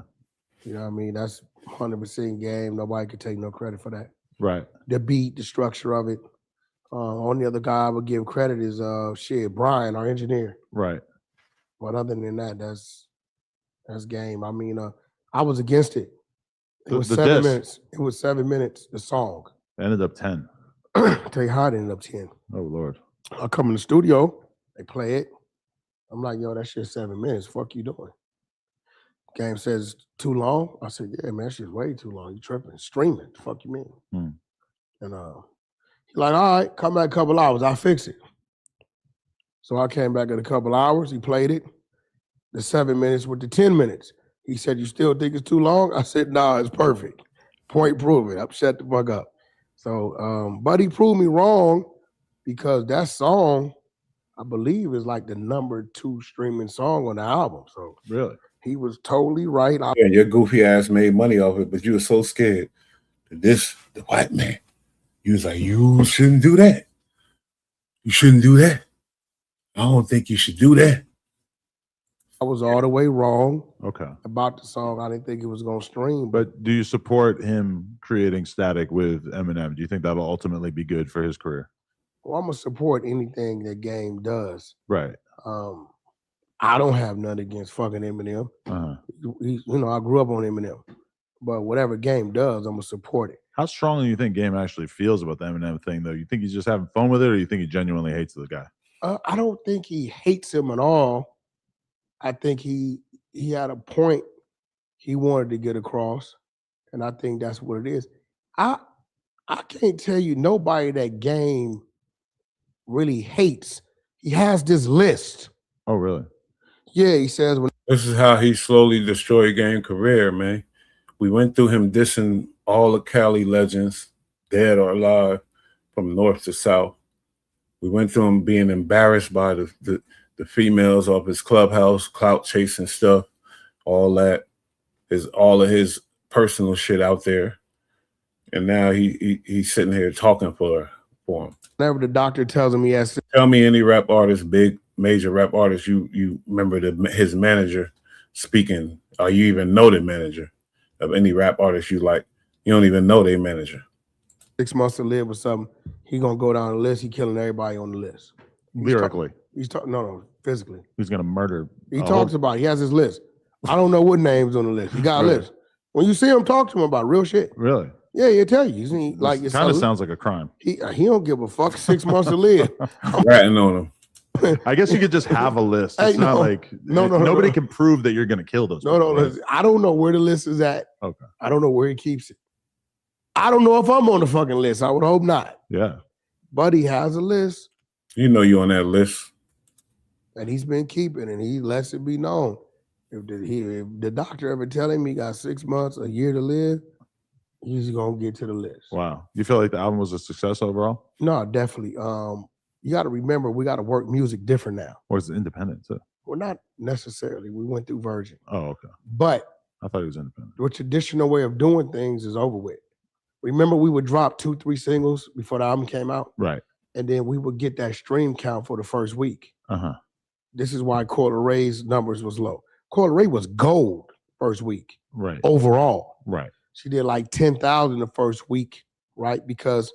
You know what I mean? That's 100% game. Nobody could take no credit for that. Right. The beat, the structure of it. Only other guy I would give credit is Brian, our engineer. Right. But other than that, that's game. I mean, I was against it. It was 7 minutes. It was 7 minutes, the song. It ended up 10. Tell you how it ended up 10. Oh Lord. I come in the studio, they play it. I'm like, yo, that shit's 7 minutes. Fuck you doing? Game says too long. I said, yeah, man, that shit's way too long. You tripping, streaming. The fuck you mean? And he's like, all right, come back a couple hours, I'll fix it. So I came back in a couple hours, he played it. The 7 minutes with the 10 minutes. He said, you still think it's too long? I said, nah, it's perfect. Point proven. I'm shut the fuck up. So, but he proved me wrong because that song, I believe, is like the #2 streaming song on the album. So really, He was totally right. Yeah, your goofy ass made money off it, but you were so scared that the white man, you was like, you shouldn't do that. You shouldn't do that. I don't think you should do that. I was all the way wrong Okay. about the song. I didn't think it was gonna stream. But do you support him creating Static with Eminem? Do you think that'll ultimately be good for his career? Well, I'm gonna support anything that Game does. Right. I don't have nothing against fucking Eminem. Uh-huh. I grew up on Eminem, but whatever Game does, I'm gonna support it. How strongly do you think Game actually feels about the Eminem thing, though? You think he's just having fun with it, or you think he genuinely hates the guy? I don't think he hates him at all. I think he had a point he wanted to get across, and I think that's what it is. I can't tell you nobody that Game really hates. He has this list. Oh, really? Yeah, he says when This is how he slowly destroyed Game career, man. We went through him dissing all the Cali legends, dead or alive, from north to south. We went through him being embarrassed by the females off his clubhouse, clout chasing stuff, all that. All of his personal shit out there. And now he's sitting here talking for him. whenever the doctor tells him he has to. Tell me any rap artist, big major rap artist, you remember his manager speaking, or you even know the manager of any rap artist you like. You don't even know their manager. 6 months to live or something, he gonna go down the list. He killing everybody on the list. Lyrically. He's talking no, physically. He's gonna murder. He talks about it. He has his list. I don't know what names on the list. He got a Really? list. When you see him, talk to him about real shit. Really? Yeah, he'll tell you. He, like it's Kind of a- sounds like a crime. He don't give a fuck. 6 months to live. Ratting on him. I guess you could just have a list. It's Hey, not no. like No, nobody no. can prove that you're gonna kill those. No, people, right? listen, I don't know where the list is at. Okay. I don't know where he keeps it. I don't know if I'm on the fucking list. I would hope not. Yeah. But he has a list You know you on that list. that he's been keeping, and he lets it be known. If the doctor ever tell him he got 6 months, a year to live, he's gonna get to the list. Wow. You feel like the album was a success overall, No, definitely. You got to remember we got to work music different now. or is it independent too? Well, not necessarily. We went through Virgin, Oh, okay. but I thought it was independent. the traditional way of doing things is over with. Remember, we would drop 2-3 singles before the album came out, Right. and then we would get that stream count for the first week. Uh-huh. This is why Coil Ray's numbers was low. Coil Ray was gold first week Right. overall. Right. She did like 10,000 the first week, right? Because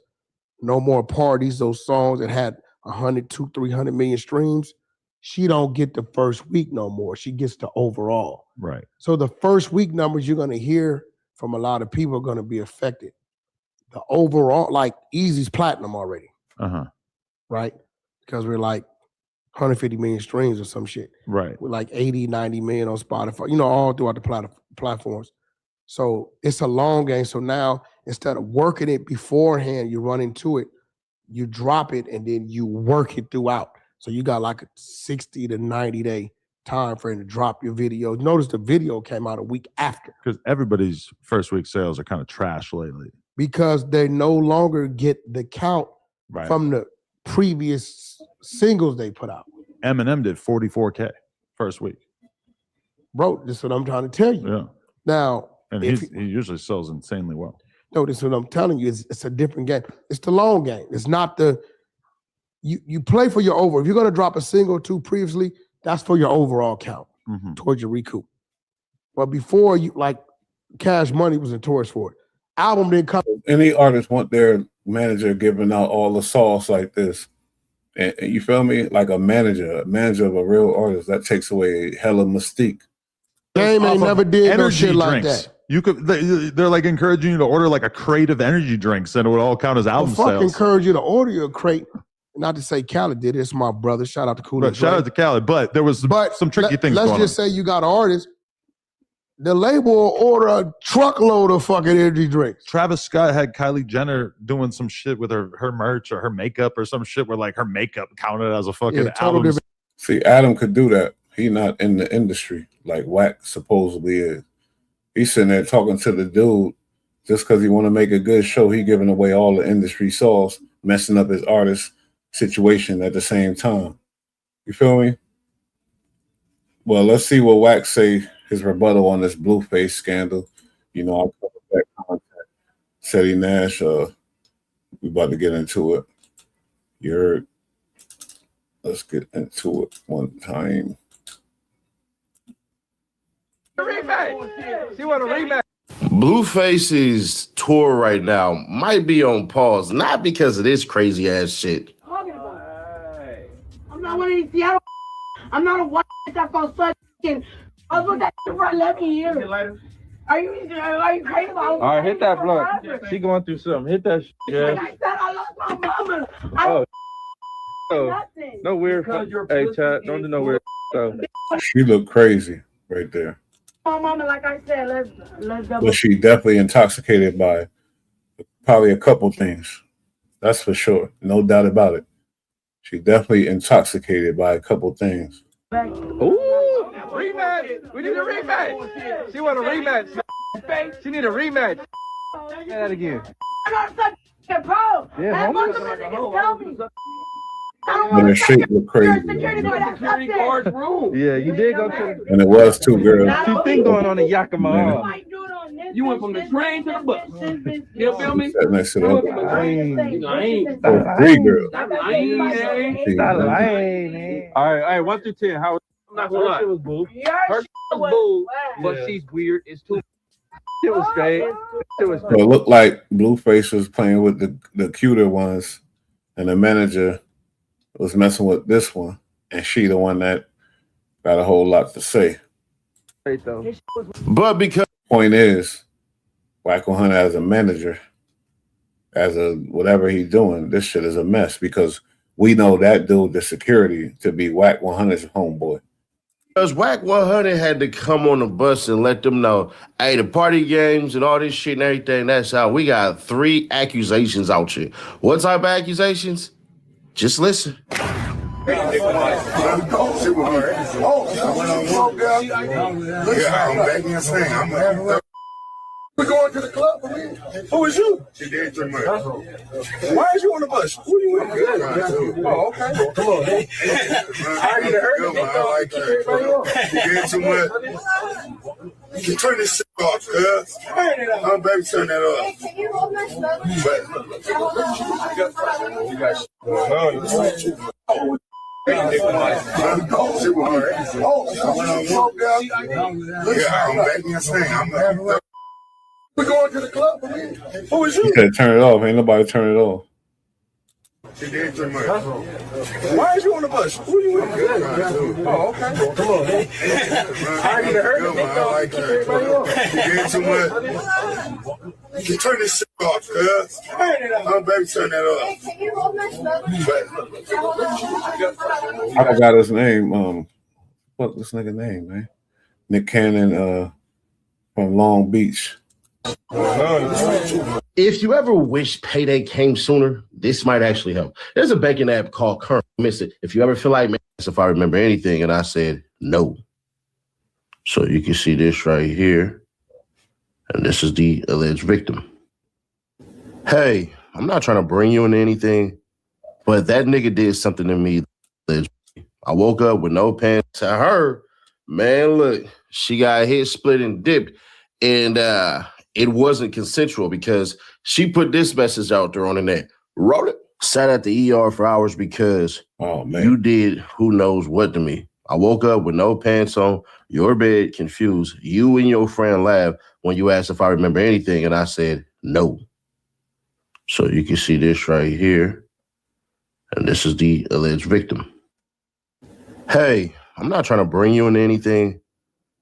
No More Parties, those songs that had 100, 200, 300 million streams, she don't get the first week no more. She gets the overall. Right. So the first week numbers you're gonna hear from a lot of people are gonna be affected. The overall, like Easy's platinum already, Uh-huh. right? Because we're like 150 million streams or some shit. Right. With like 80, 90 million on Spotify, all throughout the platforms. So it's a long game. So now instead of working it beforehand, you run into it, you drop it, and then you work it throughout. So you got like a 60 to 90 day time frame to drop your video. Notice the video came out a week after Because everybody's first week sales are kind of trash lately. because they no longer get the count Right. from the previous singles they put out. Eminem did 44K first week. Bro, this is what I'm trying to tell you. Yeah. Now, And if he usually sells insanely well. no, this is what I'm telling you. It's a different game. It's the long game. It's not the you play for your over. If you're gonna drop a single or two previously, that's for your overall count Mhm. towards your recoup. But before you like Cash Money was notorious for it. Album didn't come. Any artist want their manager giving out all the sauce like this. And you feel me? Like a manager of a real artist, that takes away hella mystique. Game ain't Off of never did no energy shit like drinks. that. You could. They're like encouraging you to order like a crate of energy drinks, and it would all count as I'll album fucking sales. encourage you to order your crate. Not to say Khaled did it. It's my brother. Shout out to Cool. But shout out to Khaled. But there was some tricky things Let's going just say you got an artist. The label will order a truckload of fucking energy drinks. Travis Scott had Kylie Jenner doing some shit with her merch or her makeup or some shit where like her makeup counted as a fucking Yeah, total album. different. See, Adam could do that. He not in the industry like Wack supposedly is. He's sitting there talking to the dude just because he want to make a good show. He giving away all the industry sauce, messing up his artist situation at the same time. You feel me? Well, let's see what Wack say his rebuttal on this Blueface scandal. You know, I covered that content. Seti Nash, we about to get into it. You heard? Let's get into it one time. She want a rematch. Blueface's tour right now might be on pause, not because of this crazy ass shit. I'm not one of these Seattle. I'm not a white that's on fucking. I was with that for 11 years. Are you crazy? All right, hit that blunt. She going through something. Hit that shit, yeah. Like I said, I lost my mama. No weird. Hey, chat, don't do no weird stuff. She looked crazy right there. My mama, like I said, let's double. But she definitely intoxicated by probably a couple things. That's for sure. No doubt about it. She definitely intoxicated by a couple things. Ooh, rematch. We need a rematch. She want a rematch. She need a rematch. Say that again. I'm not such a pro. Yeah, most of my niggas tell me. But her shape looked crazy. Yeah, you did go to. And it was too, girl. Two things going on in Yakima. Yeah. You went from the train to the bus. You feel me? Sat next to them. Three girls. All right, 1 through 10. How? I'm not gonna lie. It was boo. Her shit was boo, but she's weird. It's too. It was straight. It was. So it looked like Blueface was playing with the cuter ones, and the manager was messing with this one, and she the one that got a whole lot to say. But because point is, Wack 100 as a manager, as a whatever he's doing, this shit is a mess because we know that dude, the security, to be Wack 100's homeboy. Because Wack 100 had to come on the bus and let them know, hey, the party games and all this shit and everything, that's how we got 3 accusations out here. What type of accusations? Just listen. We're going to the club for me. Who is you? She did too much. Why is you on the bus? Who you with? Oh, okay. Come on. I need to hurt you. I like that. She did too much. You turn this shit off, cuz. I'm baby, turn that off. You got shit going on. We're going to the club for me. Who is You you? said turn it off. Ain't nobody turn it off. She did too much. Why is you on the bus? Who you with? Oh, okay. Come on. I need to hurt you. I like that. She did too much. You turn this shit off, cuz. I'm baby, turn that off. I forgot his name. What's this nigga name, man? Nick Cannon from Long Beach. If you ever wish payday came sooner, this might actually help. There's a banking app called Current. Miss it. If you ever feel like, man, if I remember anything, and I said no. So you can see this right here. And this is the alleged victim. Hey, I'm not trying to bring you into anything, but that nigga did something to me. I woke up with no pants. To her, man, look, she got hit, split, and dipped. And it wasn't consensual because she put this message out there on the net. Wrote it. Sat at the ER for hours because you did who knows what to me. I woke up with no pants on, your bed confused. You and your friend laughed when you asked if I remember anything, and I said no. So you can see this right here. And this is the alleged victim. Hey, I'm not trying to bring you into anything,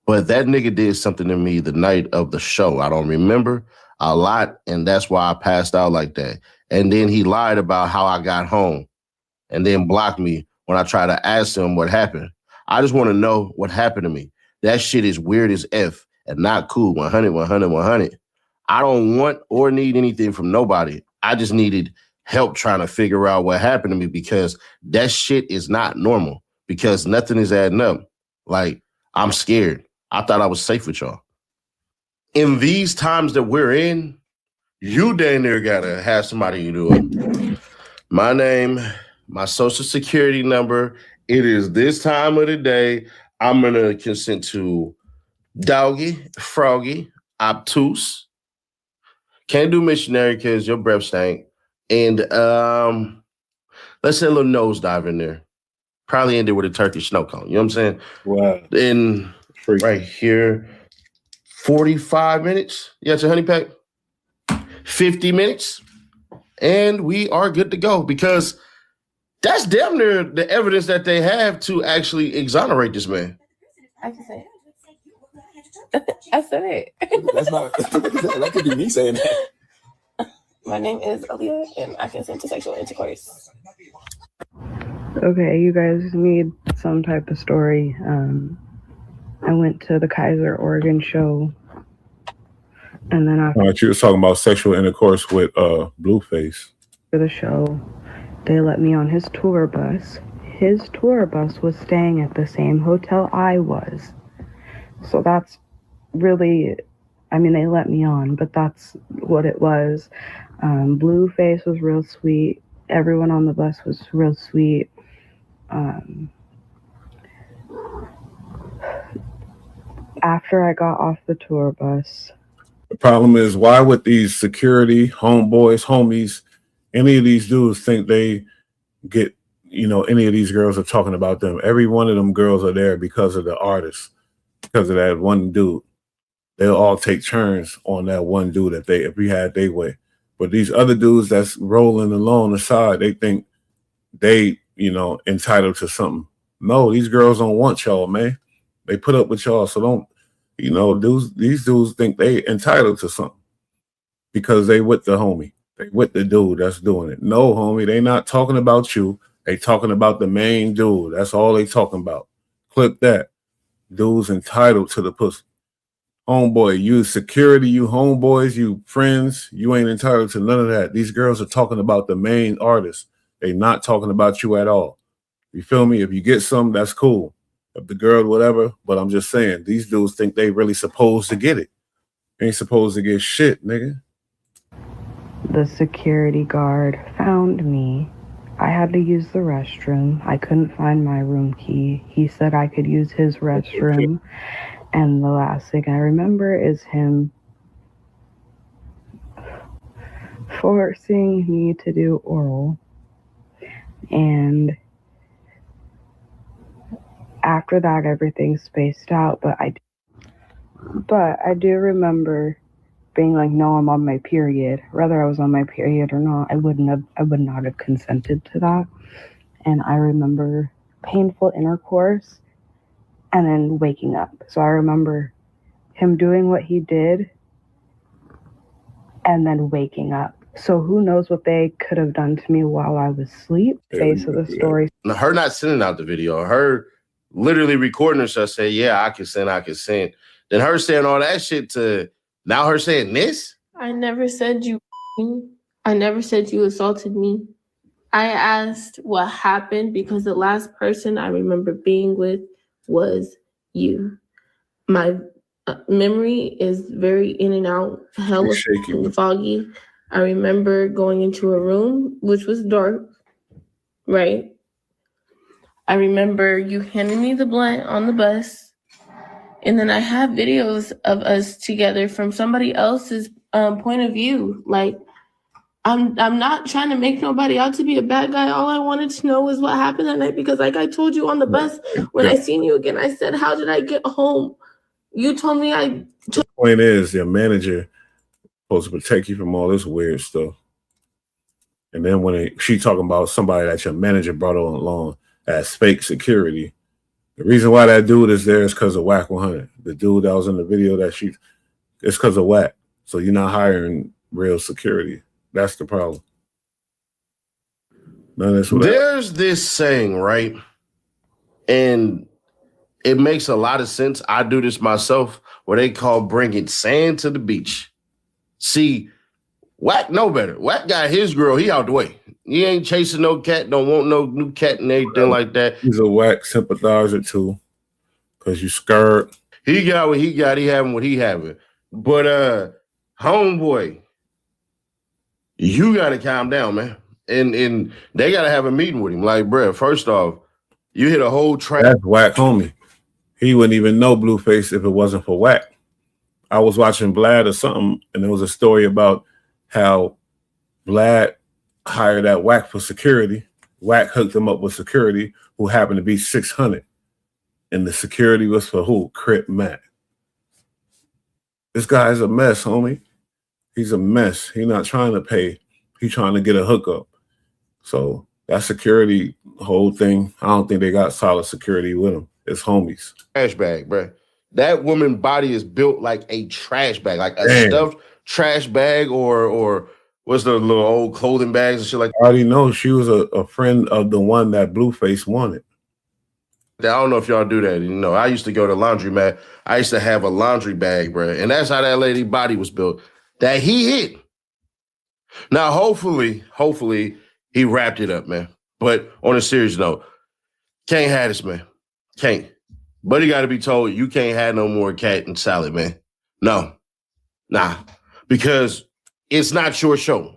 but that nigga did something to me the night of the show. I don't remember a lot, and that's why I passed out like that. And then he lied about how I got home and then blocked me when I tried to ask him what happened. I just want to know what happened to me. That shit is weird as F and not cool. 100, 100, 100. I don't want or need anything from nobody. I just needed help trying to figure out what happened to me because that shit is not normal because nothing is adding up. Like, I'm scared. I thought I was safe with y'all. In these times that we're in, you damn near gotta have somebody do it. My name, my social security number, it is this time of the day. I'm gonna consent to Doggy, Froggy, Obtuse. Can't do missionary because your breath stank. And let's say a little nosedive in there. Probably ended with a Turkish snow cone. You know what I'm saying? Wow. And right here, 45 minutes. Yeah, it's a honey pack. 50 minutes. And we are good to go because that's damn near the evidence that they have to actually exonerate this man. I can say it. I said it. That's not. That could be me saying that. My name is Aaliyah, and I consent to sexual intercourse. Okay, you guys need some type of story. I went to the Kaiser, Oregon show, and then after You were talking about sexual intercourse with Blueface. the show, they let me on his tour bus. His tour bus was staying at the same hotel I was. So that's really, I mean, they let me on, but that's what it was. Blueface was real sweet. Everyone on the bus was real sweet. After I got off the tour bus, The problem is, why would these security, homeboys, homies, any of these dudes think they get, any of these girls are talking about them? Every one of them girls are there because of the artist, because of that one dude. They'll all take turns on that one dude if we had their way. But these other dudes that's rolling along the side, they think they, entitled to something. No, these girls don't want y'all, man. They put up with y'all, so don't, these dudes think they entitled to something because they with the homie. They with the dude that's doing it. No, homie, they not talking about you. They talking about the main dude. That's all they talking about. Clip that. Dude's entitled to the pussy. Homeboy, you security, you homeboys, you friends, you ain't entitled to none of that. These girls are talking about the main artist. They not talking about you at all. You feel me? If you get some, that's cool. If the girl, whatever. But I'm just saying, these dudes think they really supposed to get it. Ain't supposed to get shit, nigga. the security guard found me. I had to use the restroom. I couldn't find my room key. He said I could use his restroom. And the last thing I remember is him forcing me to do oral. And after that, everything spaced out. But I do remember being like, no, I'm on my period. Whether I was on my period or not, I would not have consented to that. And I remember painful intercourse and then waking up. So I remember him doing what he did and then waking up. So who knows what they could have done to me while I was asleep. Face of the story. Now, her not sending out the video, her literally recording herself say, yeah, I consent. Then her saying all that shit to now her saying this? I never said you. I never said you assaulted me. I asked what happened because the last person I remember being with was you. My memory is very in and out, hella foggy. I remember going into a room which was dark, right? I remember you handing me the blunt on the bus, and then I have videos of us together from somebody else's point of view. Like, I'm not trying to make nobody out to be a bad guy. All I wanted to know was what happened that night, because like I told you on the bus, when I seen you again, I said, how did I get home? You told me The point is, your manager supposed to protect you from all this weird stuff. And then when she talking about somebody that your manager brought on along as fake security, the reason why that dude is there is because of Wack 100. The dude that was in the video it's because of Wack. So you're not hiring real security. That's the problem. There's this saying, right? And it makes a lot of sense. I do this myself, where they call bringing sand to the beach. See, Wack know better. Wack got his girl. He out the way. He ain't chasing no cat. Don't want no new cat and everything like that. He's a Wack sympathizer too, because you scared. He got what he got. He having what he having. But homeboy, you gotta calm down, man. And they gotta have a meeting with him. Like, bruh, first off, you hit a whole track. That's Wack homie. He wouldn't even know Blueface if it wasn't for Wack. I was watching Vlad or something, and there was a story about how Vlad hired that Wack for security. Wack hooked him up with security, who happened to be 600. And the security was for who? Crip Matt. This guy's a mess, homie. He's a mess. He's not trying to pay. He's trying to get a hookup. So that security whole thing, I don't think they got solid security with him. It's homies. Trash bag, bro. That woman's body is built like a trash bag, like a stuffed trash bag, or what's the little old clothing bags and shit like that. I already know she was a friend of the one that Blueface wanted. I don't know if y'all do that. You know, I used to go to laundromat. I used to have a laundry bag, bro. And that's how that lady body was built. That he hit. Now, hopefully, he wrapped it up, man. But on a serious note, can't have this, man. Can't. But he got to be told, you can't have no more cat and salad, man. No. Nah. Because it's not your show.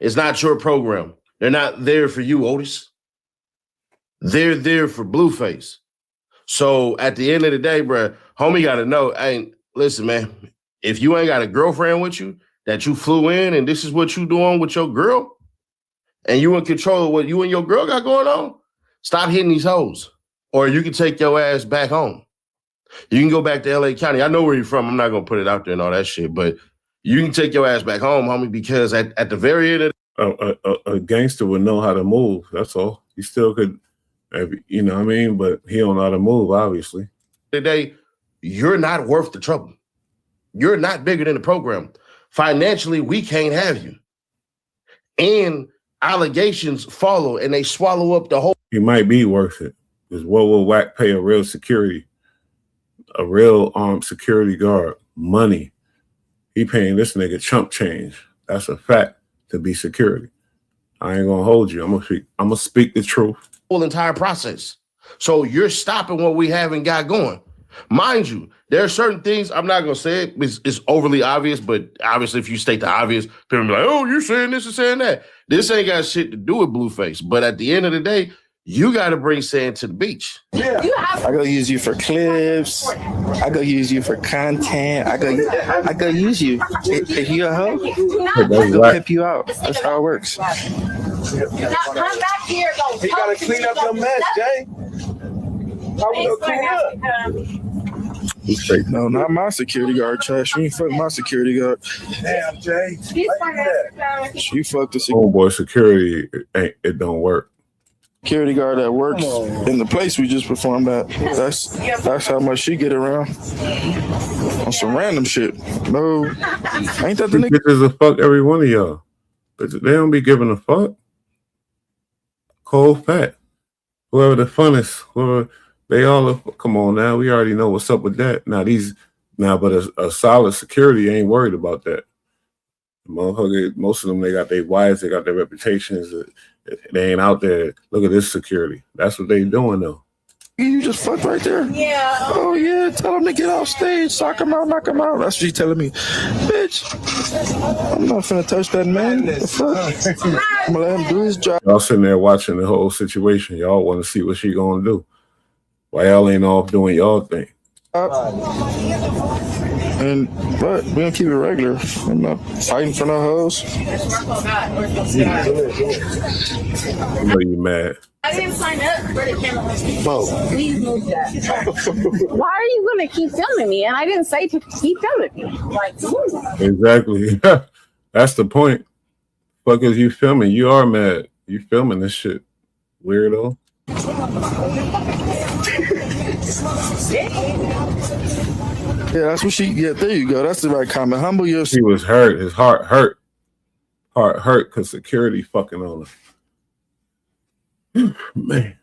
It's not your program. They're not there for you, Otis. They're there for Blueface. So at the end of the day, bro, homie got to know, hey, listen, man, if you ain't got a girlfriend with you that you flew in and this is what you doing with your girl and you in control of what you and your girl got going on, stop hitting these hoes. Or you can take your ass back home. You can go back to LA County. I know where you're from. I'm not going to put it out there and all that shit, but you can take your ass back home, homie, because at the very end of a gangster would know how to move. That's all. He still could, you know what I mean? But he don't know how to move, obviously. Today, you're not worth the trouble. You're not bigger than the program. Financially, we can't have you. And allegations follow, and they swallow up the whole. He might be worth it. Because what will Wack pay a real security, a real armed security guard money? He paying this nigga chump change. That's a fact to be security. I ain't gonna hold you. I'm gonna speak the truth. Whole entire process. So you're stopping what we haven't got going. Mind you, there are certain things, I'm not gonna say it, it's overly obvious, but obviously if you state the obvious, people be like, oh, you're saying this and saying that. This ain't got shit to do with Blueface. But at the end of the day, you got to bring sand to the beach. Yeah. I go use you for clips. I go use you for content. I go use you. If you a hoe, I go pimp you out. That's how it works. Now come back here, go. He gotta clean up your mess, Jay. How we gonna clean up? No, not my security guard, trash. You ain't fuck my security guard. Damn, Jay. You fucked the Homeboy security, it don't work. security guard that works in the place we just performed at. That's how much she get around on some random shit. No, ain't that the nigga? Bitches will fuck every one of y'all. But they don't be giving a fuck. Cold fat. Whoever the funnest, whoever they all are, come on now. We already know what's up with that. But a solid security ain't worried about that. Motherfucker, most of them, they got their wives, they got their reputations. They ain't out there. Look at this security. That's what they doing though. You just fucked right there. Yeah. Oh yeah, tell him to get off stage, sock him out, knock him out. That's what you telling me, bitch. I'm not finna touch that man. The fuck? I'm gonna let him do his job. Y'all sitting there watching the whole situation. Y'all want to see what she gonna do. Why y'all ain't off doing y'all thing? But we gonna keep it regular. I'm not fighting for no hoes. I know you mad. I didn't sign up for the camera. Please move that. Why are you gonna keep filming me? And I didn't say to keep filming me. Like, Exactly. That's the point. Fuck is you filming? You are mad. You filming this shit. Weirdo. Yeah, that's what she. Yeah, there you go. That's the right comment. Humble yourself. He was hurt. His heart hurt. Heart hurt because security fucking on him. Man.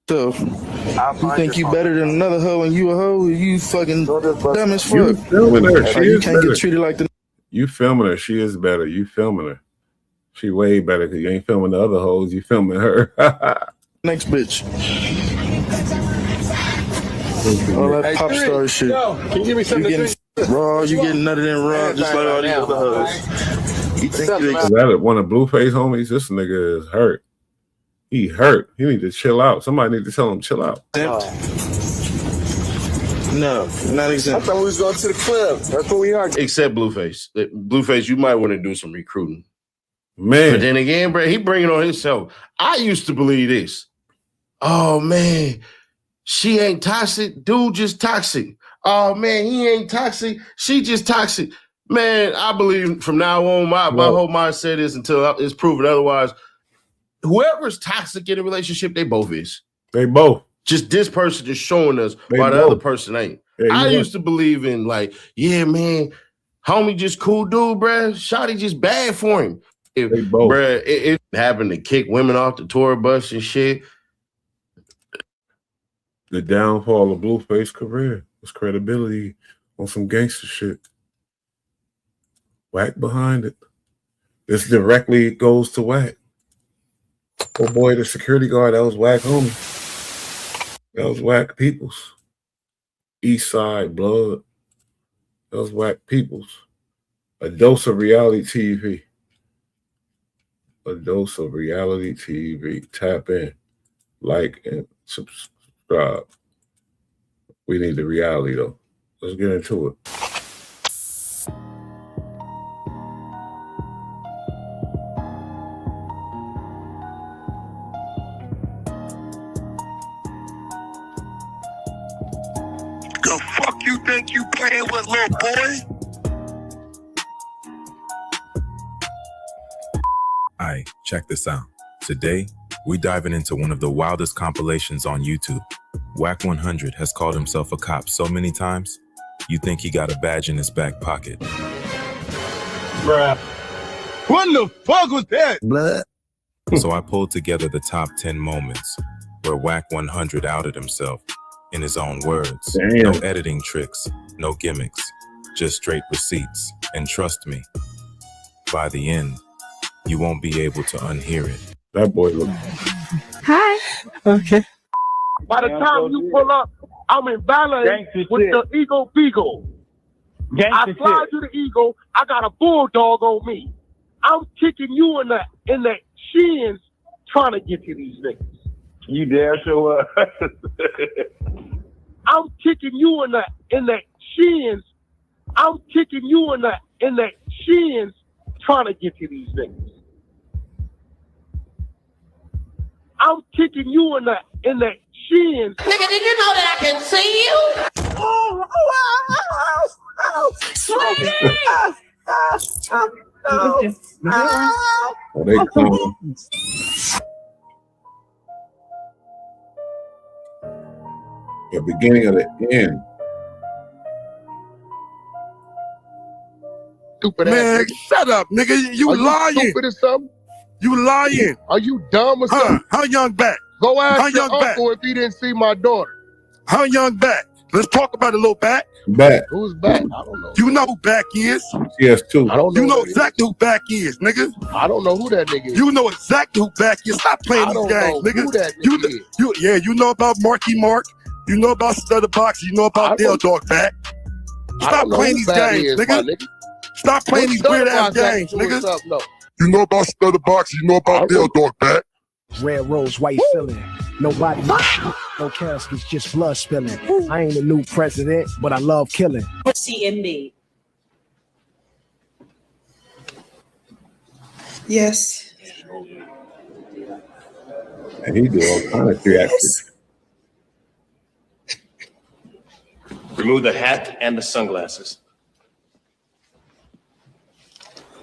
So, you think you better than another hoe and you a hoe? You fucking dumb as fuck. You filming her. She you is can't better. get treated like the. You filming her. She is better. You filming her. She way better because you ain't filming the other hoes. You filming her. Next bitch. All that pop star shit. Can you give me something You to drink? getting raw, you getting nutted in raw, just like all these other hoes. You think you Is that one of Blueface homies? This nigga is hurt. He hurt. He need to chill out. Somebody need to tell him chill out. No, not exactly. I thought we was going to the club. That's what we are. Except Blueface. Blueface, you might want to do some recruiting. Man. But then again, bro, he bringing on himself. I used to believe this. Oh, man, she ain't toxic. Dude just toxic. Oh, man, he ain't toxic. She just toxic. Man, I believe from now on, my whole mindset is until it's proven otherwise, whoever's toxic in a relationship, they both is. They both. Just this person is showing us why the other person ain't. I used to believe in like, yeah, man, homie just cool dude, bruh. Shawty just bad for him. Bruh, it happened to kick women off the tour bus and shit. The downfall of Blueface's career was credibility on some gangster shit. Whack behind it. This directly goes to Whack. Oh boy, the security guard, that was Whack homie. That was Whack Peoples. East Side Blood. That was Whack Peoples. A dose of reality TV. A dose of reality TV. Tap in, like, and subscribe. We need the reality though. Let's get into it. The fuck you think you playing with, little boy? Alright, check this out. Today, we diving into one of the wildest compilations on YouTube. Whack 100 has called himself a cop so many times, you think he got a badge in his back pocket. Bruh. What the fuck was that? Blood. So I pulled together the top 10 moments where Whack 100 outed himself in his own words. Damn. No editing tricks, no gimmicks, just straight receipts. And trust me, by the end, you won't be able to unhear it. That boy look. Hi. Okay. By the time you pull up, I'm in ballet with the Eagle Beagle. I fly to the Eagle. I got a bulldog on me. I'm kicking you in the shins trying to get to these niggas. You dare show up? I'm kicking you in the shins. I'm kicking you in the shins trying to get to these niggas. I'm kicking you in the shins. Nigga, did you know that I can see you? Sweetie! Oh, they come. The beginning of the end. Stupid Man, ass. shut up, nigga. You Are lying. You stupid or something? You lying. Are you dumb or something? How young back? Go ask How your young back? uncle if he didn't see my daughter. How young back? Let's talk about a little back. Back. Who's back? I don't know. You know who back is. Yes, too. I don't know. You know who that is. exactly who back is, nigga. I don't know who that nigga is. You know exactly who back is. Stop playing I these don't games, know nigga. who that nigga is. You know about Marky Mark. You know about Stutterbox. You know about Dale Dog back. I Stop don't know playing who these back games, is, my nigga. nigga. Stop playing these weird ass games, nigga. You know about Stutterbox. You know about Dale Dog back. Red rose, white filling. Nobody, no caskets, just blood spilling. I ain't a new president, but I love killing. CMB. Yes. And he do all kind of reactions. Remove the hat and the sunglasses.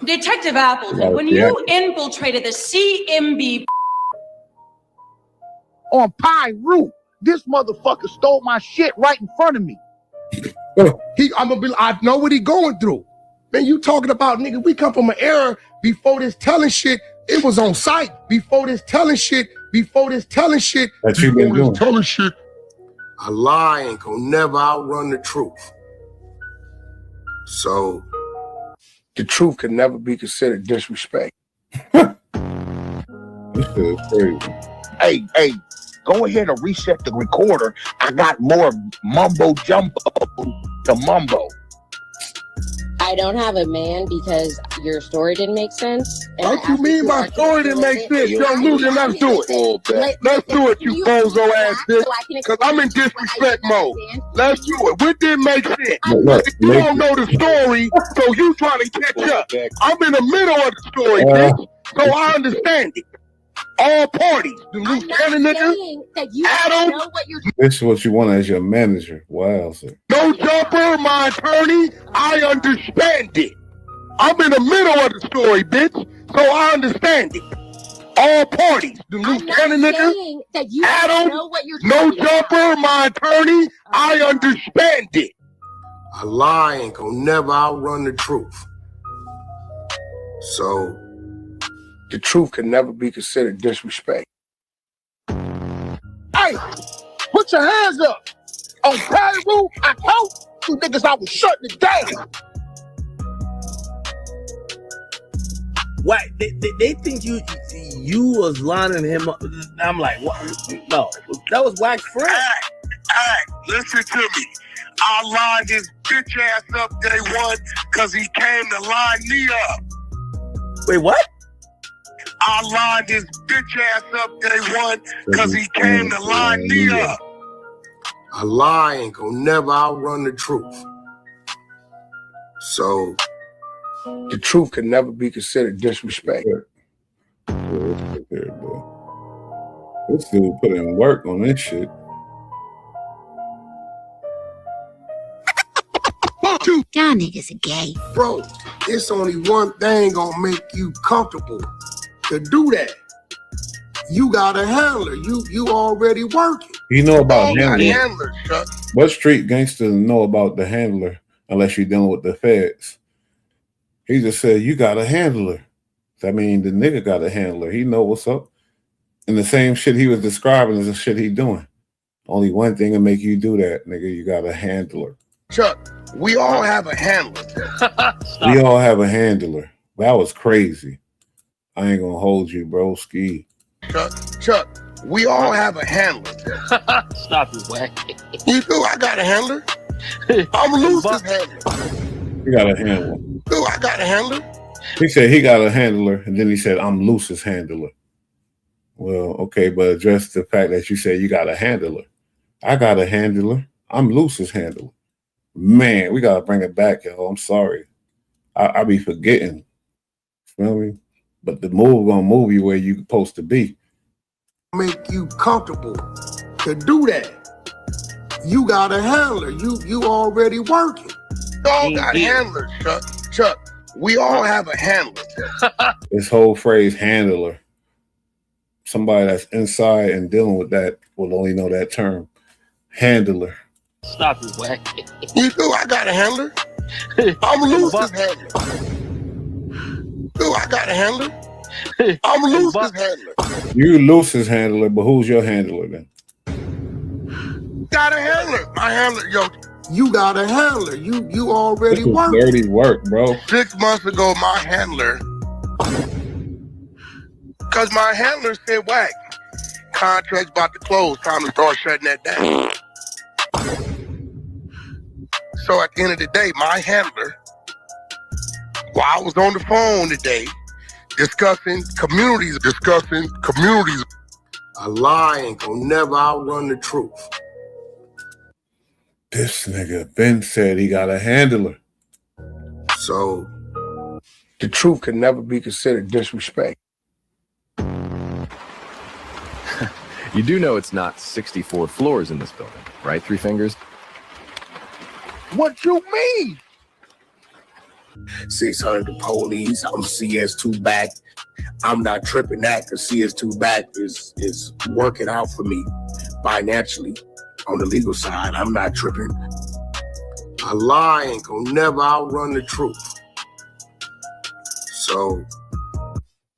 Detective Appleton, when you infiltrated the CMB on Pine Root, this motherfucker stole my shit right in front of me. I know what he going through. Man, you talking about, nigga, we come from an era before this telling shit, it was on site. Before this telling shit. That you been doing. Telling shit. A lie ain't gonna never outrun the truth. So, the truth can never be considered disrespect. This is crazy. Hey, go ahead and reset the recorder. I got more mumbo jumbo to mumbo. I don't have a man because your story didn't make sense, What you mean my story didn't make sense? Yo, Lucian, let's do it. Let's do it, you bozo ass bitch. Because I'm in disrespect mode. Let's do it. What didn't make sense? You don't know the story, so you trying to catch up. I'm in the middle of the story, bitch. So I understand it. All parties. The lieutenant nigga, Adam. This is what you want as your manager. Wow, sir. No jumper, my attorney. I understand it. I'm in the middle of the story, bitch. So I understand it. All parties. The lieutenant nigga, Adam. No jumper, my attorney. I understand it. A lie ain't gonna never outrun the truth. So the truth can never be considered disrespect. Hey, put your hands up. On Pyru, I told you niggas I was shutting it down. Why they think you was lining him up? I'm like, what? No, that was Wax Friend. Hey, listen to me. I lined his bitch ass up day one because he came to line me up. Wait, what? I lined his bitch ass up day one because he came to line me up. A lie ain't gonna never outrun the truth. So the truth can never be considered disrespect. This dude put in work on this shit. Y'all niggas are gay. Bro, it's only one thing gonna make you comfortable to do that. You got a handler. You already working. You know about handler. handler. What street gangster know about the handler unless you're dealing with the feds? He just said, you got a handler. That means the nigga got a handler. He know what's up. And the same shit he was describing is the shit he doing. Only one thing will make you do that, nigga. You got a handler. Chuck, we all have a handler. We all have a handler. That was crazy. I ain't gonna hold you, bro. Ski. Chuck, we all have a handler. Stop it, Wack. You do? I got a handler. I'm Lucy's handler. You got a handler. Do I got a handler? He said he got a handler, and then he said, I'm Lucy's handler. Well, okay, but address the fact that you said you got a handler. I got a handler. I'm Lucy's handler. Man, we gotta bring it back, yo. I'm sorry. I be forgetting. Feel me? But the move gonna move you where you supposed to be. Make you comfortable to do that. You got a handler. You already working. You all got handlers, Chuck. We all have a handler. This whole phrase handler. Somebody that's inside and dealing with that will only know that term. Handler. Stop it, Wack. You do? I got a handler. I'm Lucy's handler. Do I got a handler? I'm Lucy's handler. You Lucy's handler, but who's your handler then? Got a handler. My handler, yo. You got a handler. You already This was dirty work, bro. 6 months ago, my handler, because my handler said, Wack, contract's about to close. Time to start shutting that down. So at the end of the day, my handler, while I was on the phone today, discussing communities, a lie ain't gonna never outrun the truth. This nigga Ben said he got a handler. So the truth can never be considered disrespect. You do know it's not 64 floors in this building, right, Three Fingers? What you mean? 600 the police. I'm CS2 back. I'm not tripping that because CS2 back is working out for me financially on the legal side. I'm not tripping. A lie ain't gonna never outrun the truth. So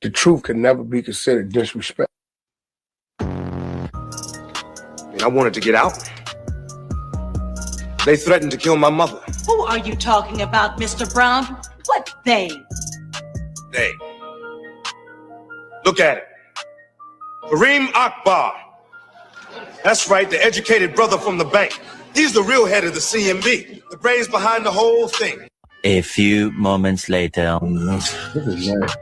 the truth can never be considered disrespect. I wanted to get out. They threatened to kill my mother. Who are you talking about, Mr. Brown? What they? They. Look at it. Kareem Akbar. That's right, the educated brother from the bank. He's the real head of the CMB, the brains behind the whole thing. A few moments later. This is nice.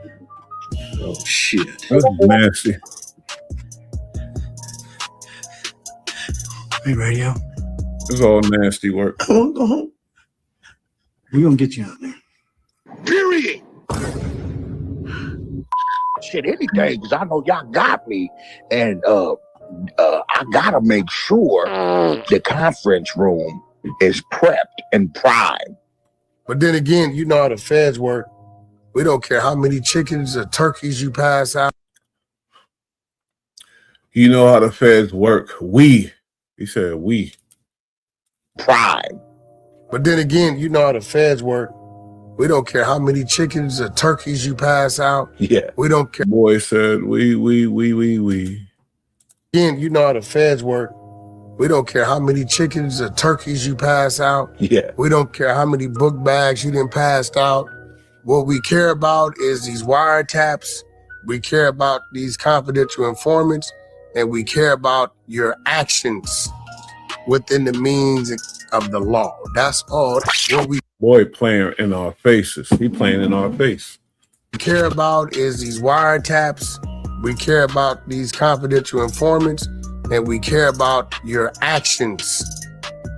Oh shit. That's nasty. Hey, radio. It's all nasty work. Go home. We're gonna get you out there. Period. Shit, anything, because I know y'all got me. And I gotta make sure the conference room is prepped and primed. But then again, you know how the feds work. We don't care how many chickens or turkeys you pass out. You know how the feds work. He said we. Prime. But then again, you know how the feds work. We don't care how many chickens or turkeys you pass out. Yeah. We don't care. Boy said we. Again, you know how the feds work. We don't care how many chickens or turkeys you pass out. Yeah. We don't care how many book bags you didn't pass out. What we care about is these wiretaps. We care about these confidential informants, and we care about your actions within the means of the law. That's all. What we Boy playing in our faces. He playing in our face. care about is these wiretaps. We care about these confidential informants, and we care about your actions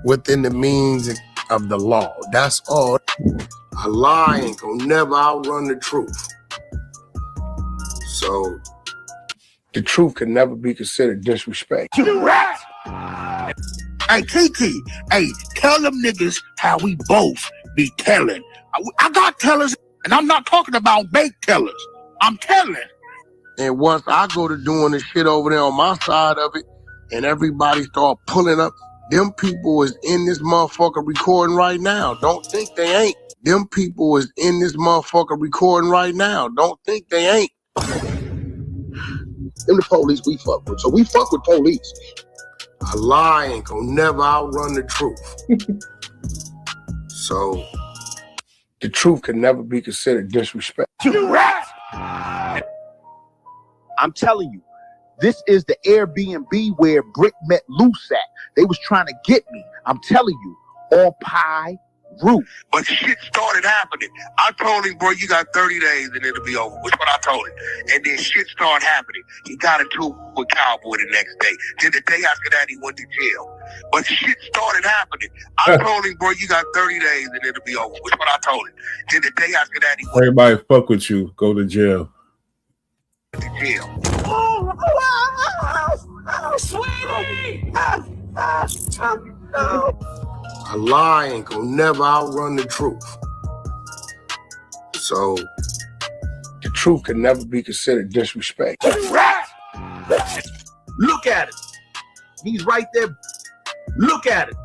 within the means of the law. That's all. A lie ain't gonna never outrun the truth. So the truth can never be considered disrespect. You rat! Hey, Kiki, hey, tell them niggas how we both be telling. I got tellers, and I'm not talking about bait tellers. I'm telling. And once I go to doing the shit over there on my side of it, and everybody start pulling up, them people is in this motherfucker recording right now. Don't think they ain't. Them people is in this motherfucker recording right now. Don't think they ain't. Them the police we fuck with. So we fuck with police. A lie ain't gonna never outrun the truth. So the truth can never be considered disrespect. You rat! I'm telling you, this is the Airbnb where Brick met Loose at. They was trying to get me. I'm telling you, all pie roof. But shit started happening. I told him, bro, you got 30 days and it'll be over. Which what I told him. And then shit started happening. He got into it with Cowboy the next day. Then the day after that, he went to jail. But shit started happening. I told him, bro, you got 30 days and it'll be over. Which what I told him. Then the day after that, he went Everybody fuck with you. Go to jail. to jail. Sweetie! A lie ain't gonna never outrun the truth. So the truth can never be considered disrespect. Look at it. He's right there. Look at it.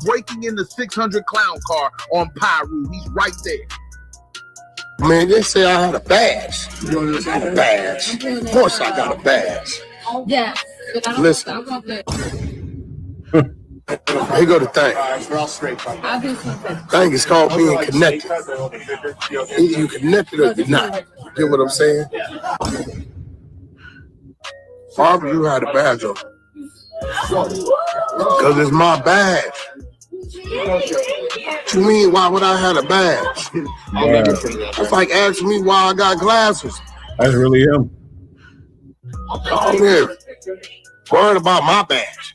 Breaking in the 600 clown car on Pyru. He's right there. Man, they say I had a badge. A badge. Of course I got a badge. Yeah. Listen. Here go the thing. Thing is called being connected. Either you connected or you're not. You get what I'm saying? Barbara, you had a badge on. Because it's my badge. What you mean, why would I have a badge? That's like asking me why I got glasses. That's really him. I'm here worried about my badge.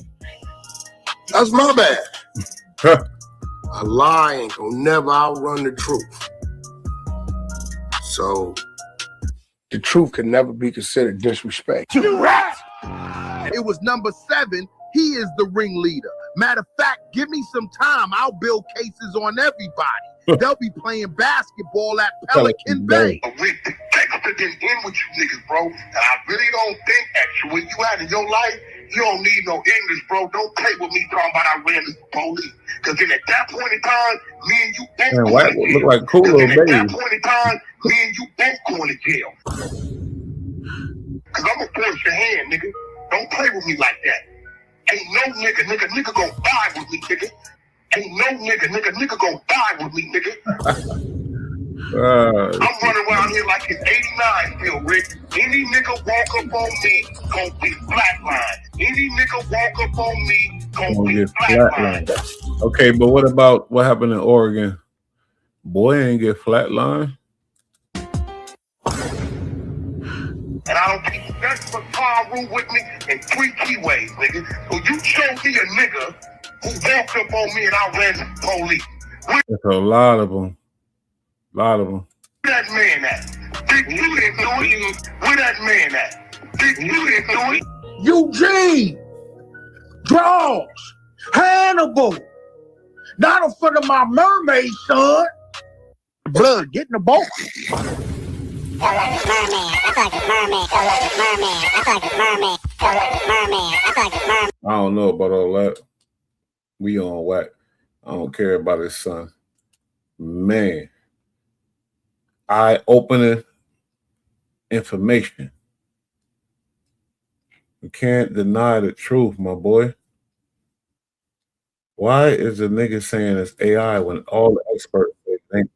That's my badge. A lie ain't gonna never outrun the truth. So the truth can never be considered disrespect. You rat! It was number 7. He is the ringleader. Matter of fact, give me some time. I'll build cases on everybody. They'll be playing basketball at Pelican Bay. Rick, Dexter didn't end with you niggas, bro. And I really don't think that what you had in your life, you don't need no English, bro. Don't play with me talking about I ran the police. Because then at that point in time, me and you both Man, going White to jail. look like cool little At baby. that point in time, me and you both going to jail. Because I'm going to force your hand, nigga. Don't play with me like that. Ain't no nigga gonna die with me, nigga. Ain't no nigga gonna die with me, nigga. I'm running around here like it's 89 still, Rick. Any nigga walk up on me, gonna be flatline. Any nigga walk up on me, gonna be flatline. Okay, but what happened in Oregon? Boy ain't get flatline. for Paru with me in 3 key ways, nigga. So you show me a nigga who walked up on me and I ran to the police. That's a lot of them. Where that man at? Big you didn't do it. Where that man at? Big you didn't do it. Eugene, Draws, Hannibal, not in front of my mermaid, son. Blood, get in the boat. I don't know about all that. We on whack. I don't care about his son. Man. Eye-opening information. You can't deny the truth, my boy. Why is the nigga saying it's AI when all the experts say things?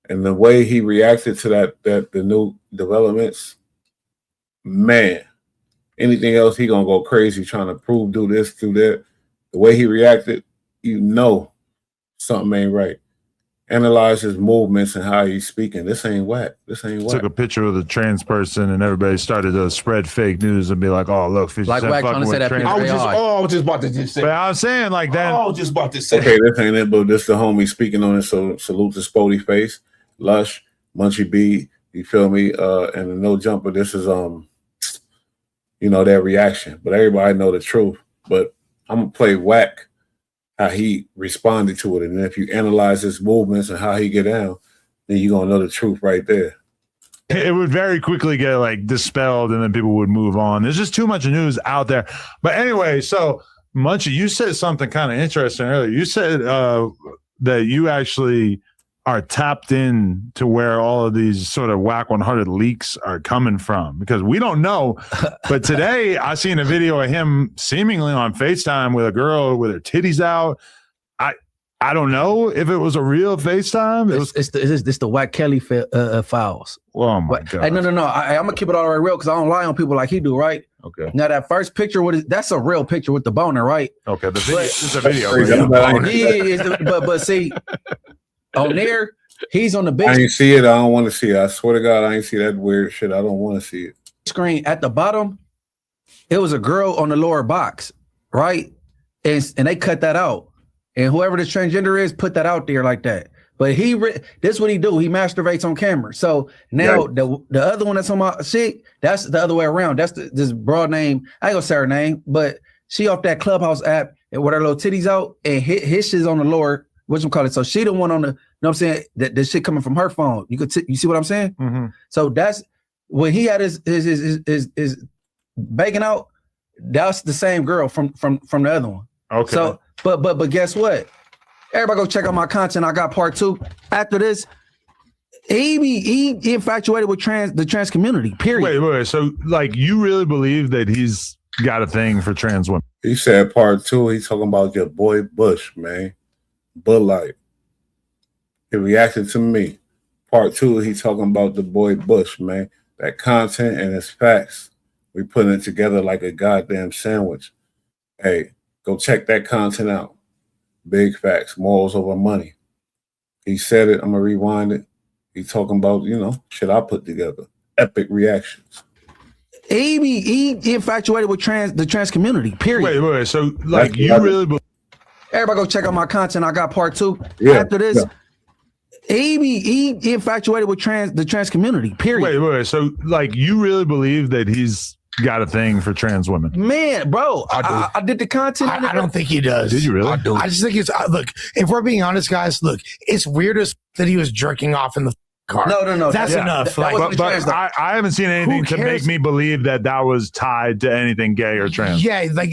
And the way he reacted to that the new developments, man, anything else he gonna go crazy trying to prove, do this, do that. The way he reacted, you know something ain't right. Analyze his movements and how he's speaking. This ain't whack. Took a picture of the trans person and everybody started to spread fake news and be like, "Oh, look, 50 like Wack trying to say that." I was just about to say. But I'm saying like that. I was just about to say. Okay, this ain't it, but this the homie speaking on it. So salute to Spody Face, Lush, Munchie B. You feel me? And the No Jumper. This is their reaction. But everybody know the truth. But I'm gonna play Wack. How he responded to it, and if you analyze his movements and how he get down, then you're gonna know the truth right there. It would very quickly get like dispelled, and then people would move on. There's just too much news out there. But anyway, so Munchie, you said something kind of interesting earlier. You said that you actually are tapped in to where all of these sort of Wack 100 leaks are coming from, because we don't know. But today I seen a video of him seemingly on FaceTime with a girl with her titties out. I don't know if it was a real FaceTime. It's the Wack Kelly files. Oh my God. Hey, no. I'm gonna keep it all right real because I don't lie on people like he do, right? Okay. Now that first picture that's a real picture with the boner, right? Okay. The video is a video. But see. On there, he's on the big I ain't see it. I don't want to see it. I swear to God, I ain't see that weird shit. I don't want to see it. Screen at the bottom. It was a girl on the lower box, right? And they cut that out. And whoever this transgender is, put that out there like that. But this is what he do. He masturbates on camera. So now the other one that's on my shit, that's the other way around. That's this broad name. I ain't gonna say her name, but she off that Clubhouse app and with her little titties out, and his shit's on the lower. What you call it? So she the one on the, you know what I'm saying? That the shit coming from her phone. You see what I'm saying? Mm-hmm. So that's when he had his baking out. That's the same girl from the other one. Okay. So but guess what? Everybody go check out my content. I got part 2. After this, he infatuated with the trans community. Period. Wait. So like, you really believe that he's got a thing for trans women? He said part 2. He's talking about your boy Bush, man. Bud Light. He reacted to me. Part 2, he talking about the boy Bush, man. That content and his facts. We putting it together like a goddamn sandwich. Hey, go check that content out. Big facts, morals over money. He said it. I'm gonna rewind it. He talking about, shit I put together. Epic reactions. He infatuated with the trans community. Period. Wait. So like, you really believe? Everybody go check out my content. I got part 2. Yeah, After this, he infatuated with the trans community. Period. Wait. So like, you really believe that he's got a thing for trans women? Man, bro, I did the content. I don't think he does. Did you really? I just think it's look. If we're being honest, guys, look, it's weird as that he was jerking off in the car. No. That's enough. But I haven't seen anything to make me believe that was tied to anything gay or trans. Yeah, like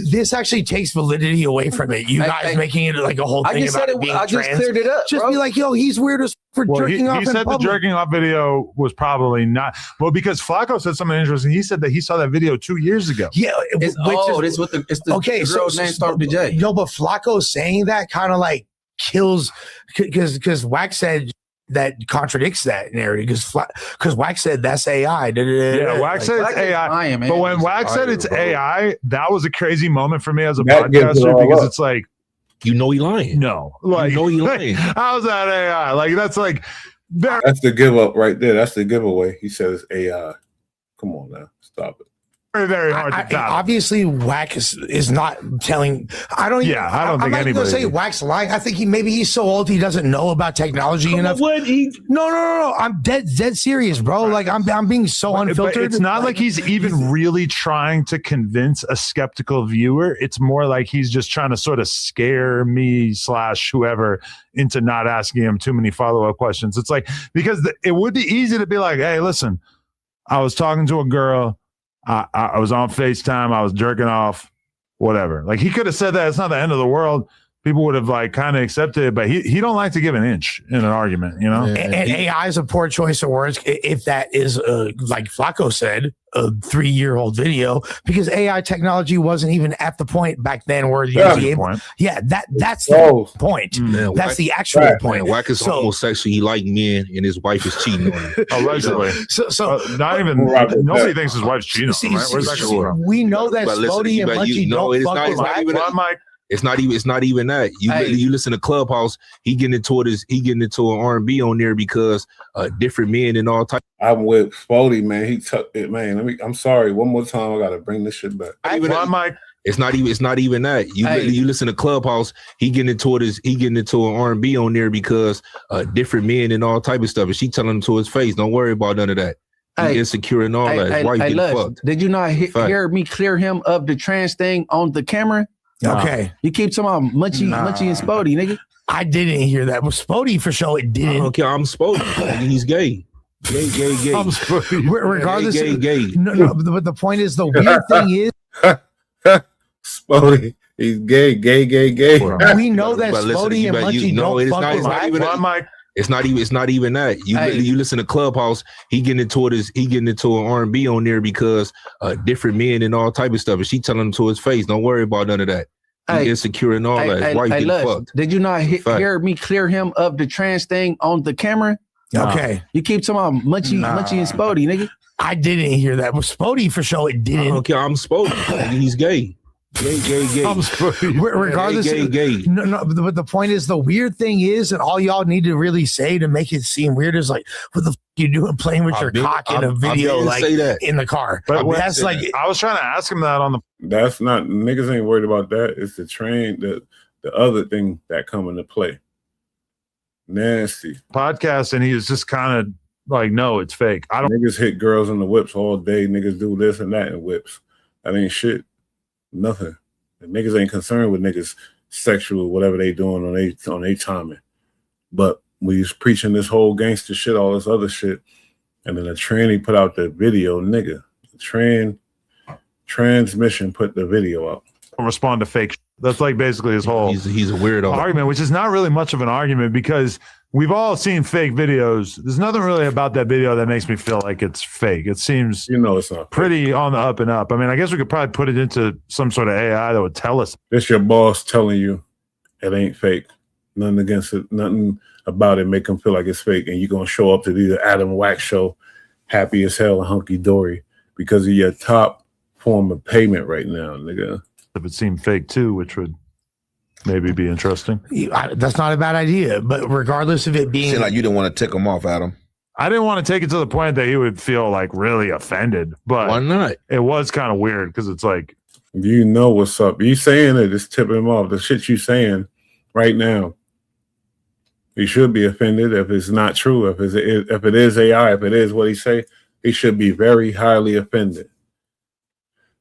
this actually takes validity away from it. You guys making it like a whole thing about it being trans. I just cleared it up. Just be like, yo, he's weird as for jerking off. He said the jerking off video was probably not. Well, because Flacco said something interesting. He said that he saw that video 2 years ago. Yeah, it's the girl's name started with J. No, but Flacco saying that kind of like kills because Wack said that contradicts that narrative because Wack said that's AI. Yeah, Wack said it's AI. But when Wack said it's AI, that was a crazy moment for me as a podcaster because it's like, he lying. No, like, he lying. How's that AI? Like, that's like that's the give up right there. That's the giveaway. He says AI. Come on now, stop it. Very, very hard to top. Obviously, Wack is not telling. I don't. Yeah, I don't think I'm not anybody. going to say Wack's lying. I think maybe he's so old he doesn't know about technology enough. What he? No. I'm dead serious, bro. Like I'm being so unfiltered. But it's not like he's even really trying to convince a skeptical viewer. It's more like he's just trying to sort of scare me / whoever into not asking him too many follow-up questions. It's like, because it would be easy to be like, hey, listen, I was talking to a girl. I was on FaceTime. I was jerking off, whatever. Like, he could have said that. It's not the end of the world. People would have like kind of accepted it, but he don't like to give an inch in an argument, you know? And AI is a poor choice of words if that is, like Flacco said, a 3-year-old video, because AI technology wasn't even at the point back then where you That's be the able. point. Yeah, that's the point. Man, That's Wack- the actual point. Man, Wack is homosexual. He like men, and his wife is cheating on him. Allegedly. So not even nobody thinks his wife's cheating on him, right? Where's that coming from? we know that But listen, Spody and but Munchie no, don't it's fuck not. with It's not Wack. even. It's not even that. You listen to Clubhouse. He getting into an R&B on there because different men and all types. I'm with Spody, man. He took it, man. I'm sorry. One more time, I gotta bring this shit back. It's not even that. You listen to Clubhouse. He getting into an R&B on there because different men and all type of stuff. And she telling him to his face, don't worry about none of that. He insecure and all that. His wife getting Luz, fucked. did you not hear me clear him of the trans thing on the camera? Okay. You keep talking about Munchie and Spody, nigga. I didn't hear that. With Spody for sure, it didn't. Okay, I'm Spody. He's gay. Gay. I'm Spody. Regardless, gay. No, but the point is, the weird thing is, Spody, he's gay. we know that But listen, Spody and Munchie don't fuck with Wack. It's not even that. You listen to Clubhouse. He getting into an R&B on there because different men and all type of stuff. And she telling him to his face, don't worry about none of that. He insecure and all that. His wife getting Luz, fucked. did you not hear me clear him of the trans thing on the camera? Okay. You keep talking about Munchie and Spody, nigga. I didn't hear that. With Spody for sure, it didn't. Okay, I'm Spody. He's gay. Gay. I'm Spody. Regardless, gay. No, but the point is, the weird thing is, and all y'all need to really say to make it seem weird is like, what the f you doing playing with your cock in a video like in the car? But that's like, I was trying to ask him that on the. That's not, niggas ain't worried about that. It's the train, the other thing that come into play. Nasty podcast, and he was just kind of like, no, it's fake. I don't. Niggas hit girls in the whips all day. Niggas do this and that in whips. That ain't shit. Nothing. The niggas ain't concerned with niggas sexual, whatever they doing on they timing. But we was preaching this whole gangster shit, all this other shit, and then the tranny put out the video, nigga. The transmission put the video out. Respond to fake. That's like basically his whole. He's a weirdo argument, which is not really much of an argument because we've all seen fake videos. There's nothing really about that video that makes me feel like it's fake. It seems, it's not pretty on the up and up. I mean, I guess we could probably put it into some sort of AI that would tell us. This your boss telling you it ain't fake. Nothing against it. Nothing about it make them feel like it's fake. And you're going to show up to the Adam Wack show happy as hell and hunky dory because of your top form of payment right now, nigga. If it seemed fake too, which would maybe be interesting. That's not a bad idea, but regardless of it being Seemed like you didn't want to tick him off, Adam. I didn't want to take it to the point that he would feel like really offended, but why not? It was kind of weird because it's like, you know what's up. You saying it, it's tipping him off. The shit you saying right now, he should be offended if it's not true. If it is AI, if it is what he say, he should be very highly offended.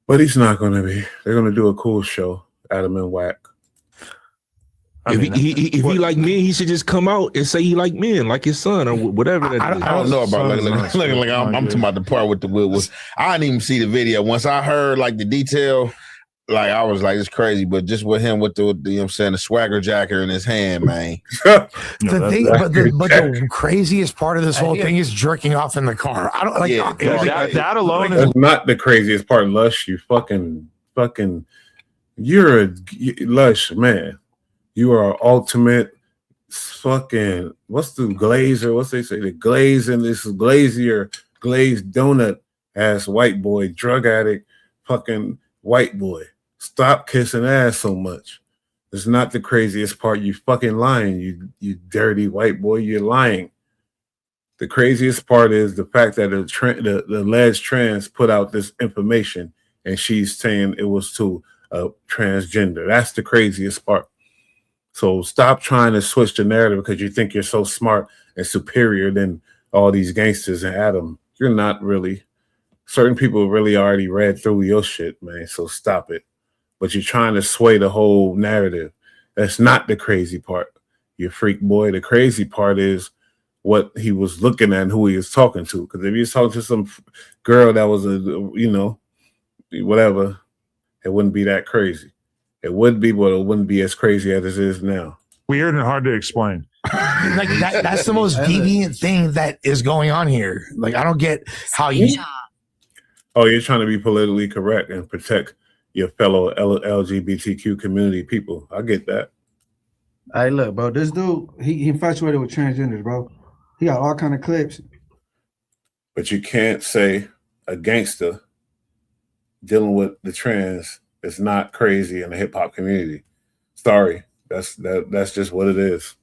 But he's not going to be. They're going to do a cool show, Adam and Wack. If he like men, he should just come out and say he like men, like his son or whatever. I don't know about I'm talking about the part with the was. I didn't even see the video. Once I heard like the detail, like I was like, it's crazy. But just with him with the you know what I'm saying, the swagger jacker in his hand, man. the craziest part of this whole thing is jerking off in the car. I don't like that alone. That's not the craziest part, Lush. You fucking, you're a Lush man. You are ultimate fucking, what's the glazer? What's they say? The glaze in this glazier, glazed donut ass white boy, drug addict, fucking white boy. Stop kissing ass so much. It's not the craziest part. You fucking lying. You dirty white boy. You're lying. The craziest part is the fact that the alleged trans put out this information and she's saying it was to a transgender. That's the craziest part. So stop trying to switch the narrative because you think you're so smart and superior than all these gangsters and Adam. You're not really. Certain people really already read through your shit, man. So stop it. But you're trying to sway the whole narrative. That's not the crazy part. You freak boy. The crazy part is what he was looking at and who he was talking to. Because if he was talking to some girl that was whatever, it wouldn't be that crazy. It would be, but it wouldn't be as crazy as it is now. Weird and hard to explain. Like that's the most deviant thing that is going on here. Like, I don't get how you. Oh, you're trying to be politically correct and protect your fellow LGBTQ community people. I get that. Hey, look, bro, this dude, he infatuated with transgenders, bro. He got all kind of clips. But you can't say a gangster dealing with the trans is not crazy in the hip hop community. Sorry, that's just what it is.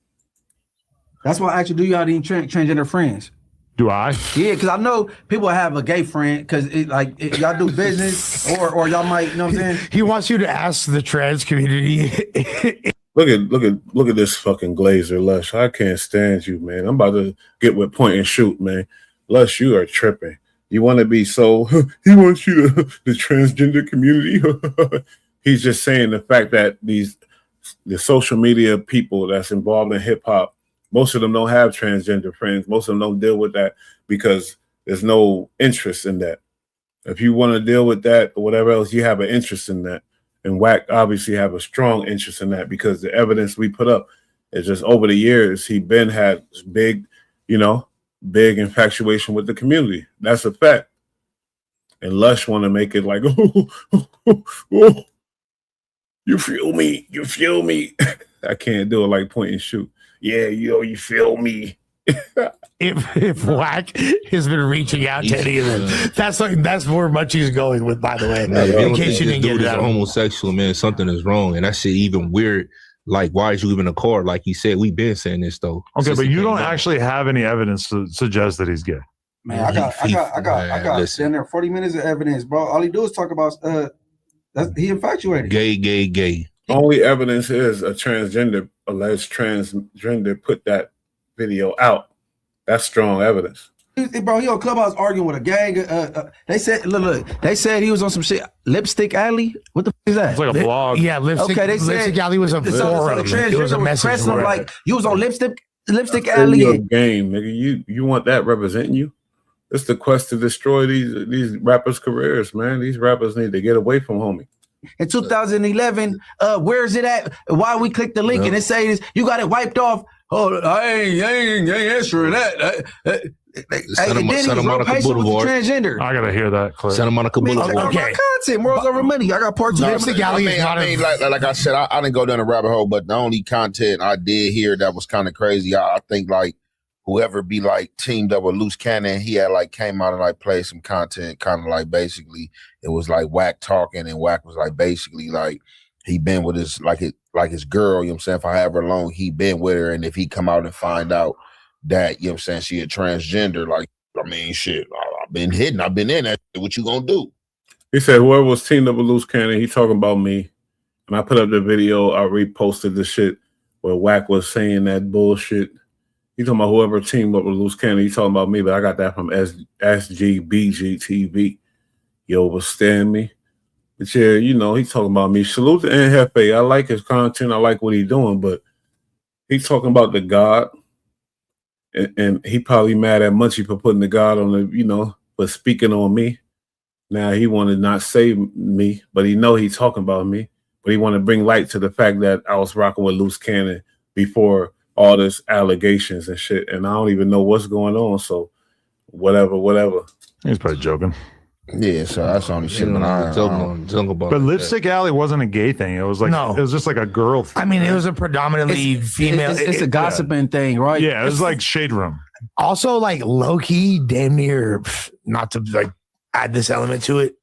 That's why I actually do y'all need transgender friends. Do I? Yeah, because I know people have a gay friend because y'all do business or y'all might, you know what I'm saying? He wants you to ask the trans community. Look at this fucking Glazer, Lush. I can't stand you, man. I'm about to get with point and shoot, man. Lush, you are tripping. You want to be so, he wants you to, the transgender community. He's just saying the fact that the social media people that's involved in hip hop, most of them don't have transgender friends. Most of them don't deal with that because there's no interest in that. If you want to deal with that or whatever else, you have an interest in that. And Wack obviously have a strong interest in that because the evidence we put up is just over the years, he been had big infatuation with the community. That's a fact. And Lush want to make it like, oh, you feel me? You feel me? I can't do it like point and shoot. Yeah, you feel me? If Wack has been reaching out to any of them, that's where Munchie's going with. By the way, in case you didn't get it, homosexual, man, something is wrong, and that shit even weird. Like, why is you even a card? Like you said, we've been saying this though. Okay, but you don't actually have any evidence to suggest that he's gay. Man, I got stand there 40 minutes of evidence, bro. All he do is talk about he infatuated. Gay. Only evidence is a alleged transgender put that video out. That's strong evidence. Bro, he on Clubhouse arguing with a gang. They said, look, they said he was on some shit. Lipstick Alley? What the f is that? It's like a blog. Yeah, Lipstick. Okay, they said Lipstick Alley was a forum. It was a message. Like, you was on Lipstick Alley. Your game, nigga. You want that representing you? It's the quest to destroy these rappers' careers, man. These rappers need to get away from homie. In 2011, where is it at? Why we click the link and it says you got it wiped off? Oh, I ain't answering that. Santa Monica Boulevard. Transgender. I gotta hear that clip. Santa Monica Boulevard. Okay. Content, morals over money. I got part two. Like I said, I didn't go down the rabbit hole, but the only content I did hear that was kind of crazy. I think like whoever be like teamed up with Loose Cannon, he had like came out and like played some content, kind of like basically it was like Wack talking, and Wack was like basically like he been with his his girl, you know what I'm saying, for however long he been with her, and if he come out and find out that, you know what I'm saying, she a transgender, like, I mean, shit, I've been hidden, I've been in that, what you gonna do? He said whoever was teamed up with Loose Cannon, he talking about me, and I put up the video, I reposted the shit where Wack was saying that bullshit. He talking about whoever teamed up with Loose Cannon, he talking about me, but I got that from SGBG TV. You understand me? But yeah, you know, he talking about me. Salute to Jefe. I like his content. I like what he doing, but he's talking about the God. And he probably mad at Munchie for putting the God on the, you know, for speaking on me. Now he want to not say me, but he know he talking about me. But he want to bring light to the fact that I was rocking with Loose Cannon before all this allegations and shit. And I don't even know what's going on. So whatever. He's probably joking. Yeah, so that's only shit. But Lipstick Alley wasn't a gay thing. It was like it was just like a girl thing. I mean, it was a predominantly female. It's a gossiping thing, right? Yeah, it was like Shade Room. Also, like low key, damn near, not to like add this element to it,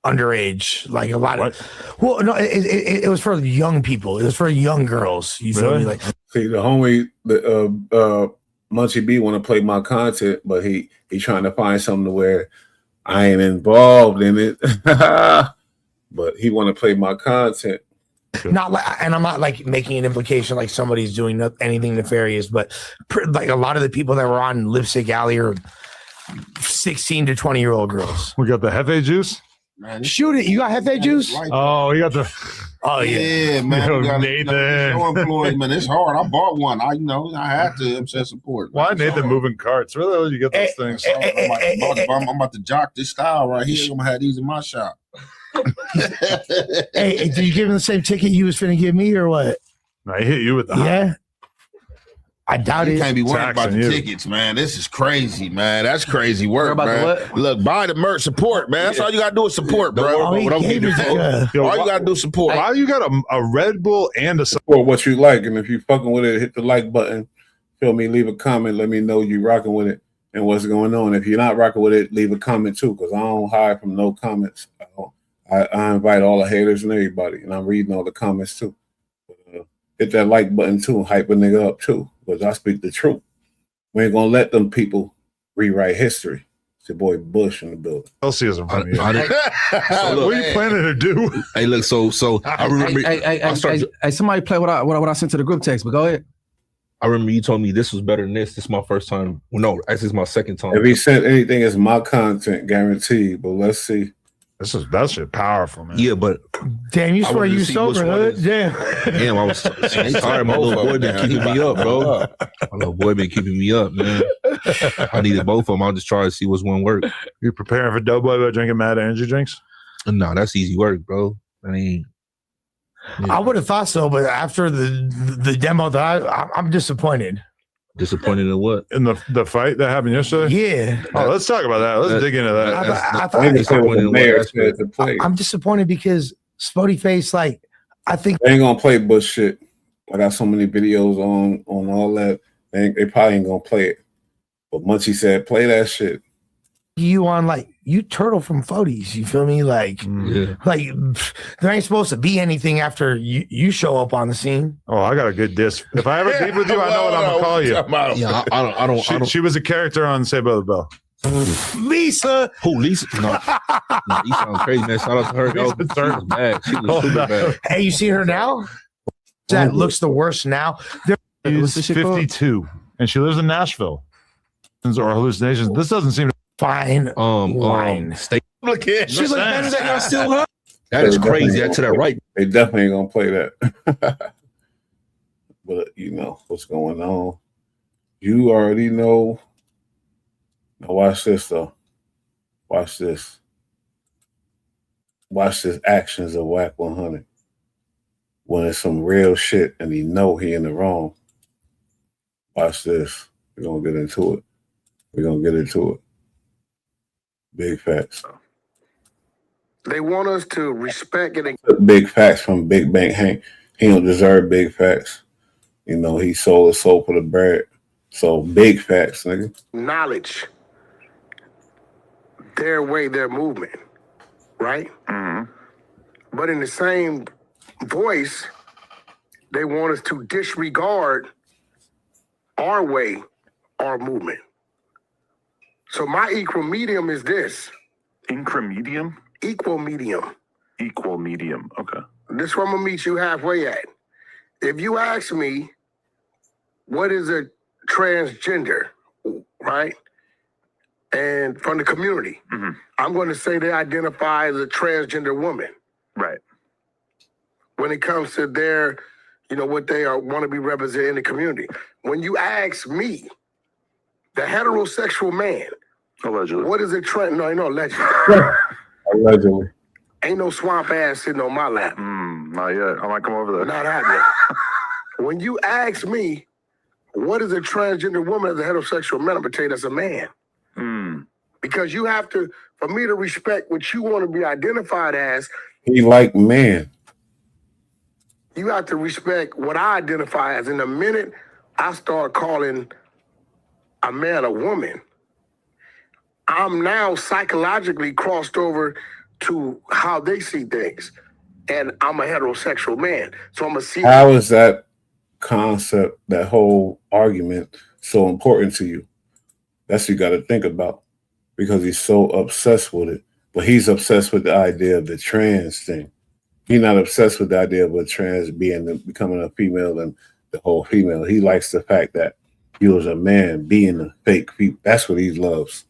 underage. Like a lot of. Well, no, it was for young people. It was for young girls. You feel me? Like, see, the homie, Munchie B want to play my content, but he trying to find something to where I ain't involved in it. But he want to play my content. Not like, and I'm not like making an implication like somebody's doing anything nefarious, but like a lot of the people that were on Lipstick Alley are 16 to 20-year-old girls. We got the Hefe juice. Man, shoot it! You got Hefe juice? Oh, you got the. Oh yeah, man. Yo, You gotta, Nathan. show employees, man. It's hard. I bought one. I had to support. Why Nathan moving carts? Really, you get those things? I'm about to jock this style right here. I'm gonna have these in my shop. Hey, did you give him the same ticket you was finna give me or what? No, I hit you with the yeah. I doubt you it. can't be worried about the you. tickets, man. This is crazy, man. That's crazy work, About man. the what? Look, buy the merch, support, man. That's all you gotta do is support, bro. Oh, he gave it to you. All you gotta do is support. Why you got a Red Bull and a Support what you like, and if you fucking with it, hit the like button. Feel me? Leave a comment. Let me know you rocking with it and what's going on. If you're not rocking with it, leave a comment too, because I don't hide from no comments. I invite all the haters and everybody, and I'm reading all the comments too. Hit that like button too, hype a nigga up too, because I speak the truth. We ain't gonna let them people rewrite history. It's your boy Bush in the building. Celsius in front of you. So look, What are you planning to do? Hey, look, so I remember. Hey, somebody play what I sent to the group text, but go ahead. I remember you told me this was better than this. This is my first time. Well, no, actually, it's my second time. If he sent anything, it's my content guaranteed. But let's see. That shit powerful, man. Yeah, but damn, you I swear wanted to you see sober, which one hood? is- Damn. Damn, I was sorry. My little boy been keeping me up, bro. My little boy been keeping me up, man. I needed both of them. I'll just try to see which one work. You preparing for Doughboy by drinking Mad Energy drinks? No, that's easy work, bro. I mean, I would have thought so, but after the demo, that I'm disappointed. disappointed in what? In the fight that happened yesterday? Yeah. Oh, let's talk about that. Let's dig into that. I thought I'm disappointed because Spody Face, like, I think They ain't gonna play Bush shit. I got so many videos on all that. They probably ain't gonna play it. But Munchie said, play that shit. you on like you turtle from Fodies. You feel me? Like, like there ain't supposed to be anything after you show up on the scene. Oh, I got a good diss. If I ever beef with you, I know what I'm gonna call you. Yeah, I don't. She was a character on Saved by the Bell. Lisa. Who, Lisa? No, you sound crazy, man. Shout out to her. She was bad. She was super bad. Hey, you see her now? That looks the worst now. She's 52, and she lives in Nashville. Or hallucinations. This doesn't seem to fine. State. Look at she look better than y'all still up. That is crazy. That to that right. They definitely ain't gonna play that. But you know what's going on. You already know. Now watch this though. Watch this. Watch this actions of Whack 100. When it's some real shit and he know he in the wrong. Watch this. We're gonna get into it. We're gonna get into it. Big facts. They want us to respect and Big facts from Big Bank Hank. He don't deserve big facts. You know, he sold his soul for the bread. So big facts, nigga. acknowledge their way, their movement, right? But in the same voice, they want us to disregard our way, our movement. So my equal medium is this. Equal medium? Equal medium. Equal medium. Okay. This is where I'm gonna meet you halfway at. If you ask me, what is a transgender, right? And from the community, I'm going to say they identify as a transgender woman. Right. When it comes to their, you know, what they want to be represented in the community. When you ask me, the heterosexual man, allegedly, what is a trend? No, ain't no allegedly. Allegedly. Ain't no swamp ass sitting on my lap. Not yet. I might come over there. Not happening. When you ask me, what is a transgender woman as a heterosexual man, I'm gonna tell you that's a man. Because you have to, for me to respect what you want to be identified as, He like man. you have to respect what I identify as. In the minute I start calling a man a woman, I'm now psychologically crossed over to how they see things. And I'm a heterosexual man. So I'm going to see. How is that concept, that whole argument so important to you. That's what you got to think about, because he's so obsessed with it. But he's obsessed with the idea of the trans thing. He's not obsessed with the idea of a trans becoming a female and the whole female. He likes the fact that he was a man being a fake. That's what he loves,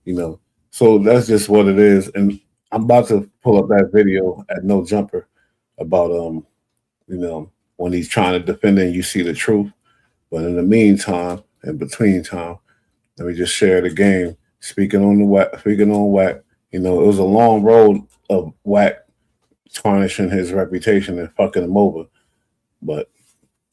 you know. So that's just what it is. And I'm about to pull up that video at No Jumper about you know, when he's trying to defend it and you see the truth. But in the meantime, in between time, let me just share the game. Speaking on Wack, you know, it was a long road of Wack tarnishing his reputation and fucking him over. But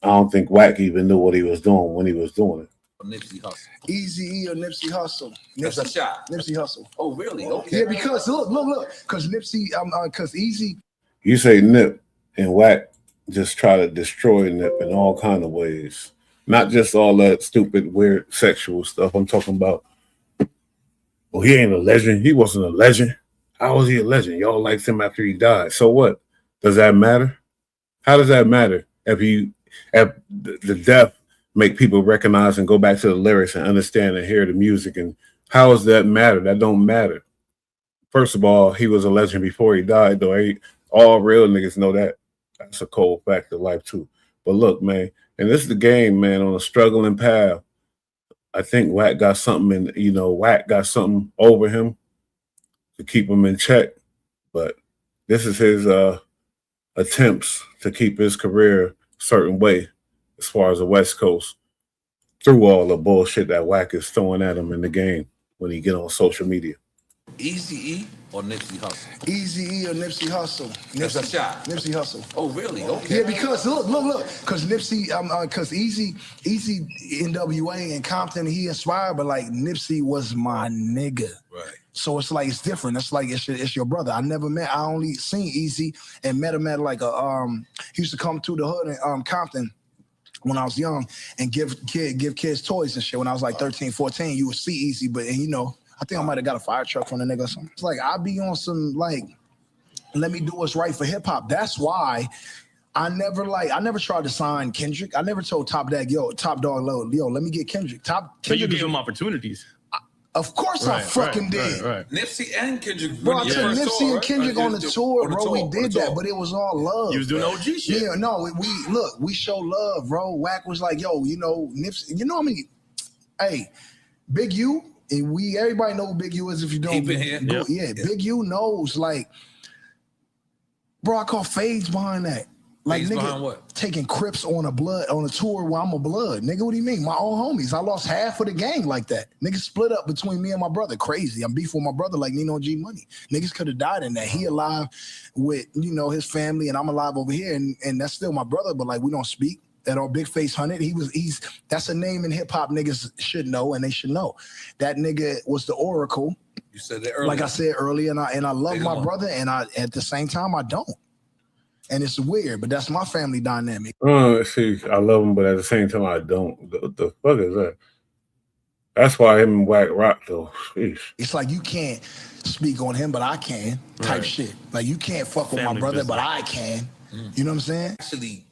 I don't think Wack even knew what he was doing when he was doing it. Nipsey Hussle. Easy or Nipsey Hussle. That's a shot. Nipsey Hussle. Oh, really? Okay. Yeah, because look, because Nipsey, because Easy. You say Nip, and Wack just try to destroy Nip in all kind of ways. Not just all that stupid, weird sexual stuff. I'm talking about, well, he ain't a legend. He wasn't a legend. How was he a legend? Y'all liked him after he died. So what? Does that matter? How does that matter if the death make people recognize and go back to the lyrics and understand and hear the music? And how does that matter? That don't matter. First of all, he was a legend before he died, though. All real niggas know that. That's a cold fact of life too. But look, man, and this is the game, man, on a struggling path. I think Wack got something Wack got something over him to keep him in check. But this is his attempts to keep his career a certain way as far as the West Coast through all the bullshit that Wack is throwing at him in the game when he get on social media. Eazy-E or Nipsey Hussle? Eazy-E or Nipsey Hussle. That's a shot. Nipsey Hussle. Oh, really? Okay. Yeah, because look, because Nipsey, because Easy NWA and Compton, he inspired, but like Nipsey was my nigga. Right. So it's like it's different. It's like it's your brother. I only seen Easy and met him at like he used to come to the hood in Compton when I was young and give kids toys and shit. When I was like 13, 14, you would see Easy, but you know, I think I might have got a fire truck from the nigga or something. It's like I be on some like, let me do what's right for hip hop. That's why I never tried to sign Kendrick. I never told Top Dog, let me get Kendrick. But you gave him opportunities. Of course I fucking did. Right. Nipsey and Kendrick. Bro, I took Nipsey and Kendrick on the tour, bro. We did that, but it was all love. You was doing OG shit. Yeah, no, we show love, bro. Wack was like, yo, you know, Nipsey, you know what I mean? Hey, Big U, and everybody know who Big U is if you don't. Yeah, Big U knows, like, bro, I call fades behind that. Like, Fades nigga, behind what? taking Crips on a tour where I'm a blood. Nigga, what do you mean? My own homies. I lost half of the gang like that. Niggas split up between me and my brother. Crazy. I'm beef with my brother like Nino G Money. Niggas could have died in that. He alive with, you know, his family, and I'm alive over here, and that's still my brother, but like we don't speak. That our Big Face Hunted, that's a name in hip hop niggas should know, and they should know. That nigga was the Oracle. You said that earlier. Like I said earlier, and I love my brother, and at the same time I don't. And it's weird, but that's my family dynamic. See, I love him, but at the same time I don't. The fuck is that? That's why him and Wack rock though. Sheesh. It's like you can't speak on him, but I can. Type shit. Like you can't fuck with my brother, but I can. You know what I'm saying? Actually,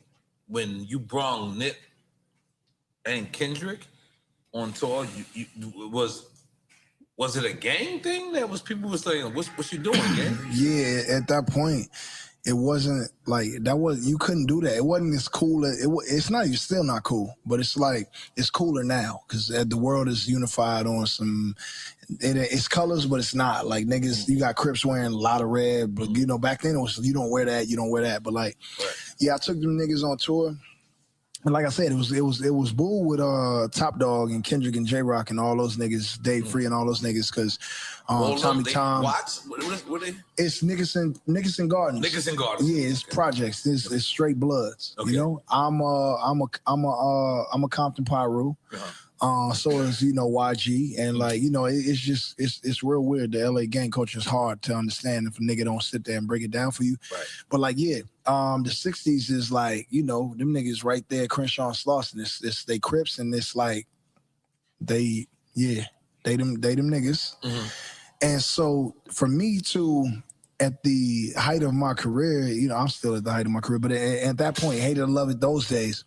when you brought Nip and Kendrick on tour, was it a gang thing that was people were saying, what you doing, gang? Yeah, at that point, it wasn't like you couldn't do that. It wasn't as cool. It's not. You're still not cool, but it's like it's cooler now because the world is unified on some. It's colors, but it's not like niggas. You got Crips wearing a lot of red, but you know back then it was you don't wear that. But like, yeah, I took them niggas on tour. And like I said, it was Boo with Top Dog and Kendrick and J Rock and all those niggas, Dave Free and all those niggas, because Tommy Tom. What they? It's Nickerson Gardens. Nickerson Gardens. Yeah, it's projects. It's straight bloods. Okay. You know, I'm a Compton Pyru. So is YG, and like it's real weird. The LA gang culture is hard to understand if a nigga don't sit there and break it down for you. Right. But like the 60s is like them niggas right there, Crenshaw and Slauson. It's they Crips, and it's like they them niggas. Mm-hmm. And so for me to at the height of my career, I'm still at the height of my career, but at that point, hated or love it those days.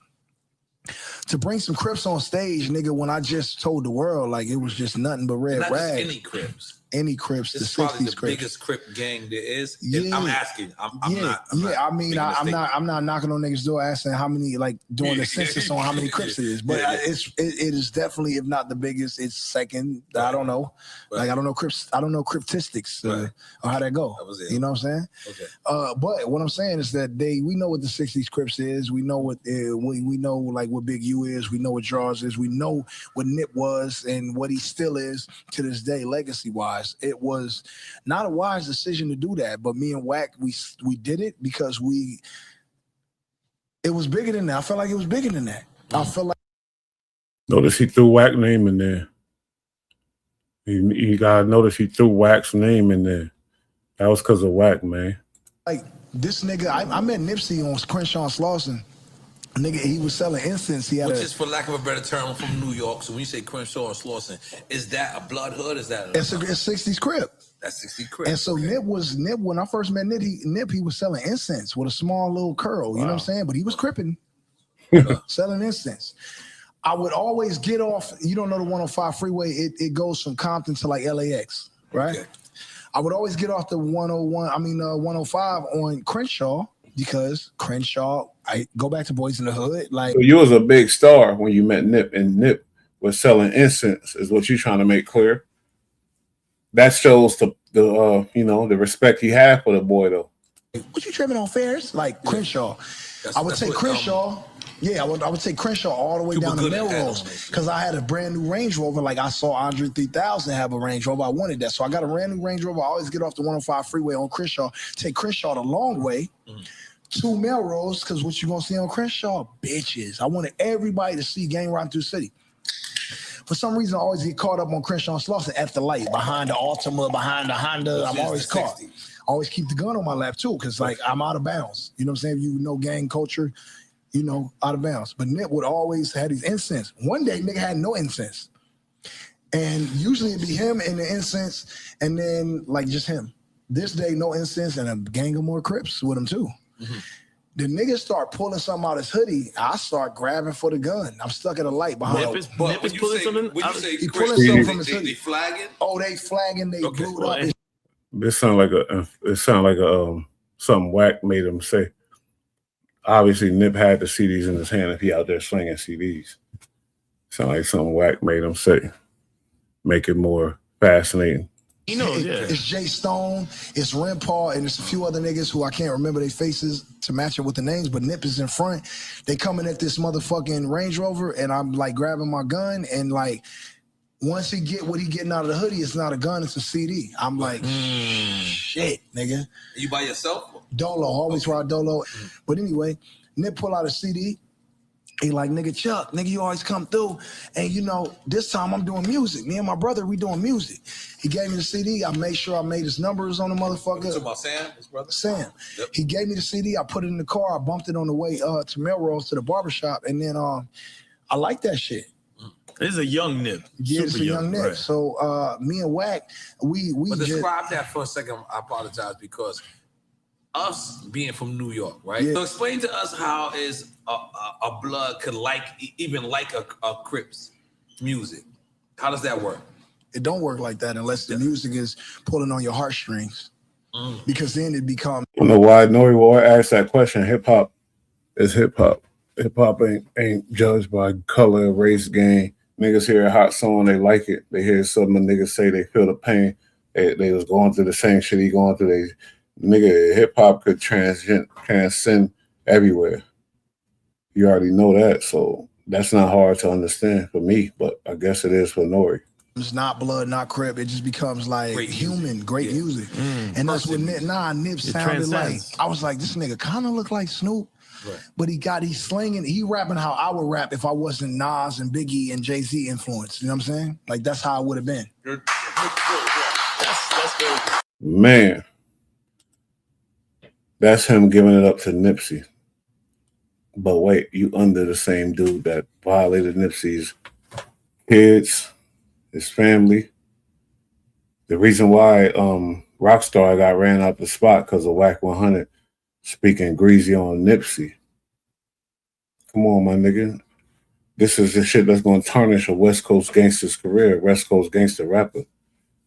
to bring some Crips on stage, nigga, when I just told the world like it was just nothing but red Not just rags. any Crips. Any Crips, This is the probably 60s the Crips. biggest Crip gang there is. Yeah. I'm asking. I'm not. I mean, making a I'm statement. not knocking on niggas' door asking how many, like doing the census on how many Crips it is, but it is definitely, if not the biggest, it's second. I don't know, like I don't know Crips, I don't know cryptistics or how that go. You know what I'm saying? Okay. But what I'm saying is that we know what the '60s Crips is. We know what we know, like what Big U is. We know what Draws is. We know what Nip was and what he still is to this day, legacy wise. It was not a wise decision to do that, but me and Wack, we did it because it was bigger than that. I felt like it was bigger than that. I felt like. Notice he threw Wack name in there. You gotta notice he threw Wack's name in there. That was because of Wack, man. Like this nigga, I met Nipsey on Crenshaw and Slauson. Nigga, he was selling incense. He had Which is, for lack of a better term, from New York. So when you say Crenshaw and Slauson, is that a blood hood? Is that it's 60s Crip. That's 60 Crip. And so Nip when I first met Nip, he was selling incense with a small little curl. You know what I'm saying? But he was cripping, selling incense. I would always get off. You don't know the 105 freeway? It goes from Compton to like LAX, right? Okay. I would always get off the 105 on Crenshaw because Crenshaw. I go back to Boys in the Hood. Like, so you was a big star when you met Nip, and Nip was selling incense, is what you're trying to make clear. That shows the respect he had for the boy, though. What you tripping on, Ferris? Like Crenshaw. I would take Crenshaw. I would take Crenshaw all the way down to Melrose because I had a brand new Range Rover. Like I saw Andre 3000 have a Range Rover. I wanted that. So I got a brand new Range Rover. I always get off the 105 freeway on Crenshaw, take Crenshaw the long way to Melrose because what you going to see on Crenshaw? Bitches. I wanted everybody to see gang riding through the city. For some reason, I always get caught up on Crenshaw and Slauson at the light, behind the Altima, behind the Honda. I'm always caught. I always keep the gun on my lap too because like I'm out of bounds. You know what I'm saying? You know gang culture. Out of bounds. But Nip would always have these incense. One day, nigga had no incense. And usually it'd be him and the incense, and then like just him. This day, no incense, and a gang of more Crips with him too. Mm-hmm. The niggas start pulling something out his hoodie. I start grabbing for the gun. I'm stuck at a light behind. Nip is pulling something. He pulling something from his hoodie. They flagging? Oh, they flagging. They blew it up. This sound like something Wack made him say. Obviously, Nip had the CDs in his hand if he out there slinging CDs. Sound like something Wack made him say. Make it more fascinating. It's Jay Stone, it's Ren Paul, and it's a few other niggas who I can't remember their faces to match it with the names, but Nip is in front. They coming at this motherfucking Range Rover, and I'm like grabbing my gun, and like once he get what he getting out of the hoodie, it's not a gun, it's a CD. I'm like, shit, nigga. You by yourself? Dolo, always ride Dolo. But anyway, Nip pull out a CD. He like, nigga, Chuck, nigga, you always come through. And this time I'm doing music. Me and my brother, we doing music. He gave me the CD. I made sure I made his numbers on the motherfucker. You talking about Sam, his brother? Sam. Yep. He gave me the CD. I put it in the car. I bumped it on the way to Melrose to the barbershop. And then I like that shit. This is a young Nip. Yeah, it's a young Nip. Right. So me and Wack, we describe that for a second. I apologize because us being from New York, right? Yeah. So explain to us how is a blood could even like a Crips music. How does that work? It don't work like that unless the music is pulling on your heartstrings. Because then it becomes. I don't know why Nori will ask that question. Hip hop is hip hop. Hip hop ain't judged by color, race, gang. Niggas hear a hot song, they like it. They hear some of the niggas say they feel the pain. They was going through the same shit he going through. Nigga, hip hop could transcend everywhere. You already know that, so that's not hard to understand for me, but I guess it is for Nori. It's not blood, not Crip. It just becomes like great music. And that's what Nip sounded like. I was like, this nigga kind of look like Snoop. Right. But he's slinging, he rapping how I would rap if I wasn't Nas and Biggie and Jay-Z influenced. You know what I'm saying? Like, that's how I would have been. That's very good. Man. That's him giving it up to Nipsey. But wait, you under the same dude that violated Nipsey's kids, his family. The reason why Rockstar got ran out the spot because of Wack 100 speaking greasy on Nipsey. Come on, my nigga. this is the shit that's gonna tarnish a West Coast gangster's career, West Coast gangster rapper.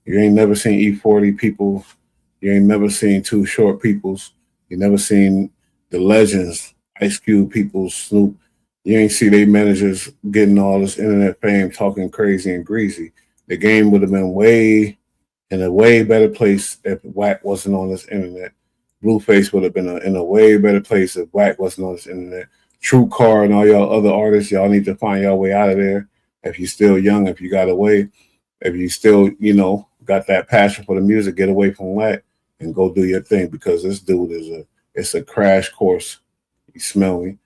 You ain't never seen E40 people. You ain't never seen Too Short peoples. You never seen the legends, Ice Cube people, Snoop. You ain't see they managers getting all this internet fame, talking crazy and greasy. The game would have been in a way better place if Wack wasn't on this internet. Blueface would have been in a way better place if Wack wasn't on this internet. True Car and all y'all other artists, y'all need to find your way out of there. If you're still young, if you got away, if you still, you know, got that passion for the music, get away from Wack and go do your thing, because this dude it's a crash course. You smell me?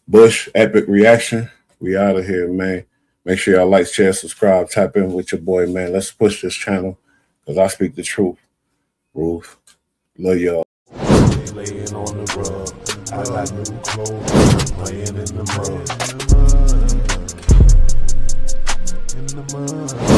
Bush, Epic Reaction. We out of here, man. Make sure y'all like, share, subscribe, tap in with your boy, man. Let's push this channel, because I speak the truth. Ruth, love y'all. Laying on the rug, I got new clothes, playing in the mud. In the mud.